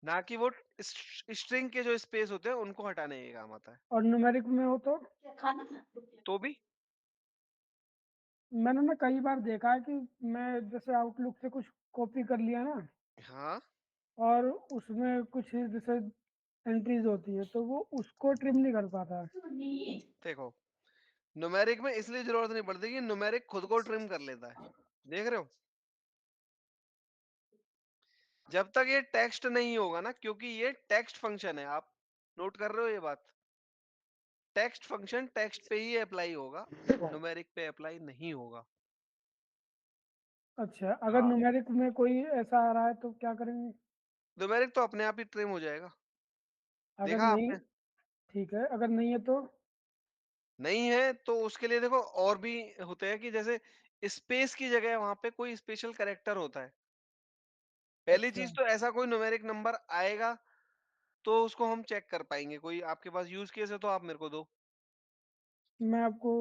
ना कि वो स्ट्रिंग के जो स्पेस होते हैं उनको हटाने का काम आता है। और न्यूमेरिक में हो तो भी मैंने ना कई बार देखा है कि मैं जैसे आउटलुक से कुछ कॉपी कर लिया ना, हाँ, और उसमें कुछ जैसे एंट्रीज होती है तो वो उसको ट्रिम नहीं कर पाता है। देखो न्यूमेरिक में इसलिए जरूरत नहीं पड़ती कि न्यूमेरिक खुद को ट्रिम कर लेता है। देख रहे हो? जब तक ये टेक्स्ट नहीं होगा ना, क्योंकि ये टेक्स्ट फंक्शन है, आप नोट कर रहे हो ये बात? टेक्स्ट फंक्शन टेक्स्ट पे ही अप्लाई होगा, न्यूमेरिक पे अप्लाई नहीं होगा। अच्छा, अगर हाँ, न्यूमेरिक में कोई ऐसा आ रहा है तो क्या करेंगे? न्यूमेरिक तो अपने आप ही ट्रिम हो जाएगा। अगर देखा नहीं, आपने? ठीक है, अगर नहीं है तो? नहीं है तो उसके लिए देखो और भी होते हैं कि जैसे स्पेस की जगह वहां पे कोई स्पेशल कैरेक्टर होता है। पहली अच्छा, चीज तो ऐसा कोई न्यूमेरिक नंबर आएगा तो उसको हम चेक कर पाएंगे। कोई आपके पास यूज केस है तो आप मेरे को दो। मैं आपको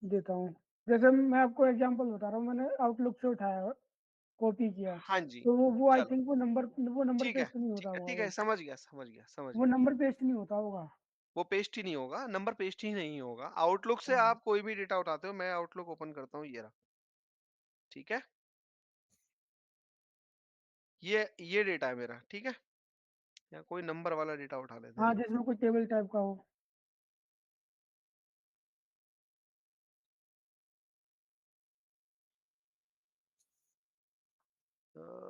देता हूँ। जैसे मैं आपको एग्जांपल बता रहा हूँ, मैंने आउटलुक से उठाया, कॉपी किया, हाँ जी, तो वो आई चलो थिंक वो नंबर ठीक है, पेस्ट नहीं होता ठीक है, होगा ठीक है, वो समझ गया, समझ गया, समझ वो गया। नंबर पेस्ट नहीं होता होगा। वो पेस्ट ही नहीं होगा, नंबर पेस्ट ही नहीं होगा। आउटलुक से हाँ, आप कोई भी डेटा उठाते हो, मैं आउटलुक ओपन करता हूँ, ये रहा। ठीक है, ये डेटा है मेरा। ठीक है, या कोई नंबर वाला डेटा उठा लेते हाँ, हैं। जिसमें कोई टेबल टाइप का हो।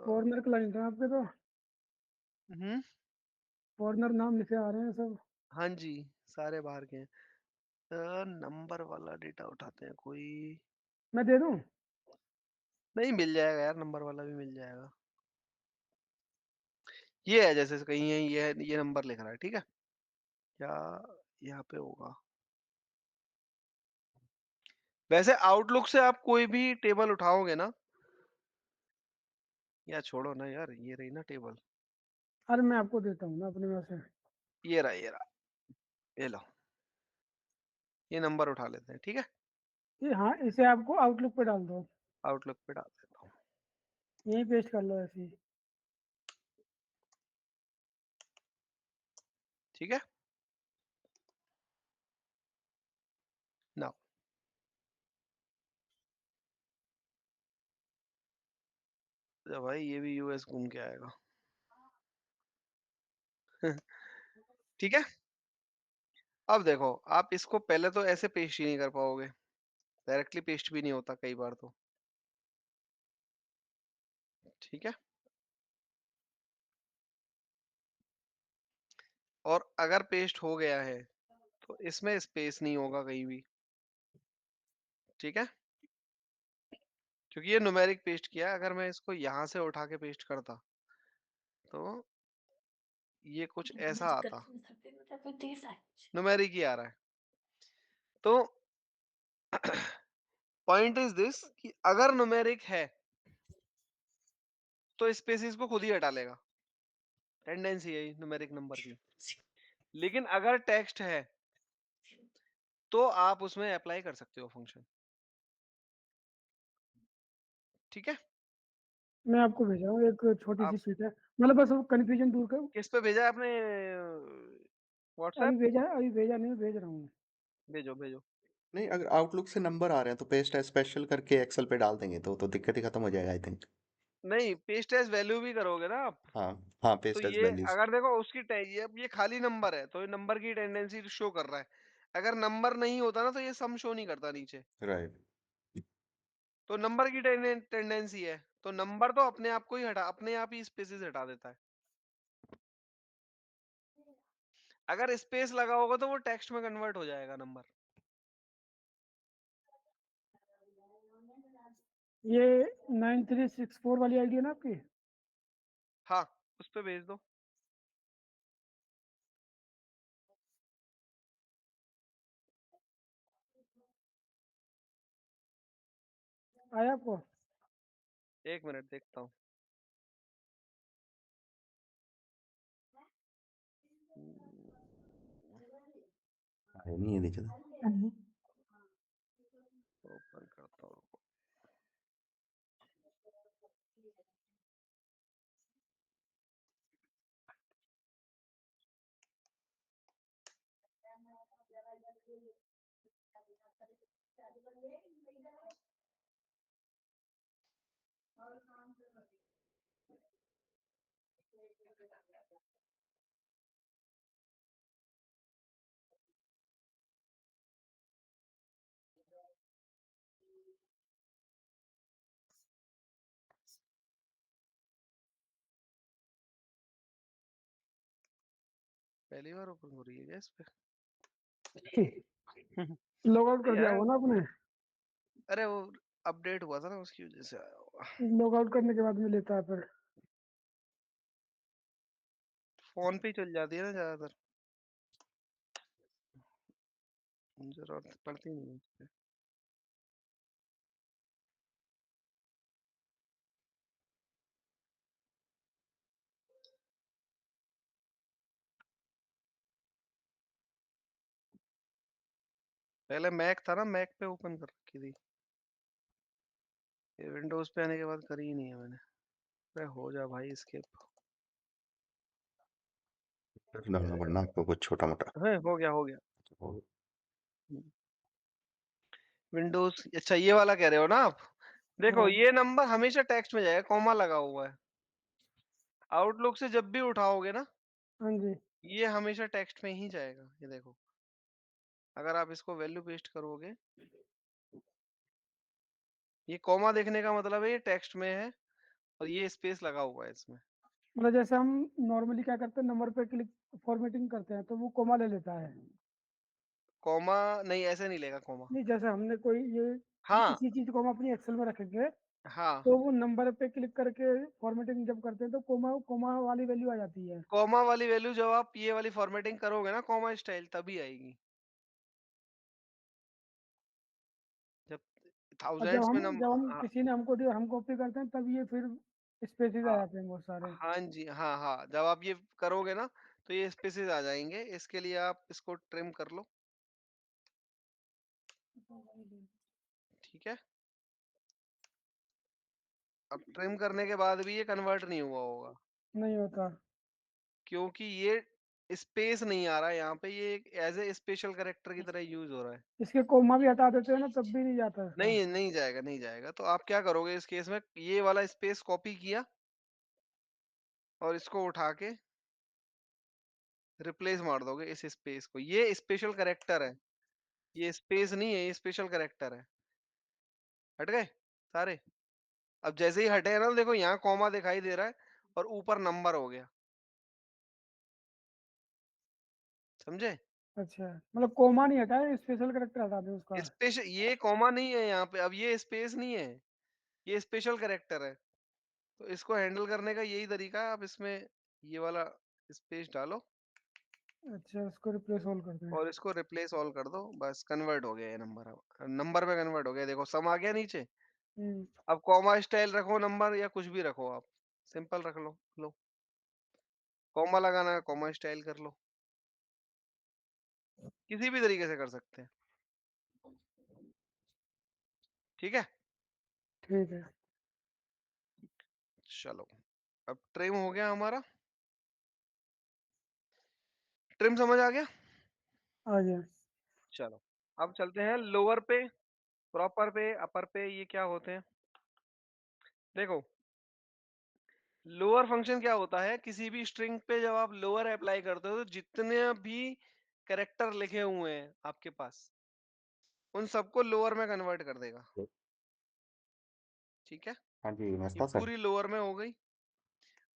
फॉरनर क्लाइंट है आपके तो, हम्म, फॉरनर नाम लिखे आ रहे हैं सब। हाँ जी, सारे बाहर के हैं। नंबर वाला डेटा उठाते हैं कोई। मैं दे दूं? नहीं, मिल जाएगा यार, नंबर वाला भी मिल जाएगा। ये है, जैसे कहीं है, ये नंबर लिख रहा है। ठीक है, या यहाँ पे होगा। वैसे आउटलुक से आप कोई भी टेबल उठाओगे ना, या छोड़ो ना यार, ये रही ना टेबल। अरे मैं आपको देता हूँ ना अपने में से। ये रहा, ये रहा, ये लो, ये नंबर उठा लेते हैं। ठीक है, ये हाँ, इसे आपको आउटलुक पे डाल दो, आउटलुक पे डाल देता हूँ। यहीं पेस्ट कर लो ऐसे ही। ठीक है, नाउ भाई ये भी यूएस घूम के आएगा। ठीक है, अब देखो, आप इसको पहले तो ऐसे पेस्ट ही नहीं कर पाओगे, डायरेक्टली पेस्ट भी नहीं होता कई बार तो। ठीक है, और अगर पेस्ट हो गया है तो इसमें स्पेस नहीं होगा कहीं भी। ठीक है, क्योंकि ये न्यूमेरिक पेस्ट किया है। अगर मैं इसको यहाँ से उठा के पेस्ट करता तो ये कुछ ऐसा आता, न्यूमेरिक ही आ रहा है। तो पॉइंट इज दिस कि अगर न्यूमेरिक है तो स्पेसिस को खुद ही हटा लेगा, टेंडेंसी है न्यूमेरिक नंबर की। लेकिन अगर टेक्स्ट है तो आप उसमें अप्लाई कर सकते हो फंक्शन। ठीक है, मैं आपको भेजा हूँ एक छोटी सी आप चीज है, मतलब बस वो कंफ्यूजन दूर कर। किस पे भेजा है आपने? व्हाट्सएप? अभी भेजा नहीं, भेज रहा हूँ। भेजो, भेजो। नहीं, अगर आउटलुक से नंबर आ रहे हैं तो पेस्ट एज स्पेशल करके एक्सेल पे डाल देंगे तो दिक्कत ही खत्म हो जाएगा आई थिंक। नहीं, पेस्ट एज वैल्यू भी करोगे ना आप, हाँ, हाँ, तो पेस्ट एज ये वैल्यूज। अगर देखो उसकी ये खाली नंबर है तो ये नंबर की टेंडेंसी शो कर रहा है। अगर नंबर नहीं होता ना तो ये सम शो नहीं करता नीचे। राइट। तो नंबर की टेंडेंसी है, तो नंबर तो अपने आप को ही हटा, अपने आप ही स्पेसेस हटा देता है। अगर स्पेस लगा होगा तो वो टेक्स्ट में कन्वर्ट हो जाएगा नंबर। ये 9364 वाली आईडी है ना आपकी? हाँ, उस पे भेज दो। आया आपको? एक मिनट देखता हूँ। नहीं है दिक्कत। ओपन करता हूँ। पहली बार ओपन हो रही है क्या इस पे? लॉग आउट कर दिया यार होगा ना आपने? अरे वो अपडेट हुआ था ना, उसकी वजह से आया होगा। लॉग आउट करने के बाद में लेता है फिर। फोन पे ही चल जाती है ना ज्यादातर, जरूरत पड़ती नहीं है इस पे। पहले मैक था ना, मैक पे ओपन कर रखी थी, ये विंडोज पे आने के बाद करी ही नहीं है मैंने। अरे हो जा भाई स्केप। डालना पड़ना आपको कुछ छोटा मोटा। है हो गया हो गया। विंडोज, अच्छा ये वाला कह रहे हो ना आप? देखो हाँ ये नंबर हमेशा टेक्स्ट में जाएगा, कॉमा लगा हुआ है। आउटलुक से जब भी उठाओगे ना, हाँ जी। ये हमेशा टेक्स्ट में ही जाएगा। ये देखो, अगर आप इसको वैल्यू पेस्ट करोगे, ये कॉमा देखने का मतलब है ये टेक्स्ट में है, और ये स्पेस लगा हुआ है इसमें। मतलब जैसे हम नॉर्मली क्या करते हैं, नंबर पे क्लिक फॉर्मेटिंग करते हैं तो वो कोमा ले लेता है। कॉमा नहीं, ऐसे नहीं लेगा कॉमा। नहीं, जैसे हमने कोई ये हाँ इसी चीज को हम अपनी एक्सेल में रखेंगे, हाँ, तो वो नंबर पे क्लिक करके फॉर्मेटिंग जब करते हैं तो कोमा कोमा वाली वैल्यू आ जाती है। कॉमा वाली वैल्यू जब आप ये वाली फॉर्मेटिंग करोगे ना, कॉमा स्टाइल, तभी आएगी। जब और जब थाउजेंड्स में हम नंबर, जब हम किसी ने हम कॉपी करते हैं तब ये फिर स्पेसेस आ हाँ जाते हैं बहुत सारे। हाँ जी, हाँ हाँ, जब आप ये करोगे ना तो ये स्पेसेस आ जाएंगे। इसके लिए आप इसको ट्रिम कर लो, ठीक है। अब ट्रिम करने के बाद भी ये कन्वर्ट नहीं हुआ होगा, नहीं होता। क्योंकि ये स्पेस नहीं आ रहा है यहाँ पे, ये एक एज ए स्पेशल कैरेक्टर की तरह यूज हो रहा है। इसके कोमा भी हटा देते हैं ना, तब भी नहीं जाता इसका। नहीं नहीं जाएगा, नहीं जाएगा। तो आप क्या करोगे इस केस में, ये वाला स्पेस कॉपी किया और इसको उठा के रिप्लेस मार दोगे इस स्पेस को। ये स्पेशल कैरेक्टर है, ये स्पेस नहीं है, ये स्पेशल कैरेक्टर है। हट गए सारे? अब जैसे ही हटे ना, देखो यहाँ कॉमा दिखाई दे रहा है और ऊपर नंबर हो गया, समझे? अच्छा, मतलब कोमा नहीं हटा है, स्पेशल करेक्टर हटा दे उसका। स्पेशल, ये कॉमा नहीं है यहाँ पे, अब ये स्पेस नहीं है, ये स्पेशल कैरेक्टर है। तो इसको हैंडल करने का यही तरीका है, आप इसमें ये वाला स्पेस डालो अच्छा, इसको रिप्लेस ऑल करते हैं। और इसको रिप्लेस ऑल कर दो, बस कन्वर्ट हो गया ये नंबर। अब नंबर पे कन्वर्ट हो गया, देखो सम आ गया नीचे। हम्म। अब कॉमा स्टाइल रखो नंबर, या कुछ भी रखो आप, सिंपल रख लो। लो, कॉमा लगाना है कॉमा स्टाइल कर लो, किसी भी तरीके से कर सकते हैं, ठीक है। ठीक है। चलो, अब ट्रिम हो गया हमारा। ट्रिम समझ आ गया? आ गया। चलो, अब चलते हैं लोअर पे, प्रॉपर पे, अपर पे। ये क्या होते हैं देखो, लोअर फंक्शन क्या होता है, किसी भी स्ट्रिंग पे जब आप लोअर अप्लाई करते हो, तो जितने भी कैरेक्टर लिखे हुए हैं आपके पास, उन सबको लोअर में कन्वर्ट कर देगा, ठीक है। हाँ जी, ये नमस्कार सर। पूरी लोअर में हो गई।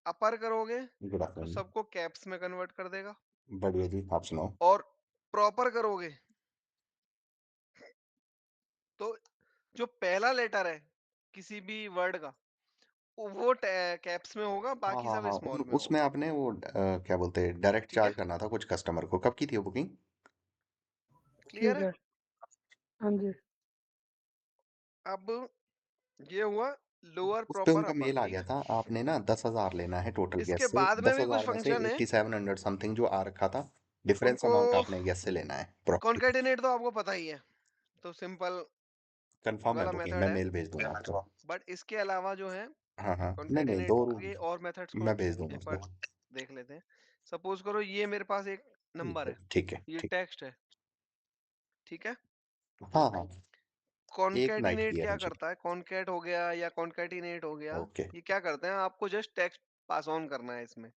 अपर करोगे गुड तो आफ्टरनून। सबको कैप्स में कन्वर्ट कर देगा। बढ़िया जी, आप सुनाओ। और प्रॉपर करोगे तो जो पहला लेटर है किसी भी वर्ड का, वो कैप्स में होगा, हाँ बाकी हाँ सब हाँ, स्मॉल में उसमें होगा, आपने वो क्या बोलते हैं, डायरेक्ट ठीक है। चार्ज करना था कुछ कस्टमर को। कब की थी वो बुकिंग? क्लियर ठीक है? है। हाँ जी। अब ये हुआ लोअर उस पे प्रॉपर उनका अपर, मेल आ ठीक गया है। था, आपने ना 10,000 लेना है टोटल इसके गैस से। बाद में दस भी कुछ हजार में से फंक्शन है, 8700 समथिंग जो आ रखा था, डिफरेंस उनको अमाउंट आपने गैस से लेना है प्रॉफिट। कॉन्केटिनेट तो आपको पता ही है, तो सिंपल कंफर्म है वाला बुकिंग, मेथड मैं है। मेल भेज दूंगा आपको। बट इसके अलावा जो है हाँ हाँ, नहीं नहीं, कॉन्केटिनेट दो के और मेथड्स को मैं भेज दूंगा एक उसको। बार देख लेते हैं। सपोज करो ये मेरे पास एक नंबर है, ठीक है ये ठीक। टेक्स्ट है, ठीक है। हाँ हाँ। एक नाइट कॉनकैटिनेट की है, क्या हाँ जी। करता है, कॉनकैट हो गया या कॉनकैटिनेट हो गया, ओके। ये क्या करते हैं, आपको जस्ट टेक्स्ट पास ऑन करना है इसमें,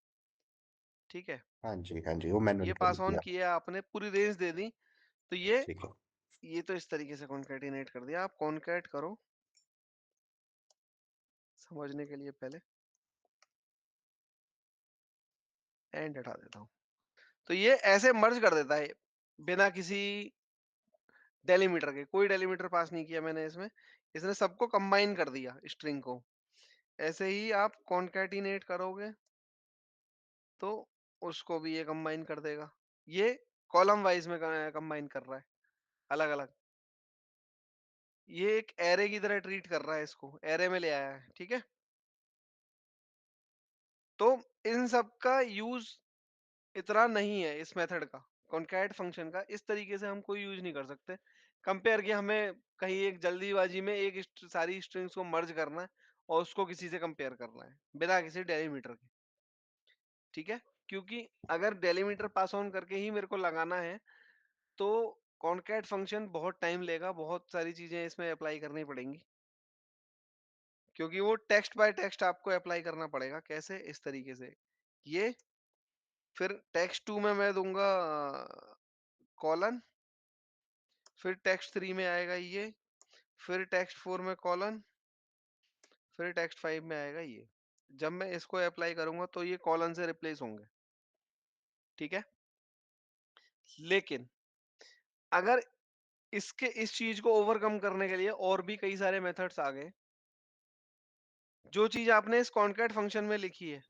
ठीक है? हाँ जी, हाँ जी, वो ये मैनुअली कर पास लेती ऑन है। किया आपने, पूरी रेंज दे दी, तो ठीक है। ये तो इस तरीके से कॉनकैटिनेट कर दिया। आप कॉनकैट करो समझने के लिए पहले, एंड हटा देता हूँ। तो ये ऐसे मर्ज कर देता है बिना किसी डेलीमीटर के, कोई डेलीमीटर पास नहीं किया मैंने इसमें, इसने सबको कंबाइन कर दिया स्ट्रिंग को। ऐसे ही आप कॉनकैटिनेट करोगे तो उसको भी ये कंबाइन कर देगा। ये कॉलम वाइज में कंबाइन कर रहा है, अलग अलग। ये एक एरे की तरह ट्रीट कर रहा है, इसको एरे में ले आया है, ठीक है? तो इन सब का यूज इतना नहीं है इस मेथड का, कॉनकैट फंक्शन का इस तरीके से हम कोई यूज नहीं कर सकते। कंपेयर कि हमें कहीं एक जल्दीबाजी में सारी स्ट्रिंग्स को मर्ज करना है और उसको किसी से कंपेयर करना है बिना किसी डेलीमीटर के, ठीक है? क्योंकि अगर डेलीमीटर पास ऑन करके ही मेरे को लगाना है तो कॉनकैट फंक्शन बहुत टाइम लेगा, बहुत सारी चीजें इसमें अप्लाई करनी पड़ेंगी, क्योंकि वो टेक्स्ट बाय टेक्स्ट आपको अप्लाई करना पड़ेगा। कैसे? इस तरीके से, ये फिर टेक्स्ट 2 में मैं दूंगा कॉलन, फिर टेक्स्ट 3 में आएगा ये, फिर टेक्स्ट 4 में कॉलन, फिर टेक्स्ट 5 में आएगा ये। जब मैं इसको अप्लाई करूंगा तो ये कॉलन से रिप्लेस होंगे, ठीक है? लेकिन अगर इस चीज को ओवरकम करने के लिए और भी कई सारे मेथड्स आ गए, जो चीज आपने इस कॉनकैट फंक्शन में लिखी है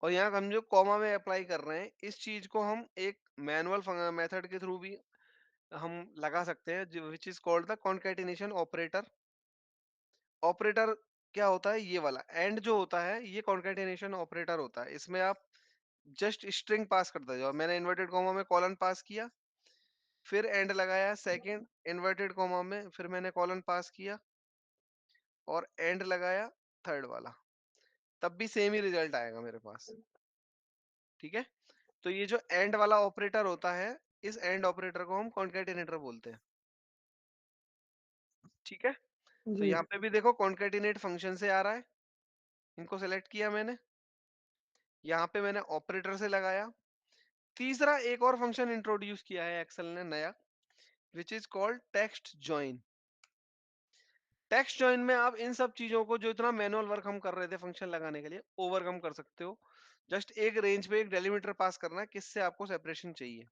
और यहाँ हम जो कॉमा में अप्लाई कर रहे हैं, इस चीज को हम एक मैनुअल मेथड के थ्रू भी हम लगा सकते हैं, which is called the concatenation operator. Operator क्या होता है? ये वाला एंड जो होता है, ये कॉन्कैटिनेशन ऑपरेटर होता है। इसमें आप जस्ट स्ट्रिंग पास करते जाओ। मैंने इन्वर्टेड कॉमा में कॉलन पास किया, फिर एंड लगाया सेकंड इन्वर्टेड कॉमा में, फिर मैंने कॉलन पास किया और एंड लगाया थर्ड वाला, तब भी सेम ही रिजल्ट आएगा मेरे पास, ठीक है? तो ये जो एंड वाला ऑपरेटर होता है, इस एंड ऑपरेटर को हम कॉन्कैटिनेटर बोलते हैं, ठीक है? तो जी। यहाँ पे भी देखो कॉन्कैटिनेट फंक्शन से आ रहा है, इनको सेलेक्ट किया मैंने, यहाँ पे मैंने ऑपरेटर से लगाया। तीसरा एक और फंक्शन इंट्रोड्यूस किया है एक्सेल ने नया, which is called text join. Text join में आप इन सब चीजों को, जो इतना मैनुअल वर्क हम कर रहे थे फंक्शन लगाने के लिए, ओवरकम कर सकते हो। जस्ट एक रेंज पे एक डेलीमीटर पास करना है, किससे आपको सेपरेशन चाहिए।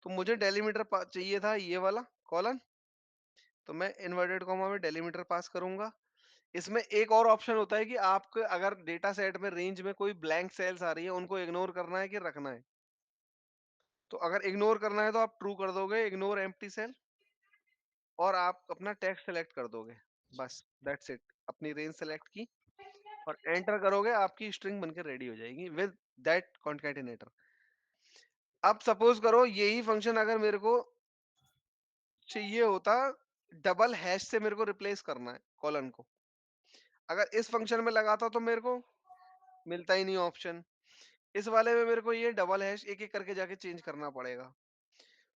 तो मुझे डेलीमीटर चाहिए था ये वाला कॉलन, तो मैं इन्वर्टेड कॉमा में डेलीमीटर पास करूंगा। इसमें एक और ऑप्शन होता है कि आपको अगर डेटा सेट में रेंज में कोई ब्लैंक सेल्स आ रही है, उनको इग्नोर करना है कि रखना है। तो अगर इग्नोर करना है तो आप ट्रू कर दोगे, इग्नोर एम्प्टी सेल, और आप अपना टेक्स्ट सेलेक्ट कर दोगे। बस दैट्स इट, अपनी रेंज सेलेक्ट की और एंटर करोगे, आपकी स्ट्रिंग बनकर रेडी हो जाएगी विद दैट कॉन्कैटिनेटर। अब सपोज करो यही फंक्शन अगर मेरे को चाहिए होता डबल हैश से, मेरे को रिप्लेस करना है कॉलन को, अगर इस फंक्शन में लगाता तो मेरे को मिलता ही नहीं ऑप्शन। इस वाले में मेरे को ये डबल हैश एक एक करके जाके चेंज करना पड़ेगा।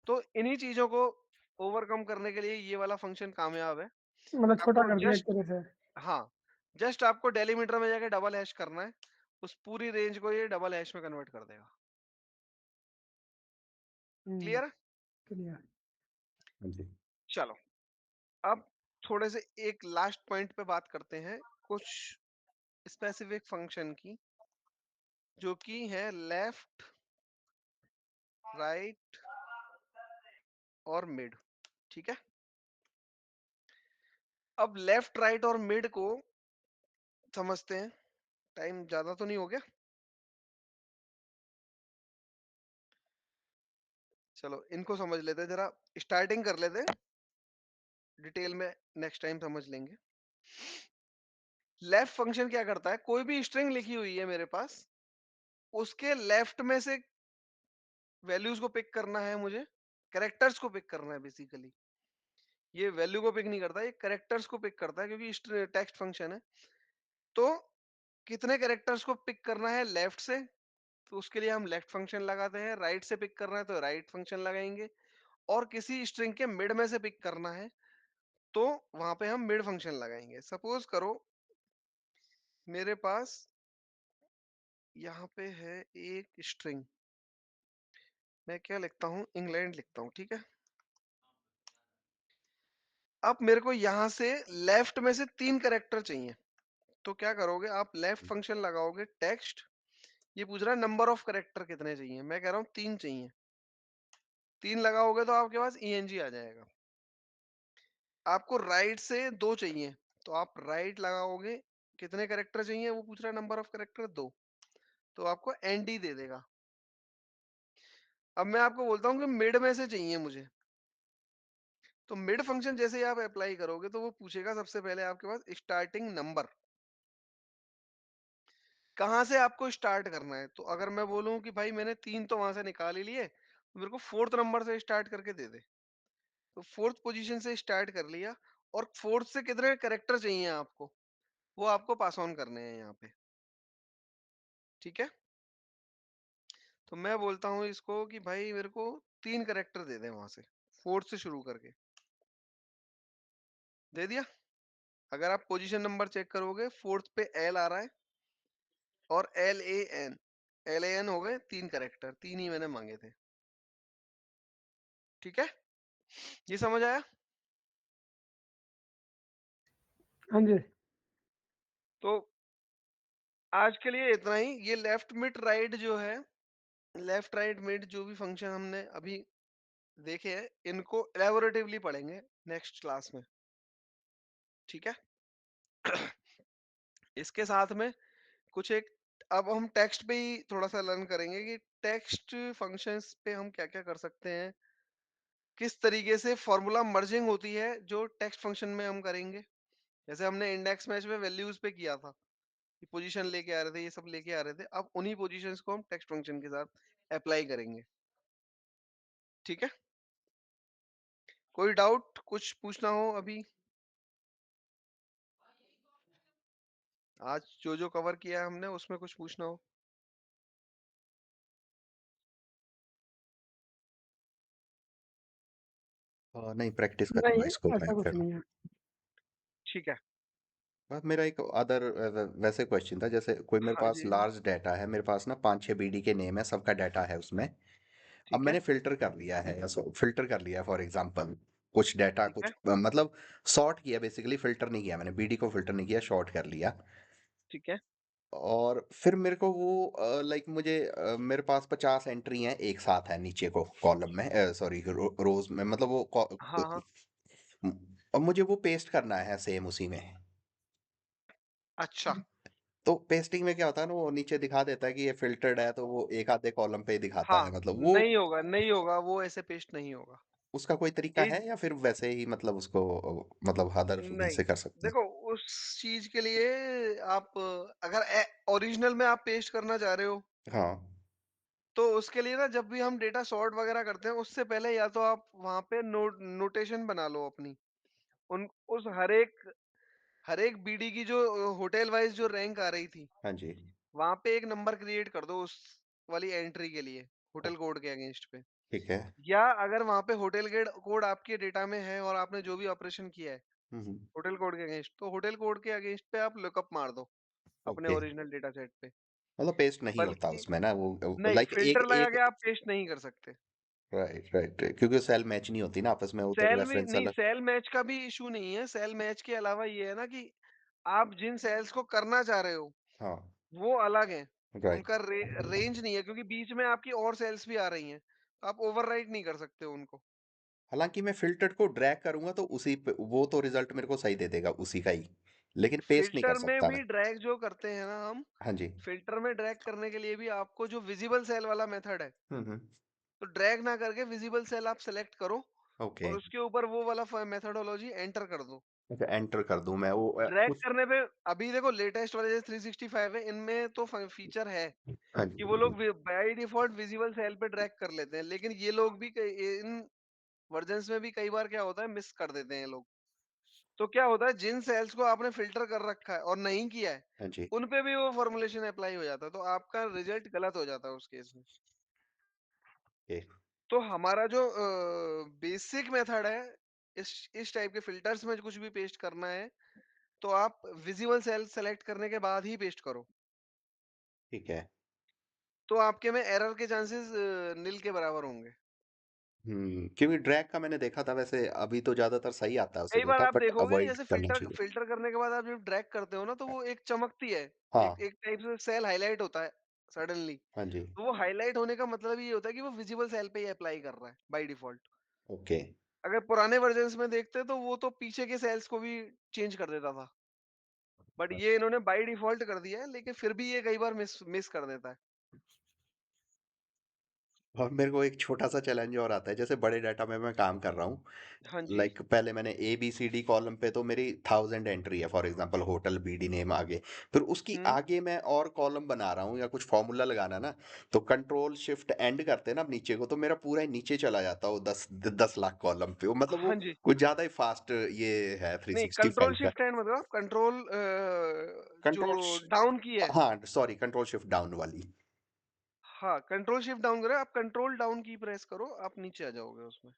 तो इन्हीं चीजों को ओवरकम करने के लिए ये वाला फंक्शन कामयाब है। मतलब छोटा आपको कर दिया एक जस्ट, तरह से। हाँ, जस्ट आपको डेलीमीटर में जाके डबल हैश करना है, उस पूरी रेंज को ये डबल हैश में कन्वर्ट कर देगा। हम्म। क्लियर है? क्लियर। हाँ जी। चलो, अब थोड़े से एक लास्ट पॉइंट पे बात करते हैं, कुछ स्पेसिफिक फंक्शन की, जो कि है लेफ्ट, राइट और मिड, ठीक है? अब लेफ्ट, राइट और मिड को समझते हैं। टाइम ज्यादा तो नहीं हो गया? चलो इनको समझ लेते हैं, जरा स्टार्टिंग कर लेते हैं, डिटेल में नेक्स्ट टाइम समझ लेंगे। लेफ्ट फंक्शन क्या करता है? कोई भी स्ट्रिंग लिखी हुई है मेरे पास, उसके लेफ्ट में से वैल्यूज को पिक करना है मुझे, कैरेक्टर्स को पिक करना है बेसिकली। ये वैल्यू को पिक नहीं करता, ये कैरेक्टर्स को पिक करता है, क्योंकि टेक्स्ट फंक्शन है। तो कितने कैरेक्टर्स को पिक करना है लेफ्ट से, तो उसके लिए हम लेफ्ट फंक्शन लगाते हैं। राइट से पिक करना है तो राइट फंक्शन लगाएंगे, और किसी स्ट्रिंग के मिड में से पिक करना है तो वहां पे हम मिड फंक्शन लगाएंगे। सपोज करो मेरे पास यहाँ पे है एक स्ट्रिंग, मैं क्या लिखता हूँ, इंग्लैंड लिखता हूँ, ठीक है। अब मेरे को यहाँ से लेफ्ट में से 3 कैरेक्टर चाहिए, तो क्या करोगे आप, लेफ्ट फंक्शन लगाओगे टेक्स्ट। ये पूछ रहा है नंबर ऑफ कैरेक्टर कितने चाहिए, मैं कह रहा हूँ 3 चाहिए। 3 लगाओगे तो आपके पास ईएनजी आ जाएगा। आपको राइट से 2 चाहिए, तो आप राइट लगाओगे, कितने कैरेक्टर चाहिए वो पूछ रहा है, नंबर ऑफ कैरेक्टर 2, तो आपको एनडी दे देगा। अब मैं आपको बोलता हूँ कि मिड में से चाहिए मुझे, तो मिड फंक्शन जैसे ही आप अप्लाई करोगे तो वो पूछेगा सबसे पहले आपके पास स्टार्टिंग नंबर, कहाँ से आपको स्टार्ट करना है। तो अगर मैं बोलूं कि भाई मैंने 3 तो वहां से निकाल ही लिए, तो मेरे को 4th नंबर से स्टार्ट करके दे दे, तो 4th पोजीशन से स्टार्ट कर लिया। और 4th से कितने कैरेक्टर चाहिए आपको, वो आपको पास ऑन करने हैं यहाँ पे, ठीक है। तो मैं बोलता हूँ इसको कि भाई मेरे को 3 कैरेक्टर दे दे वहां से, 4th से शुरू करके, दे दिया। अगर आप पोजीशन नंबर चेक करोगे 4th पे एल आ रहा है और एल ए एन हो गए 3 कैरेक्टर, 3 ही मैंने मांगे थे, ठीक है। ये समझ आया। हाँ जी। तो आज के लिए इतना ही। ये लेफ्ट मिड राइट जो है, लेफ्ट राइट मिड जो भी फंक्शन हमने अभी देखे हैं, इनको एलेबोरेटिवली पढ़ेंगे नेक्स्ट क्लास में, ठीक है। इसके साथ में कुछ एक, अब हम टेक्स्ट पे ही थोड़ा सा लर्न करेंगे कि टेक्स्ट फंक्शंस पे हम क्या क्या कर सकते हैं, किस तरीके से फॉर्मूला मर्जिंग होती है जो टेक्स्ट फंक्शन में हम करेंगे। जैसे हमने इंडेक्स मैच में वैल्यूज पे किया था, पोजीशन लेके आ रहे थे, ये सब लेके आ रहे थे, अब उन्हीं पोजीशंस को हम टेक्स्ट फंक्शन के साथ अप्लाई करेंगे, ठीक है। कोई डाउट, कुछ पूछना हो अभी, आज जो जो कवर किया है हमने उसमें कुछ पूछना हो। नहीं, प्रैक्टिस करूंगा नहीं, इसको मैं ऐसा कुछ फिर। नहीं है। ठीक है। बस मेरा एक अदर वैसे क्वेश्चन था, जैसे कोई मेरे हाँ पास जी। लार्ज डाटा है, मेरे पास ना 5-6 बीडी के नेम है, सबका डाटा है उसमें। अब ठीक है। मैंने फिल्टर कर लिया है, फिल्टर कर लिया फॉर एग्जांपल, कुछ डाटा ठीक कुछ है। मतलब सॉर्ट किया, बेसिकली फिल्टर नहीं किया मैंने, बीडी को फिल्टर नहीं किया, शॉर्ट कर लिया। ठीक है। और फिर मेरे को वो लाइक मुझे मेरे पास 50 एंट्री हैं एक साथ है नीचे को कॉलम में, सॉरी रोज में, मतलब वो हाँ हाँ। अब मुझे वो पेस्ट करना है सेम उसी में। अच्छा। तो पेस्टिंग में क्या होता है ना, वो नीचे दिखा देता है कि ये फिल्टर्ड है, तो वो एक आधे कॉलम पे ही दिखाता हाँ, है, मतलब वो नहीं होगा, नहीं होगा, वो ऐसे पेस्ट नहीं होगा। उसका कोई तरीका ये है, या फिर वैसे ही मतलब उसको मतलब अदर वे नहीं, से कर सकते हैं? देखो उस चीज के लिए आप, अगर ओरिजिनल में आप पेस्ट करना चाह रहे हो, हाँ। तो उसके लिए ना जब भी हम डेटा सॉर्ट वगैरह करते हैं उससे पहले या तो आप वहां पे नोटेशन बना लो अपनी, उन उस हर एक बीडी की जो होटल वाइज जो रैंक आ रही थी, हाँ जी। वहां पे एक नंबर क्रिएट कर दो उस वाली एंट्री के लिए, होटल कोड के अगेंस्ट पे। ठीक है। या अगर वहां पे होटल कोड आपके डेटा में है और आपने जो भी ऑपरेशन किया है हम्म। होटल कोड के अगेंस्ट, तो होटल कोड के अगेंस्ट पे आप लुकअप मार दो अपने ओके, ओरिजिनल डेटा सेट पे। मतलब पेस्ट नहीं होता बल्कि उसमें ना वो, नहीं, लाइक एक फिल्टर लगा एक के आप पेस्ट नहीं कर सकते। राइट राइट, क्योंकि सेल मैच नहीं होती ना आपस में, वो तो सेल भी रेफरेंस नहीं, अलग। सेल मैच का भी इशू नहीं है। सेल मैच के अलावा ये है ना कि आप जिन सेल्स को करना चाह रहे हो हाँ। वो अलग हैं, राइट। उनका रेंज नहीं है, क्योंकि बीच में आपकी और सेल्स भी आ रही हैं, तो आप ओवरराइट नहीं कर सकते उनको। हालांकि मैं फिल्टर्ड को ड्रैग करूंगा तो उसी पे वो तो रिजल्ट मेरे को सही दे देगा उसी का ही, लेकिन पेस्ट नहीं कर फिल्टर में सकता मैं। भी ड्रैग जो करते हैं ना हम, हाँ जी। फिल्टर में ड्रैग करने के लिए भी आपको जो विजिबल सेल वाला मेथड है, हम्म। तो ड्रैग ना करके विजिबल सेल आप सेलेक्ट करो ओके। और उसके ऊपर वो वाला मेथोडोलॉजी एंटर कर दो। अच्छा, एंटर कर दूं मैं वो ड्रैग कुछ। करने पे अभी देखो लेटेस्ट वाले जैसे 365 है, इनमें तो फीचर है हाँ कि वो लोग जी। बाय डिफॉल्ट विजिबल सेल पे ड्रैग कर लेते हैं, लेकिन ये लोग भी इन वर्जन्स में भी कई बार क्या होता है, मिस कर देते हैं लोग। तो क्या होता है, जिन सेल्स को आपने फिल्टर कर रखा है और नहीं किया है, हाँ जी। उन पे भी वो फॉर्मुलेशन अप्लाई हो जाता है, तो आपका रिजल्ट गलत हो जाता है उस केस में। ओके। तो हमारा जो बेसिक मेथड है इस टाइप के फिल्टर्स में कुछ भी पेस्ट करना है तो आप विजिबल सेल सेलेक्ट करने के बाद ही पेस्ट करो, ठीक है। तो आपके में एरर के चांसेस नील के बराबर होंगे। क्योंकि ड्रैग का मैंने देखा था, वैसे अभी तो ज़्यादातर सही आता है उसे कई बार देखा, आप बट देखोगे अवॉइड जैसे करना फिल्टर चाहिए। फिल्टर करने के बाद आप जब ड्रैग करते हो ना तो वो एक चमकती है, एक हाँ, एक टाइप से सेल हाईलाइट होता है सडनली। हाँ जी, तो वो हाईलाइट होने का मतलब ये होता है कि वो विजिबल सेल पे ही अप्लाई कर रहा है बाय डिफॉल्ट। ओके। अगर पुराने वर्जन्स में देखते तो वो तो पीछे के सेल्स को भी चेंज कर देता था, बट ये इन्होंने बाय डिफॉल्ट कर दिया है, लेकिन फिर भी ये कई बार मिस मिस कर देता है। और मेरे को एक छोटा-सा चैलेंज और आता है, जैसे बड़े डाटा में मैं काम कर रहा हूँ, हाँ जी। लाइक पहले मैंने एबीसीडी कॉलम पे तो मेरी 1000 एंट्री है, for example hotel BD name आगे, फिर उसकी हुँ। आगे मैं और कॉलम बना रहा हूँ या कुछ फॉर्मूला लगाना ना, तो कंट्रोल शिफ्ट एंड करते हैं ना अब नीचे को, तो मेरा पूरा ही नीचे चला जाता है वो 10 लाख कॉलम पे, वो मतलब हाँ वो जी। कुछ ज्यादा ही फास्ट ये है नहीं, कंट्रोल 365 का। शिफ्ट एंड मतलब कंट्रोल जो कंट्रोल डाउन की है। हाँ सॉरी, कंट्रोल शिफ्ट डाउन वाली। हाँ, कंट्रोल शिफ्ट डाउन करो, आप कंट्रोल डाउन की प्रेस करो, आप नीचे आ जाओगे उसमें।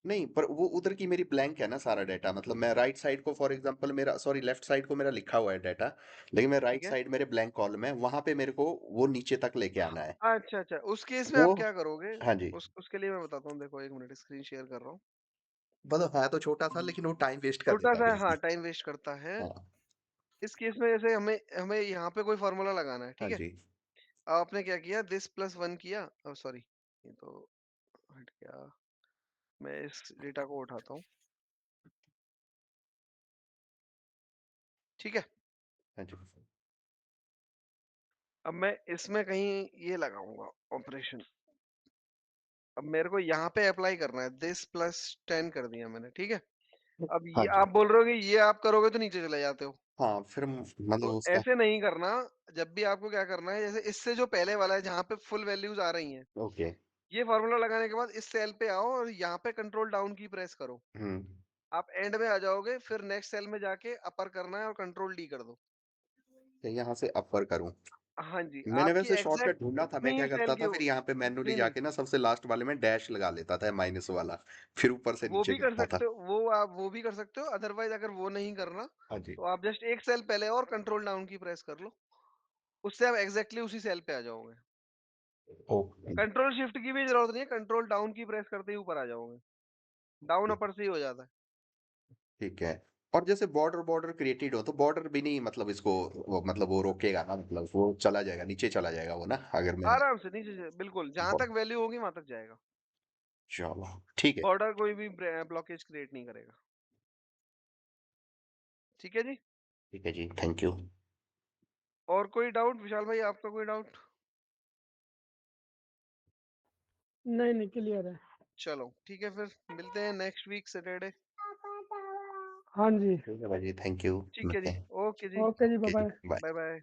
नहीं, पर वो उधर की मेरी ब्लैंक है ना सारा डाटा, मतलब मैं राइट साइड को फॉर एग्जांपल मेरा सॉरी लेफ्ट साइड को मेरा लिखा हुआ है डाटा, लेकिन मैं ठीक राइट है? साइड मेरे ब्लैंक कॉलम है, वहां पे मेरे को वो नीचे तक लेके आना है। अच्छा, अच्छा। उस केस में वो आप क्या करोगे? हाँ जी, उसके लिए मैं बताता हूँ, देखो 1 मिनट स्क्रीन शेयर कर रहा हूँ। मतलब है तो छोटा सा, लेकिन वो टाइम वेस्ट कर देता है छोटा-सा हाँ, बिल्कुल। टाइम वेस्ट करता है। हाँ, इस केस में जैसे हमें हमें यहाँ पे कोई फ़ॉर्मूला लगाना है, हाँ ठीक है? जी, आपने क्या किया दिस प्लस 1 किया सॉरी, ये तो हट गया। मैं इस डेटा को उठाता हूँ, ठीक है? हाँ जी, अब मैं इसमें कहीं ये लगाऊँगा ऑपरेशन। अब मेरे को यहाँ पे अप्लाई करना है, दिस प्लस 10 कर दिया मैंने, ठीक है? अब हाँ ये जी, आप बोल रहे हो कि ये आप करोगे तो नीचे चले जाते हो। हाँ, फिर मतलब तो उसका ऐसे नहीं करना, जब भी आपको क्या करना है, जैसे इससे जो पहले वाला है जहाँ पे फुल वैल्यूज़ आ रही हैं, ओके, ये फ़ॉर्मूला लगाने के बाद इस सेल पे आओ और यहाँ पे कंट्रोल डाउन की प्रेस करो। हम्म, आप एंड में आ जाओगे, फिर नेक्स्ट सेल में जाके अपर करना है और कंट्रोल डी कर दो। तो यहाँ से अपर करूँ। हाँ जी, मैंने आपकी वैसे एग्ज़ैक्ट शॉर्टकट ढूंढा था, मैं उतनी क्या ही सेल करता की था हो फिर यहाँ पे मैन्युअली नहीं, नहीं, जाके ना सबसे लास्ट वाले में डैश लगा लेता था, माइनस वाला, फिर ऊपर से वो नीचे भी कर करता था। सकते हो, वो भी कर सकते हो, अदरवाइज़ अगर वो नहीं करना, हाँ जी, तो आप जस्ट एक सेल पहले और कंट्रोल डाउन की प्रेस कर लो। उससे आप एग्ज़ैक्टली उसी सेल पे आ जाओगे। ओके, कंट्रोल शिफ्ट की भी ज़रूरत नहीं है, कंट्रोल डाउन की प्रेस करते ही ऊपर आ जाओगे। डाउन अपर से ही हो जाता है। ठीक है। और जैसे बॉर्डर बॉर्डर क्रिएटेड हो तो बॉर्डर भी नहीं, मतलब इसको वो मतलब वो रोकेगा ना, मतलब वो चला जाएगा, नीचे चला जाएगा वो ना, अगर मैं आराम से नीचे से बिल्कुल, जहाँ ब- तक वैल्यू होगी वहाँ तक जाएगा। चलो ठीक है, बॉर्डर कोई भी ब्लॉकेज क्रिएट नहीं करेगा। ठीक है जी? ठीक है जी, थैंक यू। और कोई डाउट विशाल भाई, आपका कोई डाउट? नहीं नहीं क्लियर है। चलो ठीक है, फिर मिलते हैं नेक्स्ट वीक सैटरडे। हाँ जी। ठीक है भाई जी, थैंक यू, ठीक है मिलते जी। हैं। ओके जी। ओके जी, बाय ओके जी, बाय। बाय। Bye bye.